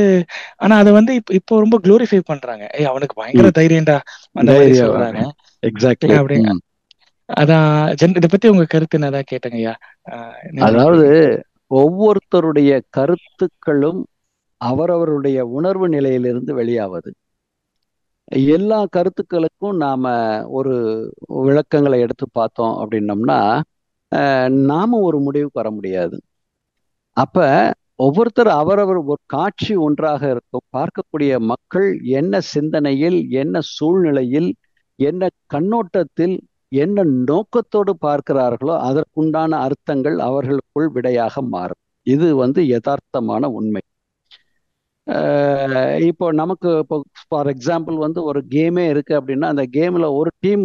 ஆனா அதை இப்போ ரொம்ப குளோரிஃபை பண்றாங்க. அவனுக்கு பயங்கர தைரியம்டா அந்த மாதிரி சொல்றாங்க. அப்படி அதான் இதை பத்தி உங்க கருத்து என்னதான் கேட்டேங்க ஐயா. அதாவது ஒவ்வொருத்தருடைய கருத்துக்களும் அவரவருடைய உணர்வு நிலையிலிருந்து வெளியாவது. எல்லா கருத்துக்களுக்கும் நாம ஒரு விளக்கங்களை எடுத்து பார்த்தோம் அப்படின்னம்னா நாம ஒரு முடிவுக்கு வர முடியாது. அப்ப ஒவ்வொருத்தர் அவரவர் ஒரு காட்சி ஒன்றாக இருக்கும். பார்க்கக்கூடிய மக்கள் என்ன சிந்தனையில், என்ன சூழ்நிலையில், என்ன கண்ணோட்டத்தில், என்ன நோக்கத்தோடு பார்க்கிறார்களோ அதற்குண்டான அர்த்தங்கள் அவர்களுக்குள் விடையாக மாறும். இது யதார்த்தமான உண்மை. இப்போ நமக்கு இப்போ ஃபார் எக்ஸாம்பிள் ஒரு கேமே இருக்கு அப்படின்னா, அந்த கேம்ல ஒரு டீம்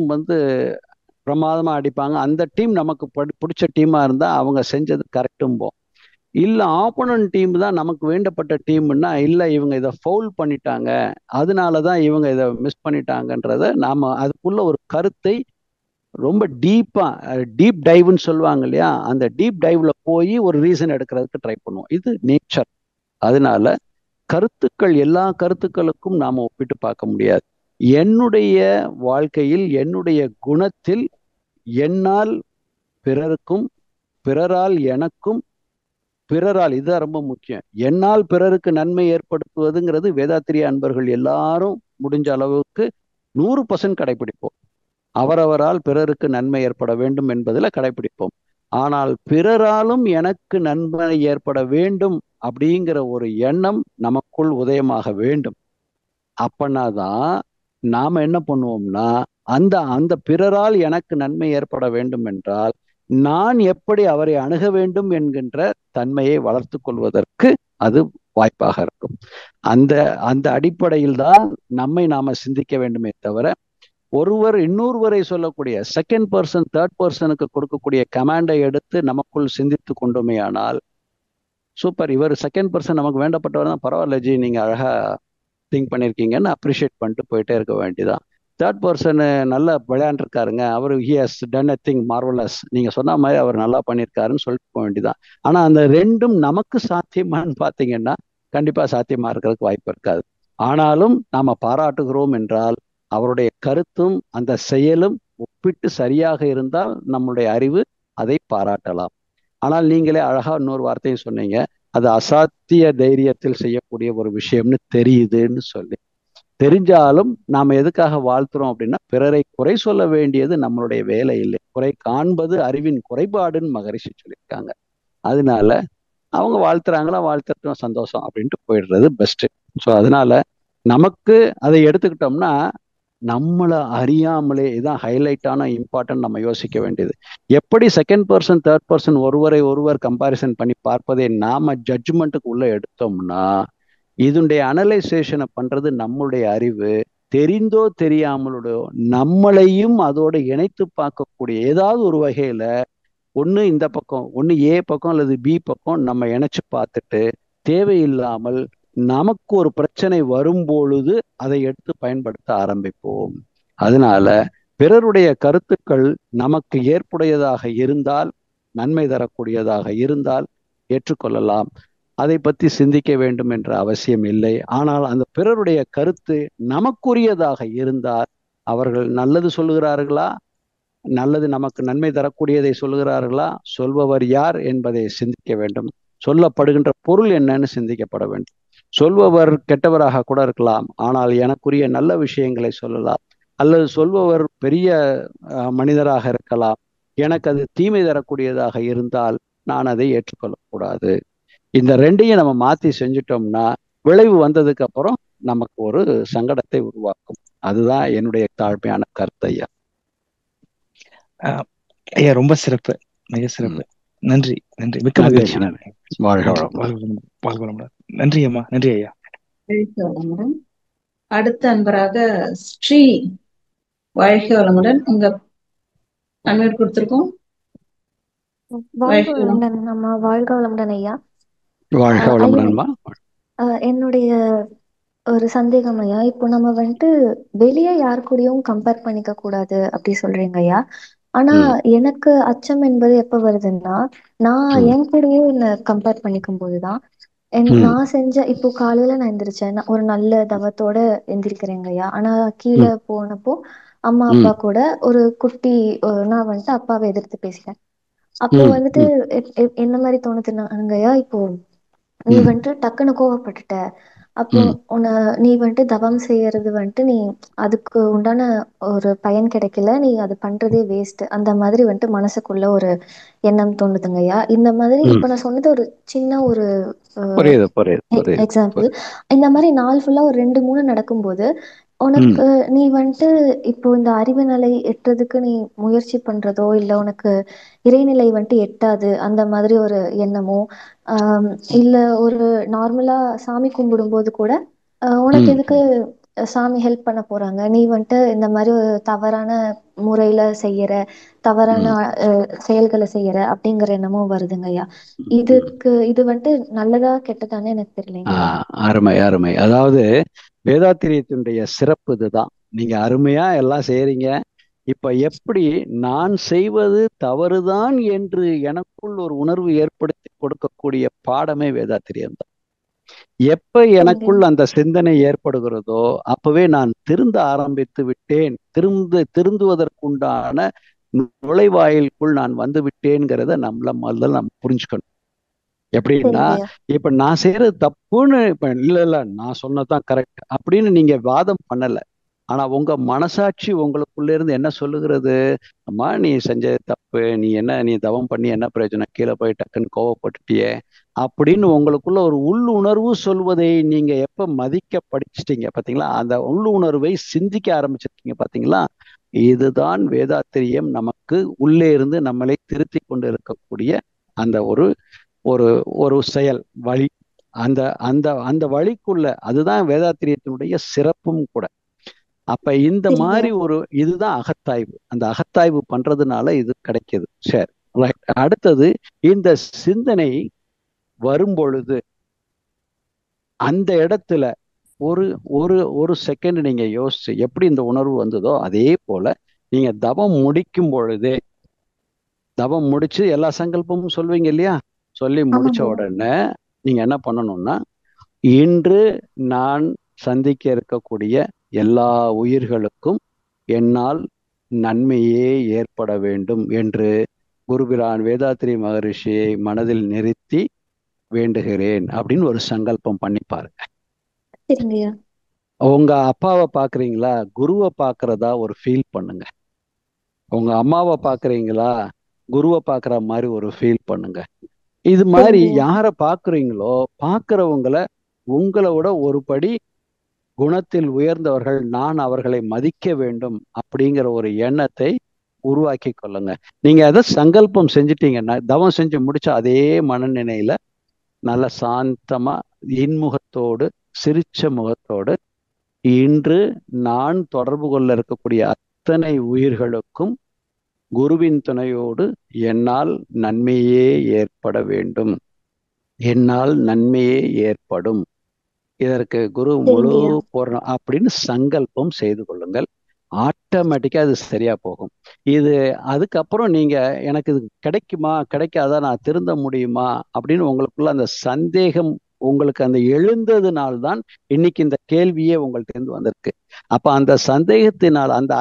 பிரமாதமா அடிப்பாங்க. அந்த டீம் நமக்கு பிடிச்ச டீமா இருந்தா அவங்க செஞ்சது கரெக்டும்போம். இல்ல ஆப்போனன்ட் டீம் தான் நமக்கு வேண்டப்பட்ட டீம்னா, இல்ல இவங்க இதை ஃபவுல் பண்ணிட்டாங்க, அதனாலதான் இவங்க இதை மிஸ் பண்ணிட்டாங்கன்றத நாம அதுக்குள்ள ஒரு கருத்தை ரொம்ப டீப் டைவ்னு சொல்லுவாங்க இல்லையா, அந்த டீப் டைவ்ல போய் ஒரு ரீசன் எடுக்கிறதுக்கு ட்ரை பண்ணுவோம். இது நேச்சர். அதனால கருத்துக்கள், எல்லா கருத்துக்களுக்கும் நாம ஒப்பிட்டு பார்க்க முடியாது. என்னுடைய வாழ்க்கையில், என்னுடைய குணத்தில், என்னால் பிறருக்கும், பிறரால் எனக்கும், பிறரால், இதுதான் ரொம்ப முக்கியம், என்னால் பிறருக்கு நன்மை ஏற்படுத்துவதுங்கிறது வேதாத்திரிய அன்பர்கள் எல்லாரும் முடிஞ்ச அளவுக்கு 100% கடைபிடிப்போம். அவரவரால் பிறருக்கு நன்மை ஏற்பட வேண்டும் என்பதில் கடைபிடிப்போம். ஆனால் பிறராலும் எனக்கு நன்மை ஏற்பட வேண்டும் அப்படிங்கிற ஒரு எண்ணம் நமக்குள் உதயமாக வேண்டும். அப்பனாதான் நாம என்ன பண்ணுவோம்னா, அந்த பிறரால் எனக்கு நன்மை ஏற்பட வேண்டும் என்றால் நான் எப்படி அவரை அணுக வேண்டும் என்கின்ற தன்மையை வளர்த்து கொள்வதற்கு அது வாய்ப்பாக இருக்கும். அந்த அந்த அடிப்படையில் தான் நம்மை நாம சிந்திக்க வேண்டுமே தவிர, ஒருவர் இன்னொருவரை சொல்லக்கூடிய செகண்ட் பர்சன் தேர்ட் பர்சனுக்கு கொடுக்கக்கூடிய கமாண்டை எடுத்து நமக்குள் சிந்தித்து கொண்டோமே ஆனால், சூப்பர், இவர் செகண்ட் பர்சன் நமக்கு வேண்டப்பட்டவர் தான், பரவாயில்ல ஜி, நீங்க அழகா திங்க் பண்ணியிருக்கீங்கன்னு அப்ரிஷியேட் பண்ணிட்டு போயிட்டே இருக்க வேண்டியதான். தேர்ட் பர்சன் நல்லா விளையாண்டுருக்காருங்க, அவர் he has done a thing marvellous, நீங்க சொன்ன மாதிரி அவர் நல்லா பண்ணியிருக்காருன்னு சொல்லிட்டு போக வேண்டியதான். ஆனா அந்த ரெண்டும் நமக்கு சாத்தியமான்னு பார்த்தீங்கன்னா கண்டிப்பா சாத்தியமா இருக்கிறதுக்கு வாய்ப்பு இருக்காது. ஆனாலும் நாம பாராட்டுகிறோம் என்றால் அவருடைய கருத்தும் அந்த செயலும் ஒப்பிட்டு சரியாக இருந்தால் நம்முடைய அறிவு அதை பாராட்டலாம். ஆனால் நீங்களே அழகா இன்னொரு வார்த்தையும் சொன்னீங்க, அது அசாத்திய தைரியத்தில் செய்யக்கூடிய ஒரு விஷயம்னு தெரியுதுன்னு சொல்லி. தெரிஞ்சாலும் நாம எதுக்காக வாழ்த்துறோம் அப்படின்னா, பிறரை குறை சொல்ல வேண்டியது நம்மளுடைய வேலை இல்லை, குறை காண்பது அறிவின் குறைபாடுன்னு மகரிஷி சொல்லியிருக்காங்க. அதனால அவங்க வாழ்த்துறாங்களா, வாழ்த்துறோம், சந்தோஷம் அப்படின்ட்டு போயிடுறது பெஸ்ட். ஸோ அதனால நமக்கு அதை எடுத்துக்கிட்டோம்னா நம்மளை அறியாமலே, இதான் ஹைலைட்டான இம்பார்ட்டன்ட் நம்ம யோசிக்க வேண்டியது. எப்படி செகண்ட் பர்சன் தேர்ட் பர்சன் ஒருவரை ஒருவர் கம்பாரிசன் பண்ணி பார்ப்பதை நாம ஜட்ஜ்மெண்ட்டுக்கு உள்ள எடுத்தோம்னா, இதனுடைய அனலைசேஷனை பண்றது நம்மளுடைய அறிவு. தெரிந்தோ தெரியாமலோ நம்மளையும் அதோட இணைத்து பார்க்கக்கூடிய ஏதாவது ஒரு வகையில ஒன்று இந்த பக்கம், ஒன்று ஏ பக்கம் அல்லது பி பக்கம் நம்ம இணைச்சு பார்த்துட்டு தேவையில்லாமல் நமக்கு ஒரு பிரச்சனை வரும்பொழுது அதை எடுத்து பயன்படுத்த ஆரம்பிப்போம். அதனால பிறருடைய கருத்துக்கள் நமக்கு ஏற்புடையதாக இருந்தால், நன்மை தரக்கூடியதாக இருந்தால் ஏற்றுக்கொள்ளலாம், அதை பற்றி சிந்திக்க வேண்டும் என்ற அவசியம் இல்லை. ஆனால் அந்த பிறருடைய கருத்து நமக்குரியதாக இருந்தால், அவர்கள் நல்லது சொல்லுகிறார்களா, நல்லது நமக்கு நன்மை தரக்கூடியதை சொல்லுகிறார்களா, சொல்பவர் யார் என்பதை சிந்திக்க வேண்டும், சொல்லப்படுகின்ற பொருள் என்னன்னு சிந்திக்கப்பட வேண்டும். சொல்பவர் கெட்டவராக கூட இருக்கலாம், ஆனால் எனக்குரிய நல்ல விஷயங்களை சொல்லலாம். அல்லது சொல்பவர் பெரிய மனிதராக இருக்கலாம், எனக்கு அது தீமை தரக்கூடியதாக இருந்தால் நான் அதை ஏற்றுக்கொள்ளக்கூடாது. இந்த ரெண்டையும் நம்ம மாற்றி செஞ்சிட்டோம்னா விளைவு வந்ததுக்கு அப்புறம் நமக்கு ஒரு சங்கடத்தை உருவாக்கும். அதுதான் என்னுடைய தாழ்மையான கருத்து ஐயா. ஐயா ரொம்ப சிறப்பு, மிக சிறப்பு. நன்றி, நன்றி, மிக்க மகிழ்ச்சி. நன்றி அம்மா, நன்றி ஐயா. அடுத்த அன்பராக ஸ்ரீ, வாழ்க வளமுடன். உங்க அன்மியூட் கொடுத்திருக்கோம். வாழ்க வளமுடன் அம்மா. வாழ்க வளமுடன் ஐயா. வாழ்க வளமுடன்மா. என்னுடைய ஒரு சந்தேகம் ஐயா, இப்போ நம்ம வந்துட்டு வெளியே யாரு கூடயும் கம்பேர் பண்ணிக்க கூடாது அப்படி சொல்றீங்க ஐயா. ஆனா எனக்கு அச்சம் என்பது எப்ப வருதுன்னா, நான் என் கூடயே என்ன கம்பேர் பண்ணிக்கும் போதுதான் நான் செஞ்ச, இப்போ காலையில நான் எந்திரிச்சேன், ஒரு நல்ல தவத்தோட எந்திரிக்கிறேங்க ஐயா. ஆனா கீழே போனப்போ அம்மா அப்பா கூட ஒரு குட்டி, நான் வந்துட்டு அப்பாவை எதிர்த்து பேசிட்டேன். அப்போ வந்துட்டு என்ன மாதிரி தோணுதுன்னாங்கய்யா, இப்போ நீ வந்துட்டு டக்குன்னு கோவப்பட்டுட்ட, அப்போ நீ வந்துட்டு தவம் செய்யறது வந்துட்டு நீ அதுக்கு உண்டான ஒரு பயன் கிடைக்கல, நீ அது பண்றதே வேஸ்ட், அந்த மாதிரி வந்துட்டு மனசுக்குள்ள ஒரு எண்ணம் தோணுதுங்கய்யா. இந்த மாதிரி இப்ப நான் சொன்னது ஒரு சின்ன ஒரு எக்ஸாம்பிள். இந்த மாதிரி நாள் ஃபுல்லா ஒரு 2-3 நடக்கும்போது உனக்கு நீ வந்துட்டு இப்போ இந்த அறிவு நிலை எட்டுறதுக்கு நீ முயற்சி பண்றதோ, இல்ல உனக்கு இறைநிலை வந்துட்டு எட்டாது அந்த மாதிரி ஒரு எண்ணமோ, இல்ல ஒரு நார்மலா சாமி கும்பிடும் போது கூட உனக்கு எதுக்கு சாமி ஹெல்ப் பண்ண போறாங்க, நீ வந்துட்டு இந்த மாதிரி ஒரு தவறான முறையில செய்யற, தவறான செயல்களை செய்யற அப்படிங்கிற எண்ணமும் வருதுங்க ஐயா. இது வந்துட்டு நல்லதா கெட்டதானே எனக்கு தெரியலைங்க. அருமை அருமை. அதாவது வேதாத்திரியத்தினுடைய சிறப்பு இதுதான். நீங்க அருமையா எல்லாம் செய்யறீங்க. இப்ப எப்படி நான் செய்வது தவறுதான் என்று எனக்குள் ஒரு உணர்வு ஏற்படுத்தி கொடுக்கக்கூடிய பாடமே வேதாத்திரியம் தான். எப்ப எனக்குள் அந்த சிந்தனை ஏற்படுகிறதோ அப்பவே நான் திருந்த ஆரம்பித்து விட்டேன், திருந்துவதற்குண்டான நுழைவாயிலுக்குள் நான் வந்து விட்டேங்கிறத முதல்ல நம்ம புரிஞ்சுக்கணும். எப்படின்னா, இப்ப நான் செய்யறது தப்புன்னு இப்ப இல்ல நான் சொன்னதான் கரெக்ட் அப்படின்னு நீங்க வாதம் பண்ணல. ஆனா உங்க மனசாட்சி உங்களுக்குள்ள இருந்து என்ன சொல்லுகிறது, அம்மா நீ செஞ்ச தப்பு, நீ தவம் பண்ணி என்ன பிரயோஜனம், கீழே போய் டக்குன்னு கோவப்பட்டுட்டியே அப்படின்னு உங்களுக்குள்ள ஒரு உள்ளுணர்வு சொல்வதை நீங்க எப்ப மதிக்க படிச்சிட்டீங்க பாத்தீங்களா, அந்த உள்ளுணர்வை சிந்திக்க ஆரம்பிச்சிருக்கீங்க பாத்தீங்களா, இதுதான் வேதாத்திரியம் நமக்கு உள்ளே இருந்து நம்மளை திருத்தி கொண்டு இருக்கக்கூடிய அந்த ஒரு ஒரு ஒரு செயல் வழி. அந்த அந்த அந்த வழிக்குள்ள அதுதான் வேதாத்திரியத்தினுடைய சிறப்பும் கூட. அப்ப இந்த மாதிரி ஒரு இதுதான் அகத்தாய்வு. அந்த அகத்தாய்வு பண்றதுனால இது கிடைக்குது. சரி, ரைட். அடுத்தது, இந்த சிந்தனை வரும்பொழுது அந்த இடத்துல ஒரு ஒரு ஒரு செகண்ட் நீங்க யோசிச்சு எப்படி இந்த உணர்வு வந்ததோ அதே போல நீங்க தவம் முடிக்கும் பொழுதே, தவம் முடிச்சு எல்லா சங்கல்பமும் சொல்வீங்க இல்லையா, சொல்லி முடிச்ச உடனே நீங்க என்ன பண்ணணும்னா, இன்று நான் சந்திக்க இருக்கக்கூடிய எல்லா உயிர்களுக்கும் என்னால் நன்மையே ஏற்பட வேண்டும் என்று குருபிரான் வேதாத்திரி மகரிஷியை மனதில் நிறுத்தி வேண்டுகிறேன் அப்படின்னு ஒரு சங்கல்பம் பண்ணி பாருங்க. உங்க அப்பாவை பாக்குறீங்களா, குருவை பாக்குறதா ஒரு ஃபீல் பண்ணுங்க. உங்க அம்மாவை பாக்குறீங்களா, குருவை பாக்குற மாதிரி ஒரு ஃபீல் பண்ணுங்க. இது மாதிரி யாரை பாக்குறீங்களோ பாக்குறவங்களை உங்களை விட ஒரு படி குணத்தில் உயர்ந்தவர்கள், நான் அவர்களை மதிக்க வேண்டும் அப்படிங்கிற ஒரு எண்ணத்தை உருவாக்கி கொள்ளுங்க. நீங்க அதை சங்கல்பம் செஞ்சிட்டீங்கன்னா, தவம் செஞ்சு முடிச்ச அதே மனநிலையில நல்ல சாந்தமா இன்முகத்தோடு சிரிச்ச முகத்தோடு, இன்று நான் தொடர்பு கொள்ள இருக்கக்கூடிய அத்தனை உயிர்களுக்கும் குருவின் துணையோடு என்னால் நன்மையே ஏற்பட வேண்டும், என்னால் நன்மையே ஏற்படும், இதற்கு குரு முழு பூர்ணம் அப்படின்னு சங்கல்பம் செய்து கொள்ளுங்கள். ஆட்டோமேட்டிக்கா அது சரியா போகும். இது அதுக்கப்புறம் நீங்க எனக்கு இது கிடைக்குமா கிடைக்காதா, நான் திருந்த முடியுமா அப்படின்னு உங்களுக்குள்ள அந்த சந்தேகம் உங்களுக்கு அந்த எழுந்ததுனால்தான் இன்னைக்கு இந்த கேள்வியே உங்கள்ட்ட இருந்து வந்திருக்கு. அப்ப அந்த சந்தேகத்தினால், அந்த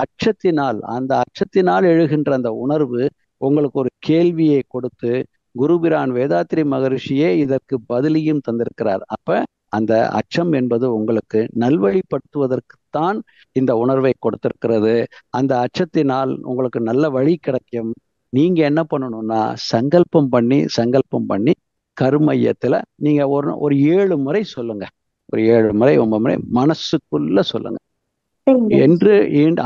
அச்சத்தினால் எழுகின்ற அந்த உணர்வு உங்களுக்கு ஒரு கேள்வியை கொடுத்து குருபிரான் வேதாத்திரி மகரிஷியே இதற்கு பதிலையும் தந்திருக்கிறார். அப்ப அந்த அச்சம் என்பது உங்களுக்கு நல்வழிப்படுத்துவதற்குத்தான் இந்த உணர்வை கொடுத்திருக்கிறது. அந்த அச்சத்தினால் உங்களுக்கு நல்ல வழி கிடைக்கும். நீங்க என்ன பண்ணணும்னா, சங்கல்பம் பண்ணி கருமையத்துல நீங்க ஒரு 7 முறை சொல்லுங்க. ஒரு 7 முறை 9 முறை மனசுக்குள்ள சொல்லுங்க. என்று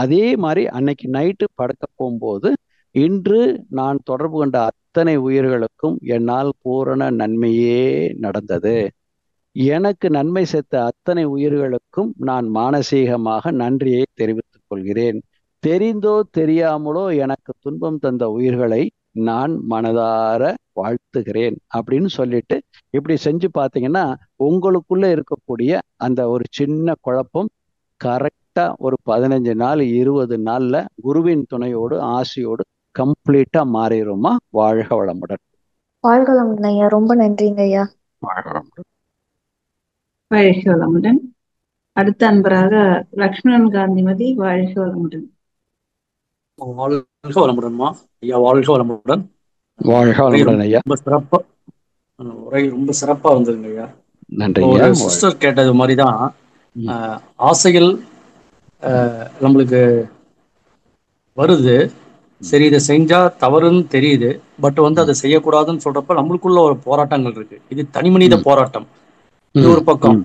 அதே மாதிரி அன்னைக்கு நைட்டு படுக்க போகும்போது, இன்று நான் தொடர்பு கொண்ட அத்தனை உயிர்களுக்கும் என்னால் பூரண நன்மையே நடந்தது, எனக்கு நன்மை சேர்த்த அத்தனை உயிர்களுக்கும் நான் மானசீகமாக நன்றியை தெரிவித்துக் கொள்கிறேன், தெரிந்தோ தெரியாமலோ எனக்கு துன்பம் தந்த உயிர்களை நான் மனதார வாழ்த்துகிறேன் அப்படின்னு சொல்லிட்டு இப்படி செஞ்சு பார்த்தீங்கன்னா உங்களுக்குள்ள இருக்கக்கூடிய அந்த ஒரு சின்ன குழப்பம் கரெக்டா ஒரு 15 நாள் 20 நாள்ல குருவின் துணையோடு ஆசையோடு கம்ப்ளீட்டா மாறிடுமா. வாழ்க வளமுடன். வாழ்க வளமுடன் ஐயா. ரொம்ப நன்றிங்க ஐயா. வாழ்க வளமுடன். வாழ்க வளமுடன். அடுத்த அன்பராக லக்ஷ்மணன் காந்திமதி. வாழ்க வளமுடன். வாழ்க வளமுடன்மா ஐயா. வாழ்க வளமுடன். வாழ்க வளமுடன் ஐயா. ரொம்ப சிறப்பா உரை ரொம்ப சிறப்பா வந்ததுங்க ஐயா. நன்றி. ஒரு சிஸ்டர் கேட்டது மாதிரிதான், ஆசைகள் நம்மளுக்கு வருது, சரி இதை செஞ்சா தவறுன்னு தெரியுது, பட் அதை செய்யக்கூடாதுன்னு சொல்றப்ப நம்மளுக்குள்ள ஒரு போராட்டங்கள் இருக்கு. இது தனி மனித போராட்டம். இது ஒரு பக்கம்.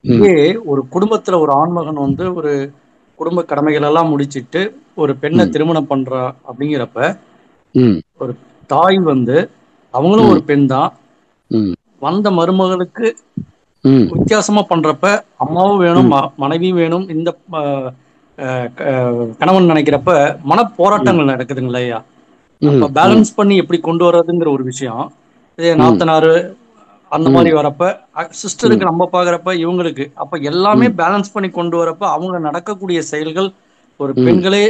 இதே ஒரு குடும்பத்துல ஒரு ஆண்மகன் ஒரு குடும்ப கடமைகள் எல்லாம் முடிச்சிட்டு ஒரு பெண்ணை திருமணம் பண்றா அப்படிங்கிறப்ப, ஒரு தாய் அவங்களும் ஒரு பெண் தான், வந்த மருமகளுக்கு வித்தியாசமா பண்றப்ப அம்மாவும் வேணும் மனைவியும் வேணும் இந்த கணவன் நினைக்கிறப்ப மன போராட்டங்கள் நடக்குதுங்களா ஐயா. அப்ப பேலன்ஸ் பண்ணி எப்படி கொண்டு வர்றதுங்கிற ஒரு விஷயம். இதே நாத்தனாரு அந்த மாதிரி வரப்ப சிஸ்டருக்கு நம்ம பாக்குறப்ப இவங்களுக்கு, அப்ப எல்லாமே பேலன்ஸ் பண்ணி கொண்டு வரப்ப அவங்க நடக்கக்கூடிய செயல்கள் ஒரு பெண்களே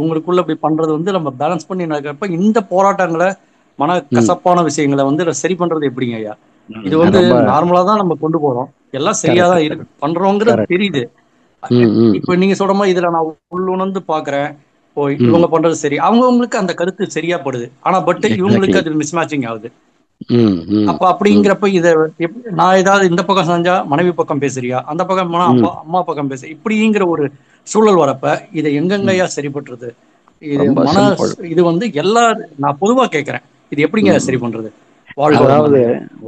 உங்களுக்குள்ள இப்படி பண்றது நம்ம பேலன்ஸ் பண்ணி நடக்கிறப்ப இந்த போராட்டங்களை மன கசப்பான விஷயங்களை சரி பண்றது எப்படிங்க ஐயா? இது நார்மலா தான் நம்ம கொண்டு போறோம், எல்லாம் சரியாதான் இருக்கு பண்றோங்கிறது தெரியுது. இப்ப நீங்க சொல்ற மாதிரி இதுல நான் உள்ளுணர்ந்து பாக்குறேன், இவங்க பண்றது சரி, அவங்களுக்கு அந்த கருத்து சரியா படுது, ஆனா பட் இவங்களுக்கு அது மிஸ் மேட்சிங் ஆகுது. அப்ப அப்படிங்கிறப்ப இத நான் ஏதாவது இந்த பக்கம் செஞ்சா மனைவி பக்கம் பேசுறியா, அந்த பக்கம் அம்மா பக்கம் பேச, இப்படிங்கிற ஒரு சூழல் வரப்ப இதை எங்கெங்கயா சரிபட்டுறது? இது இது எல்லா நான் பொதுவா கேட்கிறேன், இது எப்படிங்க சரி பண்றது? அதாவது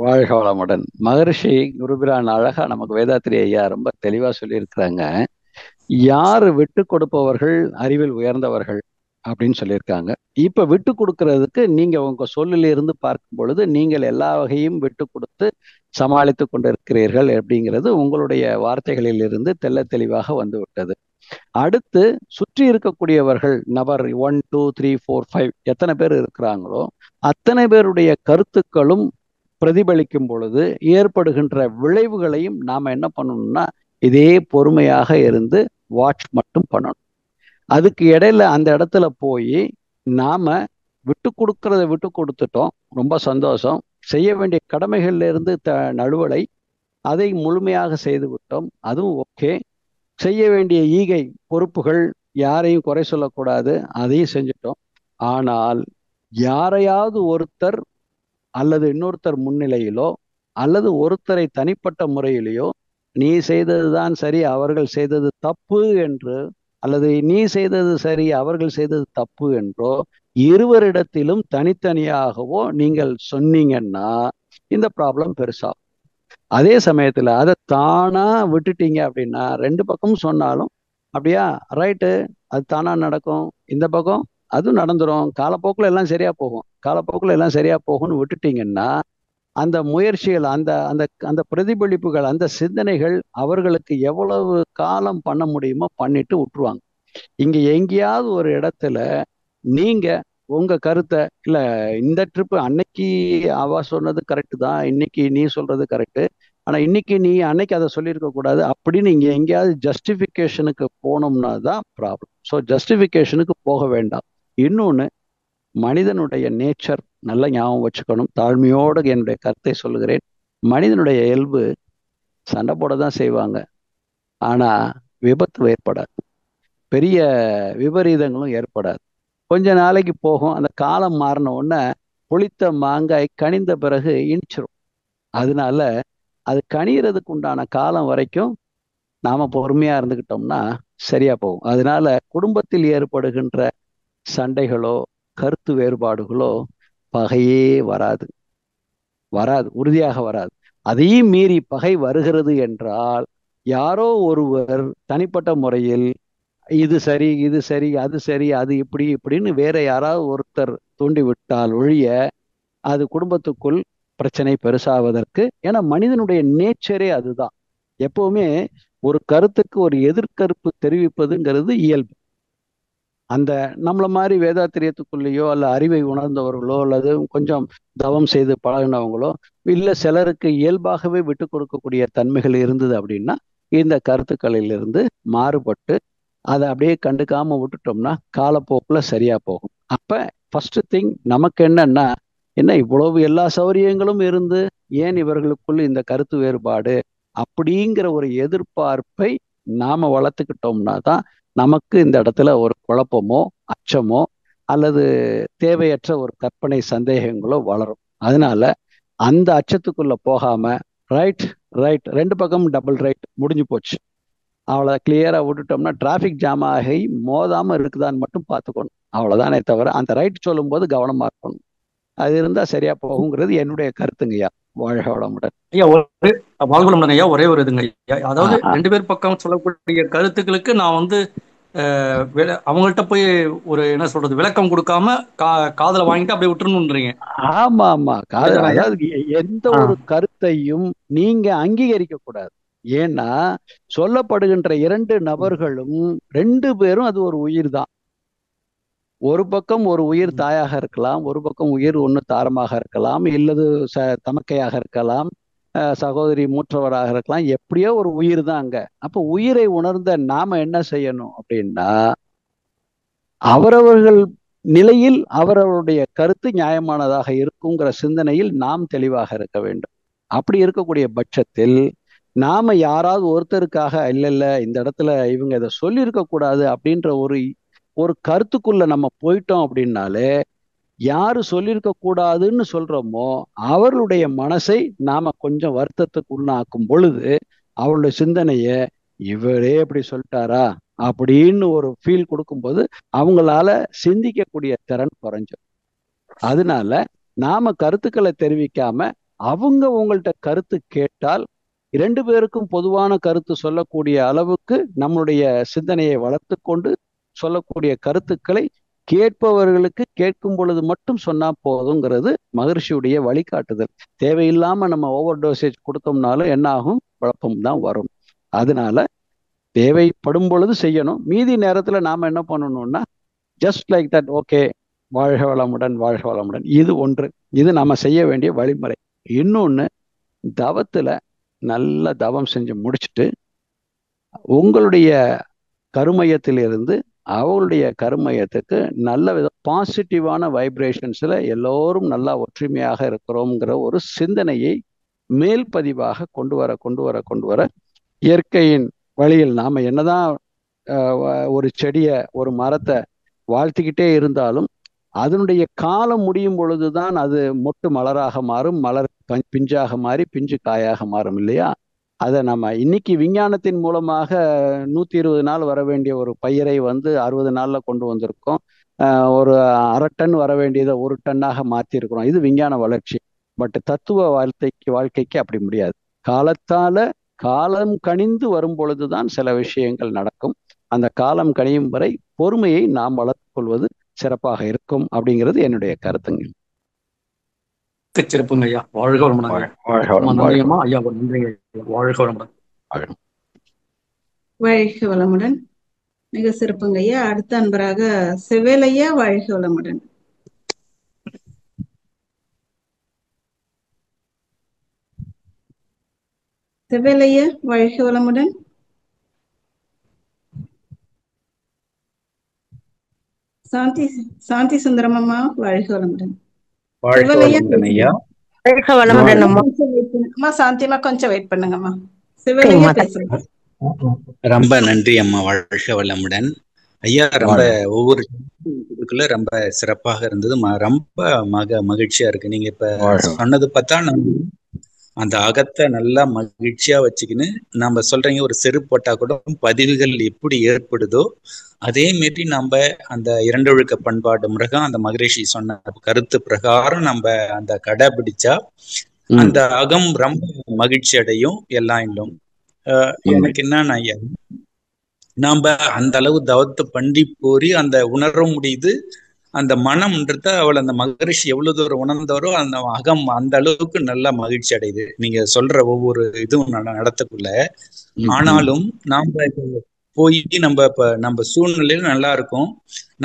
வாழ்க வளமுடன். மகரிஷி குருபிரான் அழகா நமக்கு வேதாத்திரி ஐயா ரொம்ப தெளிவா சொல்லி இருக்கிறாங்க. யாரு விட்டு கொடுப்பவர்கள் அறிவில் உயர்ந்தவர்கள் அப்படின்னு சொல்லியிருக்காங்க. இப்ப விட்டு கொடுக்கறதுக்கு நீங்க உங்க சொல்லில இருந்து பார்க்கும் பொழுது நீங்கள் எல்லா வகையும் விட்டு கொடுத்து சமாளித்து கொண்டிருக்கிறீர்கள் அப்படிங்கிறது உங்களுடைய வார்த்தைகளில் இருந்து தெள்ள தெளிவாக வந்து விட்டது. அடுத்து சுற்றி இருக்கக்கூடியவர்கள் நபர் 1 2 3 4 5 எத்தனை பேர் இருக்கிறாங்களோ அத்தனை பேருடைய கருத்துக்களும் பிரதிபலிக்கும் பொழுது ஏற்படுகின்ற விளைவுகளையும் நாம என்ன பண்ணணும்னா இதே பொறுமையாக இருந்து வாட்ச் மட்டும் பண்ணணும். அதுக்கு இடையில அந்த இடத்துல போய் நாம விட்டு கொடுத்துட்டோம், ரொம்ப சந்தோஷம். செய்ய வேண்டிய கடமைகள்ல இருந்து நழுவலை அதை முழுமையாக செய்து விட்டோம், அதுவும் ஓகே. செய்ய வேண்டிய ஈகை பொறுப்புகள் யாரையும் குறை சொல்லக்கூடாது, அதையும் செஞ்சிட்டோம். ஆனால் யாரையாவது ஒருத்தர் அல்லது இன்னொருத்தர் முன்னிலையிலோ அல்லது ஒருத்தரை தனிப்பட்ட முறையிலேயோ நீ செய்ததுதான் சரி அவர்கள் செய்தது தப்பு என்று, அல்லது நீ செய்தது சரி அவர்கள் செய்தது தப்பு என்றோ இருவரிடத்திலும் தனித்தனியாகவோ நீங்கள் சொன்னீங்கன்னா இந்த ப்ராப்ளம் பெருசாகும். அதே சமயத்துல அதை தானா விட்டுட்டீங்க அப்படின்னா ரெண்டு பக்கமும் சொன்னாலும் அப்படியா ரைட்டு அது தானா நடக்கும், இந்த பக்கம் அதுவும் நடந்துரும், காலப்போக்கில் எல்லாம் சரியா போகும்னு விட்டுட்டீங்கன்னா அந்த முயற்சிகள் அந்த அந்த அந்த பிரதிபலிப்புகள் அந்த சிந்தனைகள் அவர்களுக்கு எவ்வளவு காலம் பண்ண முடியுமோ பண்ணிட்டு விட்டுருவாங்க. இங்க எங்கேயாவது ஒரு இடத்துல நீங்க உங்க கருத்தை இல்ல இந்த ட்ரிப்பு அன்னைக்கு அவ சொன்னது கரெக்டு தான், இன்னைக்கு நீ சொல்றது கரெக்டு, ஆனா இன்னைக்கு நீ அன்னைக்கு அதை சொல்லியிருக்க கூடாது அப்படின்னு இங்க எங்கேயாவது ஜஸ்டிஃபிகேஷனுக்கு போனோம்னா தான் ப்ராப்ளம். ஸோ ஜஸ்டிஃபிகேஷனுக்கு போக வேண்டாம். இன்னொன்னு, மனிதனுடைய நேச்சர் நல்லா ஞாபகம் வச்சுக்கணும். தாழ்மையோடு என்னுடைய கருத்தை சொல்லுகிறேன். மனிதனுடைய இயல்பு சண்டை போட தான் செய்வாங்க, ஆனா விபத்து ஏற்படாது, பெரிய விபரீதங்களும் ஏற்படாது. கொஞ்ச நாளைக்கு போகும், அந்த காலம் மாறின உடனே புளித்த மாங்காய் கனிந்த பிறகு இனிச்சிரும். அதனால அது கனியறதுக்கு உண்டான காலம் வரைக்கும் நாம பொறுமையா இருந்துக்கிட்டோம்னா சரியா போகும். அதனால குடும்பத்தில் ஏற்படுகின்ற சண்டைகளோ கருத்து வேறுபாடுகளோ பகையே வராது, உறுதியாக வராது. அதையும் மீறி பகை வருகிறது என்றால் யாரோ ஒருவர் தனிப்பட்ட முறையில் இது சரி அது சரி அது இப்படின்னு வேற யாராவது ஒருத்தர் தூண்டி விட்டால் ஒழிய அது குடும்பத்துக்குள் பிரச்சனை பெருசாவதற்கு, ஏன்னா மனிதனுடைய நேச்சரே அதுதான். எப்பவுமே ஒரு கருத்துக்கு ஒரு எதிர்கருப்பு தெரிவிப்பதுங்கிறது இயல்பு. அந்த நம்மள மாதிரி வேதாத்திரியத்துக்குள்ளேயோ அல்ல அறிவை உணர்ந்தவர்களோ அல்லது கொஞ்சம் தவம் செய்து பழகினவங்களோ இல்லை சிலருக்கு இயல்பாகவே விட்டு கொடுக்கக்கூடிய தன்மைகள் இருந்தது அப்படின்னா இந்த கருத்துக்களிலிருந்து மாறுபட்டு அதை அப்படியே கண்டுக்காம விட்டுட்டோம்னா காலப்போக்குல சரியா போகும். அப்ப ஃபர்ஸ்ட் திங் நமக்கு என்னன்னா, என்ன இவ்வளவு எல்லா சௌகரியங்களும் இருந்து ஏன் இவர்களுக்குள்ள இந்த கருத்து வேறுபாடு அப்படிங்கிற ஒரு எதிர்பார்ப்பை நாம வளர்த்துக்கிட்டோம்னா தான் நமக்கு இந்த இடத்துல ஒரு குழப்பமோ அச்சமோ அல்லது தேவையற்ற ஒரு கற்பனை சந்தேகங்களோ வளரும். அதனால அந்த அச்சத்துக்குள்ள போகாம ரைட் ரெண்டு பக்கமும் டபுள் ரைட் முடிஞ்சு போச்சு, அவளை கிளியரா விட்டுட்டோம்னா டிராஃபிக் ஜாம் ஆகி மோதாம இருக்குதான்னு மட்டும் பார்த்துக்கணும், அவ்வளவுதானே தவிர அந்த ரைட் சொல்லும் போது கவனமா இருக்கணும். அது இருந்தா சரியா போகுங்கிறது என்னுடைய கருத்துங்கய்யா. வாழ்க வளமுடன் ஐயா. வாழ்வளமுடன் ஐயா. ஒரே ஒரு இதுங்க ஐயா, அதாவது ரெண்டு பேர் பக்கம் சொல்லக்கூடிய கருத்துக்களுக்கு நான் வந்து அவங்கள்ட்ட போய் ஒரு என்ன சொல்றது விளக்கம் கொடுக்காம காதல வாங்கிட்டு அப்படியே விட்டுருணுன்றீங்க. ஆமா காதல், அதாவது எந்த ஒரு கருத்தையும் நீங்க அங்கீகரிக்க கூடாது. ஏன்னா சொல்லப்படுகின்ற இரண்டு நபர்களும் ரெண்டு பேரும் அது ஒரு உயிர் தான். ஒரு பக்கம் ஒரு உயிர் தாயாக இருக்கலாம், ஒரு பக்கம் உயிர் ஒன்று தாரமாக இருக்கலாம், இல்லது தமக்கையாக இருக்கலாம், சகோதரி மூற்றவராக இருக்கலாம், எப்படியோ ஒரு உயிர் தான் அங்க. அப்போ உயிரை உணர்ந்த நாம என்ன செய்யணும் அப்படின்னா அவரவர்கள் நிலையில் அவரவருடைய கருத்து நியாயமானதாக இருக்குங்கிற சிந்தனையில் நாம் தெளிவாக இருக்க வேண்டும். அப்படி இருக்கக்கூடிய பட்சத்தில் நாம யாராவது ஒருத்தருக்காக இல்ல இந்த இடத்துல இவங்க இதை சொல்லியிருக்க கூடாது அப்படின்ற ஒரு கருத்துக்குள்ள நம்ம போயிட்டோம் அப்படின்னாலே யாரு சொல்லியிருக்க கூடாதுன்னு சொல்றோமோ அவர்களுடைய மனசை நாம கொஞ்சம் வருத்தத்துக்கு உள்ளாக்கும் பொழுது அவளுடைய சிந்தனைய இவரே இப்படி சொல்லிட்டாரா அப்படின்னு ஒரு ஃபீல் கொடுக்கும்போது அவங்களால சிந்திக்கக்கூடிய திறன் குறைஞ்சிடும். அதனால நாம கருத்துக்களை தெரிவிக்காம அவங்க உங்கள்கிட்ட கருத்து கேட்டால் 2 பேருக்கும் பொதுவான கருத்து சொல்லக்கூடிய அளவுக்கு நம்முடைய சிந்தனையை வளர்த்து கொண்டு சொல்லக்கூடிய கருத்துக்களை கேட்பவர்களுக்கு கேட்கும் பொழுது மட்டும் சொன்னா போதுங்கிறது மகரிஷியுடைய வழிகாட்டுதல். தேவையில்லாம நம்ம ஓவர் டோசேஜ் கொடுத்தோம்னாலும் என்ன ஆகும்? குழப்பம் தான் வரும். அதனால தேவைப்படும் பொழுது செய்யணும். மீதி நேரத்துல நாம என்ன பண்ணணும்னா ஜஸ்ட் லைக் தட், ஓகே, வாழ்க வளமுடன், வாழ்க வளமுடன். இது ஒன்று, இது நாம செய்ய வேண்டிய வழிமுறை. இன்னொன்னு, தவத்துல நல்ல தவம் செஞ்சு முடிச்சுட்டு உங்களுடைய கருமையத்திலிருந்து அவளுடைய கருமையத்துக்கு நல்ல பாசிட்டிவான வைப்ரேஷன்ஸ்ல எல்லோரும் நல்லா ஒற்றுமையாக இருக்கிறோங்கிற ஒரு சிந்தனையை மேல் பதிவாக கொண்டு வர இயற்கையின் வழியில் நாம என்னதான் ஒரு செடியை, ஒரு மரத்தை வாழ்த்திக்கிட்டே இருந்தாலும் அதனுடைய காலம் முடியும் பொழுதுதான் அது மொட்டு மலராக மாறும், மலர் பிஞ்சாக மாறி பிஞ்சு காயாக மாறும் இல்லையா? அதை நம்ம இன்னைக்கு விஞ்ஞானத்தின் மூலமாக 120 நாள் வர வேண்டிய ஒரு பயிரை 60 நாள்ல கொண்டு வந்திருக்கோம். ஒரு 1/2 டன் வர வேண்டியதை 1 டன்னாக மாற்றிருக்கிறோம். இது விஞ்ஞான வளர்ச்சி. பட் தத்துவ வாழ்க்கைக்கு அப்படி முடியாது. காலம் கனிந்து வரும் பொழுதுதான் சில விஷயங்கள் நடக்கும். அந்த காலம் கனியும் வரை பொறுமையை நாம் வளர்த்துக் கொள்வது சிறப்பாக இருக்கும் அப்படிங்கிறது என்னுடைய கருத்துங்க. சிறப்புங்க ஐயா. வாழ்க வளமுடன். ஐயா நன்றி. வாழ்க வளமுடன். வாழ்க வளமுடன். மிக சிறப்புங்க ஐயா. அடுத்த அன்பராக செவேலையா, வாழ்க வளமுடன். செவேலையா, வாழ்க வளமுடன். சாந்தி சுந்தரம் அம்மா, வாழ்க வளமுடன். அம்மா சாந்திமா கொஞ்சம் வெயிட் பண்ணுங்கம்மா. சிவலையா பேசுங்க. ரொம்ப நன்றி அம்மா. வாழ்க வளமுடன் ஐயா. ரொம்ப ஒவ்வொரு ரொம்ப சிறப்பாக இருந்தது. ரொம்ப மகிழ்ச்சியா இருக்கு. நீங்க இப்ப சொன்னது பார்த்தா அந்த அகத்தை நல்லா மகிழ்ச்சியா வச்சுக்கின்னு நம்ம சொல்றீங்க, ஒரு செருப்பு போட்டா கூட பதிவுகள் எப்படி ஏற்படுதோ அதே மாரி நம்ம அந்த இரண்டொழுக்க பண்பாடு முறைதான் அந்த மகரிஷி சொன்ன கருத்து பிரகாரம் நம்ம அந்த கடைபிடிச்சா அந்த அகம் ரொம்ப மகிழ்ச்சி அடையும். எல்லாம் இல்லம் எனக்கு என்னன்னா ஐயா, நாம அந்த அளவு தவத்தை பண்டி போரி அந்த உணர முடியுது. அந்த மனம்ன்றத அவள் அந்த மகரிஷி எவ்வளவு தூரம் உணர்ந்தவரோ அந்த அகம் அந்த அளவுக்கு நல்லா மகிழ்ச்சி அடையுது. நீங்க சொல்ற ஒவ்வொரு இதுவும் நடத்தக்குள்ள. ஆனாலும் நாம போய் நம்ம சூழ்நிலையில நல்லா இருக்கும்.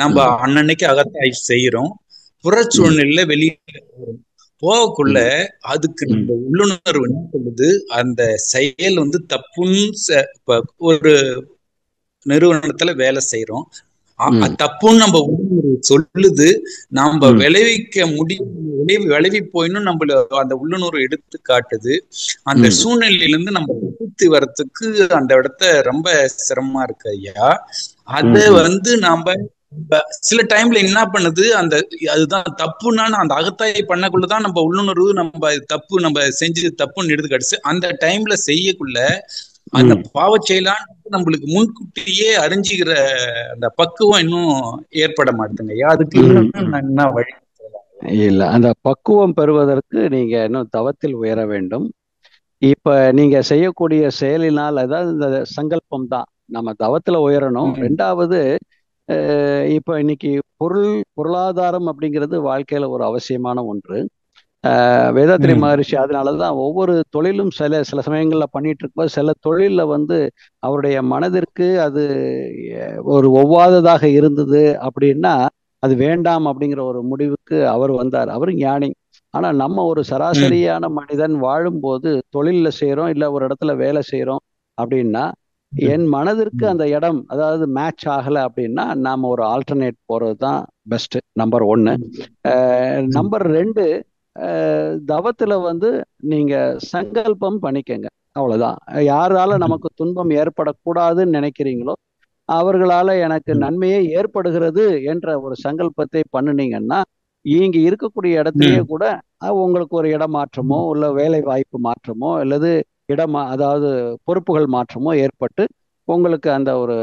நம்ம அன்னன்னைக்கு அகத்தாய்வு செய்யறோம். புற சூழ்நிலையில வெளியே போகக்குள்ள அதுக்கு நம்ம உள்ளுணர்வு என்ன சொல்லுது, அந்த செயல் தப்புன்னு ஒரு நிறுவனத்துல வேலை செய்யறோம். தப்புன்னு நம்ம உள்ளுணர்வு சொல்லுது. நாம விளைவிக்க முடியும், விளைவி போயின்னு நம்மள அந்த உள்ளுணர்வு எடுத்து காட்டுது. அந்த சூழ்நிலையில இருந்து நம்ம திருத்தி வர்றதுக்கு அந்த இடத்த ரொம்ப சிரமமா இருக்கு ஐயா. அத நாம சில டைம்ல என்ன பண்ணுது, அதுதான் தப்புன்னா அந்த அகத்தாய் பண்ணக்குள்ளதான் நம்ம உள்ளுணர்வு நம்ம தப்பு நம்ம செஞ்சு தப்புன்னு எடுத்து காட்டுச்சு. அந்த டைம்ல செய்யக்குள்ள அந்த பாவ செயலான்னு நம்மளுக்கு முன்கூட்டியே அறிஞ்சுக்கிற அந்த பக்குவம் இன்னும் ஏற்பட மாட்டேங்க ஐயா. அதுக்கு என்ன வழி? இல்ல, அந்த பக்குவம் பெறுவதற்கு நீங்க இன்னும் தவத்தில் உயர வேண்டும். இப்ப நீங்க செய்யக்கூடிய செயலினால், அதாவது இந்த சங்கல்பம் தான் நம்ம தவத்துல உயரணும். ரெண்டாவது, இப்ப இன்னைக்கு பொருளாதாரம் அப்படிங்கிறது வாழ்க்கையில ஒரு அவசியமான ஒன்று. வேதாத்திரி மகரிஷி அதனாலதான் ஒவ்வொரு தொழிலும் சில சமயங்கள்ல பண்ணிட்டு இருக்கும்போது சில தொழில்ல அவருடைய மனதிற்கு அது ஒரு ஒவ்வாததாக இருந்தது அப்படின்னா அது வேண்டாம் அப்படிங்கிற ஒரு முடிவுக்கு அவர் வந்தார். அவர் ஞானி. ஆனா நம்ம ஒரு சராசரியான மனிதன் வாழும்போது தொழில்ல செய்யறோம், இல்ல ஒரு இடத்துல வேலை செய்யறோம் அப்படின்னா என் மனதிற்கு அந்த இடம் அதாவது மேட்ச் ஆகலை அப்படின்னா நாம ஒரு ஆல்டர்னேட் போறது தான் பெஸ்ட். நம்பர் 1. நம்பர் 2, தவத்துல நீங்க சங்கல்பம் பண்ணிக்கங்க, அவ்வளவுதான். யாரால நமக்கு துன்பம் ஏற்படக்கூடாதுன்னு நினைக்கிறீங்களோ அவர்களால எனக்கு நன்மையே ஏற்படுகிறது என்ற ஒரு சங்கல்பத்தை பண்ணினீங்கன்னா இங்க இருக்கக்கூடிய இடத்துலயே கூட உங்களுக்கு ஒரு இடமாற்றமோ இல்ல வேலை வாய்ப்பு மாற்றமோ அல்லது அதாவது பொறுப்புகள் மாற்றமோ ஏற்பட்டு உங்களுக்கு அந்த ஒரு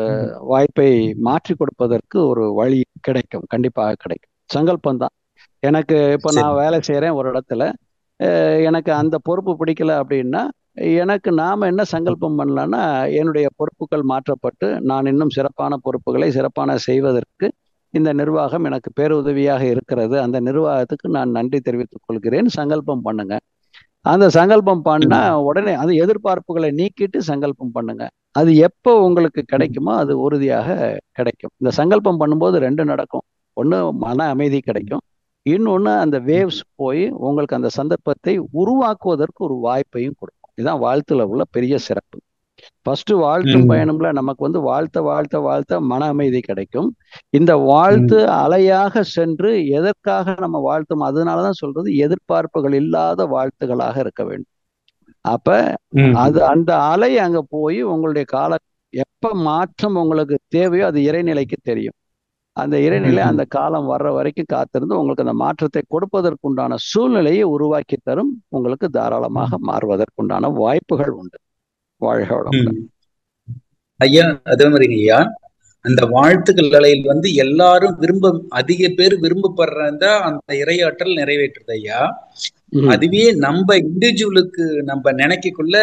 வாய்ப்பை மாற்றி கொடுப்பதற்கு ஒரு வழி கிடைக்கும், கண்டிப்பாக கிடைக்கும். சங்கல்பம் தான். எனக்கு இப்ப நான் வேலை செய்யறேன் ஒரு இடத்துல, எனக்கு அந்த பொறுப்பு பிடிக்கல அப்படின்னா எனக்கு நாம என்ன சங்கல்பம் பண்ணலாம்னா, என்னுடைய பொறுப்புகள் மாற்றப்பட்டு நான் இன்னும் சிறப்பான பொறுப்புகளை சிறப்பான செய்வதற்கு இந்த நிர்வாகம் எனக்கு பேருதவியாக இருக்கிறது. அந்த நிர்வாகத்துக்கு நான் நன்றி தெரிவித்துக் கொள்கிறேன், சங்கல்பம் பண்ணுங்க. அந்த சங்கல்பம் பண்ணா உடனே அது எதிர்பார்ப்புகளை நீக்கிட்டு சங்கல்பம் பண்ணுங்க. அது எப்போ உங்களுக்கு கிடைக்குமோ அது உறுதியாக கிடைக்கும். இந்த சங்கல்பம் பண்ணும்போது 2 நடக்கும். ஒன்று மன அமைதி கிடைக்கும், இன்னொன்று அந்த வேவ்ஸ் போய் உங்களுக்கு அந்த சந்தர்ப்பத்தை உருவாக்குவதற்கு ஒரு வாய்ப்பையும் கொடுக்கும். இதுதான் வாழ்த்துல உள்ள பெரிய சிறப்பு. ஃபர்ஸ்ட் வாழ்த்தும் பயணம்ல நமக்கு வந்து வாழ்த்த வாழ்த்த வாழ்த்த மன அமைதி கிடைக்கும். இந்த வாழ்த்து அலையாக சென்று எதற்காக நம்ம வாழ்த்தும், அதனாலதான் சொல்றது எதிர்பார்ப்புகள் இல்லாத வாழ்த்துகளாக இருக்க வேண்டும். அப்ப அது அந்த அலை அங்க போய் உங்களுடைய எப்ப மாற்றம் உங்களுக்கு தேவையோ அது இறைநிலைக்கு தெரியும். அந்த இறைநிலை அந்த காலம் வர்ற வரைக்கும் காத்திருந்து உங்களுக்கு அந்த மாற்றத்தை கொடுப்பதற்குண்டான சூழ்நிலையை உருவாக்கி தரும். உங்களுக்கு தாராளமாக மாறுவதற்குண்டான வாய்ப்புகள் உண்டு. வாழ்க வளமுடன். ஐயா, அதே மாதிரி ஐயா, அந்த வாழ்த்துக்கள் அலையில் வந்து எல்லாரும் அதிக பேர் விரும்பப்படுறத அந்த இறையாற்றல் நிறைவேற்றுது ஐயா. அதுவே நம்ம இண்டிவிஜுவலுக்கு நம்ம நினைக்கக்குள்ள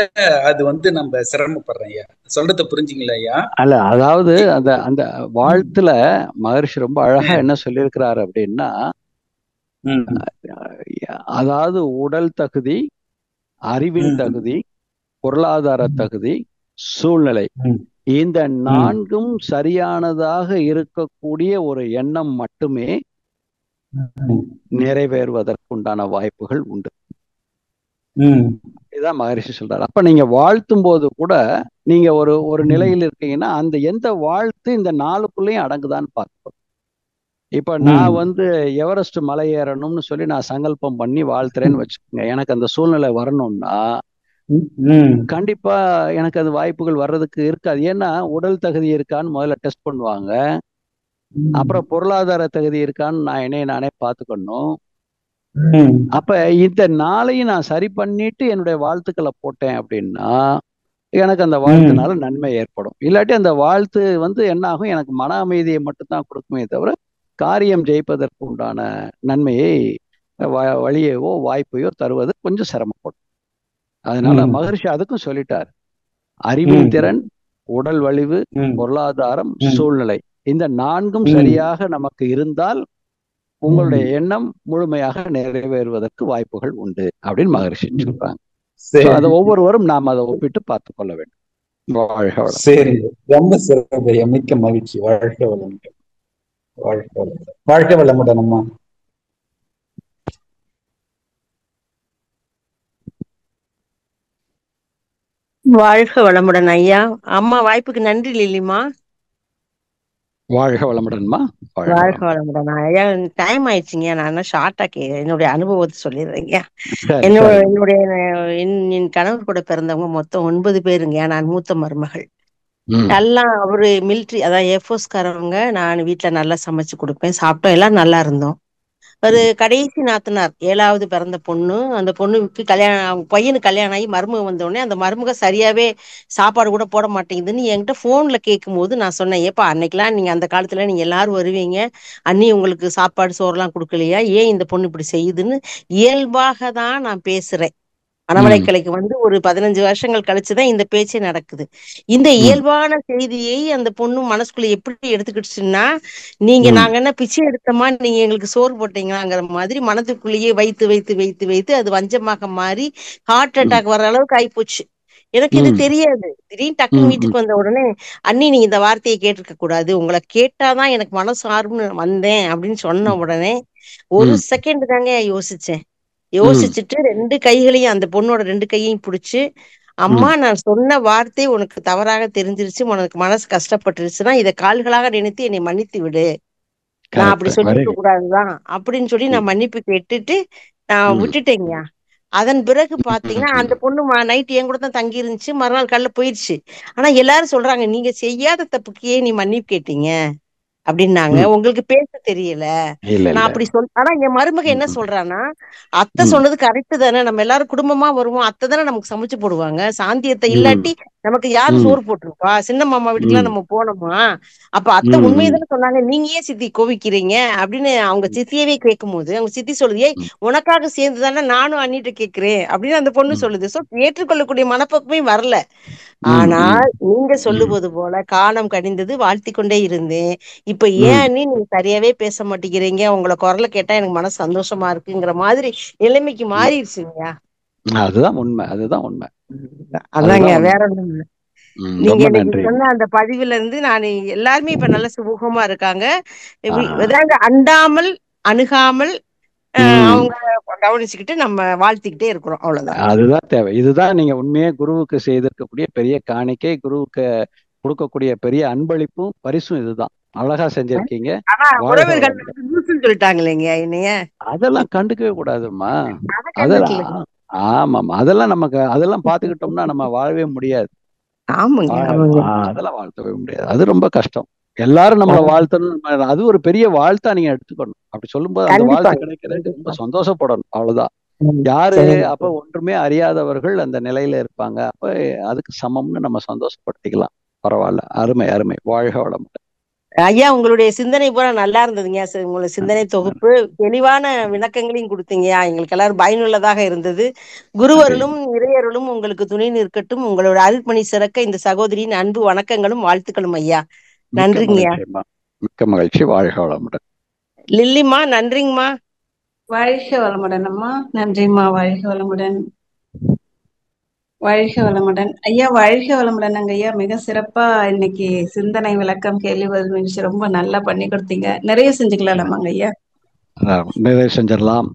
அது வந்து நம்ம சிரமப்படுறோம் ஐயா. சொல்றத புரிஞ்சுங்களா ஐயா? அல்ல, அதாவது அந்த அந்த வாழ்த்துல மகரிஷி ரொம்ப அழகா என்ன சொல்லியிருக்கிறாரு அப்படின்னா, அதாவது உடல் தகுதி, அறிவின் தகுதி, பொருளாதார தகுதி, சூழ்நிலை, இந்த 4ம் சரியானதாக இருக்கக்கூடிய ஒரு எண்ணம் மட்டுமே நிறைவேறுவதற்குண்டான வாய்ப்புகள் உண்டு. இதுதான் மகரிஷி சொல்றாரு. அப்ப நீங்க வாழ்த்தும் போது கூட நீங்க ஒரு நிலையில் இருக்கீங்கன்னா அந்த எந்த வாழ்த்து இந்த 4க்குள்ளேயும் அடங்குதான்னு பார்க்கணும். இப்ப நான் வந்து எவரெஸ்ட் மலை ஏறணும்னு சொல்லி நான் சங்கல்பம் பண்ணி வாழ்த்துறேன்னு வச்சுக்கோங்க. எனக்கு அந்த சூழ்நிலை வரணும்னா கண்டிப்பா எனக்கு அது வாய்ப்புகள் வர்றதுக்கு இருக்காது. ஏன்னா உடல் தகுதி இருக்கான்னு முதல்ல டெஸ்ட் பண்ணுவாங்க. அப்புறம் பொருளாதார தகுதி இருக்கான்னு நான் என்னைய நானே பார்த்துக்கணும். அப்ப இந்த 4ஐயும் நான் சரி பண்ணிட்டு என்னுடைய வாழ்த்துக்களை போட்டேன் அப்படின்னா எனக்கு அந்த வாழ்த்துனால நன்மை ஏற்படும். இல்லாட்டி அந்த வாழ்த்து வந்து என்ன ஆகும், எனக்கு மன அமைதியை மட்டும்தான் கொடுக்குமே தவிர காரியம் ஜெயிப்பதற்கு உண்டான நன்மையை வழியவோ வாய்ப்பையோ தருவது கொஞ்சம் சிரமப்படும். அதனால மகரிஷி அதுக்கும் சொல்லிட்டார், அறிவின் திறன், உடல் வலிவு, பொருளாதாரம், சூழ்நிலை, இந்த 4ம் சரியாக நமக்கு இருந்தால் உங்களுடைய எண்ணம் முழுமையாக நிறைவேறுவதற்கு வாய்ப்புகள் உண்டு அப்படின்னு மகரிஷி சொல்றாங்க. அதை ஒவ்வொருவரும் நாம் அதை ஒப்பிட்டு பார்த்து கொள்ள வேண்டும். வாழ்க வளம். சரி, ரொம்ப சிறப்பு, மிக்க மகிழ்ச்சி. வாழ்க வளமுடன். வாழ்க வளமுடன். வாழ்க வளமுடன் அம்மா. வாழ்க வளமுடன் ஐயா. அம்மா வாய்ப்புக்கு நன்றி லில்லிமா. வாழ்க வளமுடன்மா. வாழ்க வளமுடன் ஐயா. டைம் ஆயிடுச்சுங்க, நான் ஷார்ட்டா என்னுடைய அனுபவத்தை சொல்லிடுறேங்க. என்னுடைய என் கணவர் கூட பிறந்தவங்க மொத்தம் 9 பேருங்க. நான் மூத்த மருமகள். எல்லாம் அவரு மிலிட்ரி, அதான் ஏர்ஃபோர்ஸ்காரவங்க. நான் வீட்டுல நல்லா சமைச்சு கொடுப்பேன், சாப்பிட்டோம், எல்லாம் நல்லா இருந்தோம். ஒரு கடைசி நாத்தனார் 7வது பிறந்த பொண்ணு. அந்த பொண்ணுக்கு கல்யாணம், அவங்க பையனுக்கு கல்யாணம் ஆகி மருமக வந்த உடனே அந்த மருமக சரியாவே சாப்பாடு கூட போட மாட்டேங்குதுன்னு என்கிட்ட போன்ல கேட்கும் போது நான் சொன்னேன், ஏப்பா அன்னைக்கெல்லாம் நீங்க அந்த காலத்துல நீங்க எல்லாரும் வருவீங்க, அண்ணி உங்களுக்கு சாப்பாடு சோறுலாம் கொடுக்கலையா, ஏன் இந்த பொண்ணு இப்படி செய்யுதுன்னு இயல்பாக தான் நான் பேசுறேன். மணமலைக்கலைக்கு வந்து ஒரு 15 வருஷங்கள் கழிச்சுதான் இந்த பேச்சே நடக்குது. இந்த இயல்பான செய்தியை அந்த பொண்ணு மனசுக்குள்ள எப்படி எடுத்துக்கிடுச்சுன்னா, நாங்க என்ன பிச்சை எடுத்தோமா, நீங்க எங்களுக்கு சோறு போட்டீங்களாங்கிற மாதிரி மனதுக்குள்ளேயே வைத்து வைத்து வைத்து வைத்து அது வஞ்சமாக மாறி ஹார்ட் அட்டாக் வர்ற அளவுக்கு ஆயிப்போச்சு. எனக்கு இது தெரியாது. திடீர்னு டக்குன்னு வீட்டுக்கு வந்த உடனே, அண்ணி நீங்க இந்த வார்த்தையை கேட்டிருக்க கூடாது, உங்களை கேட்டாதான் எனக்கு மனசு ஆறும்னு வந்தேன் அப்படின்னு சொன்ன உடனே ஒரு செகண்ட் தாங்க யோசிச்சேன். யோசிச்சுட்டு 2 கைகளையும், அந்த பொண்ணோட 2 கையையும் பிடிச்சு, அம்மா நான் சொன்ன வார்த்தை உனக்கு தவறாக தெரிஞ்சிருச்சு, உனக்கு மனசு கஷ்டப்பட்டுருச்சுன்னா இதை கால்களாக நினைத்து என்னை மன்னித்து விடு, நான் அப்படி சொல்லிருக்க கூடாதுதான் அப்படின்னு சொல்லி நான் மன்னிப்பு கேட்டுட்டு நான் விட்டுட்டேங்க. அதன் பிறகு பாத்தீங்கன்னா அந்த பொண்ணு நைட் என் கூட தான் தங்கி இருந்துச்சு, மறுநாள் காலைல போயிடுச்சு. ஆனா எல்லாரும் சொல்றாங்க, நீங்க செய்யாத தப்புக்கே நீ மன்னிப்பு கேட்டீங்க அப்படின்னாங்க, உங்களுக்கு பேச தெரியல. நான் அப்படி ஆனா என் மருமக என்ன சொல்றான்னா, அத்தை சொன்னது கரெக்ட் தானே, நம்ம எல்லாரும் குடும்பமா வருவோம், அத்தை தானே நமக்கு சமைச்சு போடுவாங்க, சாந்தியத்தை இல்லாட்டி நமக்கு யாரு சோறு போட்டிருப்பா? சின்ன மாமா வீட்டுக்குலாம் நம்ம போனோமா? அப்ப அத்தை உண்மையதானே சொன்னாங்க, நீங்க ஏன் சித்தி கோவிக்கிறீங்க அப்படின்னு அவங்க சித்தியவே கேட்கும் போது அவங்க சித்தி சொல்லுது, ஏய் உனக்காக சேர்ந்துதானே நானும் அண்ணிட்ட கேட்கிறேன் அப்படின்னு அந்த பொண்ணு சொல்லுது. சோ ஏற்றுக்கொள்ளக்கூடிய மனப்பக்குமே வரல. ஆனால் நீங்க சொல்லுவது போல காலம் கடிந்தது, வாழ்த்தி கொண்டே இருந்தேன். இப்ப ஏன் நீங்க சரியாவே பேச மாட்டேங்கிறீங்க, உங்களை குரலை கேட்டா எனக்கு மனசு சந்தோஷமா இருக்குங்கிற மாதிரி நிலைமைக்கு மாறிடுச்சுங்கய்யா. அதுதான் உண்மை, அதுதான் உண்மை. அதாங்க, வேற ஒண்ணும் இல்ல. நீங்க ரொம்ப இன்னைக்கு நன்றி. சொன்ன அந்த பதிவுல இருந்து நான் எல்லாருமே இப்ப நல்ல சுமூகமா இருக்காங்க. அதாவது அண்டாமல் அணுகாமல் அவங்க கவனிச்சுக்கிட்டு நம்ம வாழ்த்திக்கிட்டே இருக்கிறோம், அவ்வளவுதான். அதுதான் தேவை. இதுதான் நீங்க உண்மையே குருவுக்கு செய்திருக்கக்கூடிய பெரிய காணிக்கை, குருவுக்கு கொடுக்கக்கூடிய பெரிய அன்பளிப்பும் பரிசும் இதுதான். அழகா செஞ்சிருக்கீங்க. சொல்லிட்டாங்களேங்க என்னைய. அதெல்லாம் கண்டுக்கவே கூடாதும்மா. அதெல்லாம் ஆமாமா, அதெல்லாம் நமக்கு அதெல்லாம் பாத்துக்கிட்டோம்னா நம்ம வாழவே முடியாது. அதெல்லாம் வாழ்த்தவே முடியாது. அது ரொம்ப கஷ்டம். எல்லாரும் நம்மளை வாழ்த்தணும், அது ஒரு பெரிய வாழ்த்தா நீங்க எடுத்துக்கணும். அப்படி சொல்லும்போது அந்த வாழ்த்து கிடைக்கிறது ரொம்ப சந்தோஷப்படணும், அவ்வளவுதான். யாரு அப்ப ஒன்றுமே அறியாதவர்கள் அந்த நிலையில இருப்பாங்க, அப்ப அதுக்கு சமம்னு நம்ம சந்தோஷப்படுத்திக்கலாம். பரவாயில்ல, அருமை அருமை. வாழ்க வளமுடன். ஐயா, உங்களுடைய சிந்தனை பூரா நல்லா இருந்ததுங்க. உங்களுடைய சிந்தனை தொகுப்பு தெளிவான விளக்கங்களையும் கொடுத்தீங்கயா. எங்களுக்கு எல்லாரும் பயனுள்ளதாக இருந்தது. குருவருளும் இறையருளும் உங்களுக்கு துணை நிற்கட்டும். உங்களோட அருள்பணி சிறக்க இந்த சகோதரியின் அன்பு வணக்கங்களும் வாழ்த்துக்களும் ஐயா. நன்றிங்கய்யா. மிக்க மகிழ்ச்சி. வாழ்க வளமுடன். லில்லிமா, நன்றிங்கம்மா. வாழ்க வளமுடன் அம்மா. நன்றிம்மா. வாழ்க வளமுடன். வாழ்க வளமுடன் ஐயா. வாழ்க வளமுடன் ஐயா. மிக சிறப்பா இன்னைக்கு சிந்தனை விளக்கம், கேள்வி பதில் நிகழ்ச்சி ரொம்ப நல்லா பண்ணி கொடுத்தீங்க. நிறைய செஞ்சுக்கலாமாங்க ஐயா? நிறைய செஞ்சிடலாம்.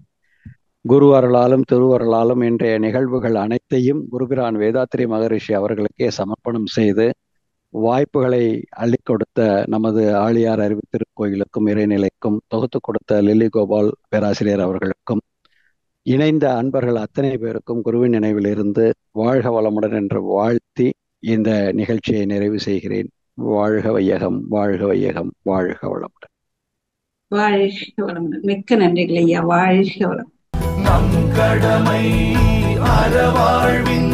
குரு அருளாலும் திருவருளாலும் இன்றைய நிகழ்வுகள் அனைத்தையும் குருபிரான் வேதாத்திரி மகரிஷி அவர்களுக்கே சமர்ப்பணம் செய்து வாய்ப்புகளை அள்ளி கொடுத்த நமது ஆழியார் அறிவு திருக்கோயிலுக்கும் இறைநிலைக்கும் தொகுத்து கொடுத்த லில்லி கோபால் பேராசிரியர் அவர்களுக்கும் இணைந்த அன்பர்கள் அத்தனை பேருக்கும் குருவின் நினைவில் இருந்து வாழ்க வளமுடன் என்று வாழ்த்தி இந்த நிகழ்ச்சியை நிறைவு செய்கிறேன். வாழ்க வையகம், வாழ்க வையகம், வாழ்க வளமுடன். வாழ்க வளமுடன். மிக்க நன்றிகள் ஐயா. வாழ்க வளம். நம் கடமை அறவாழ்வின்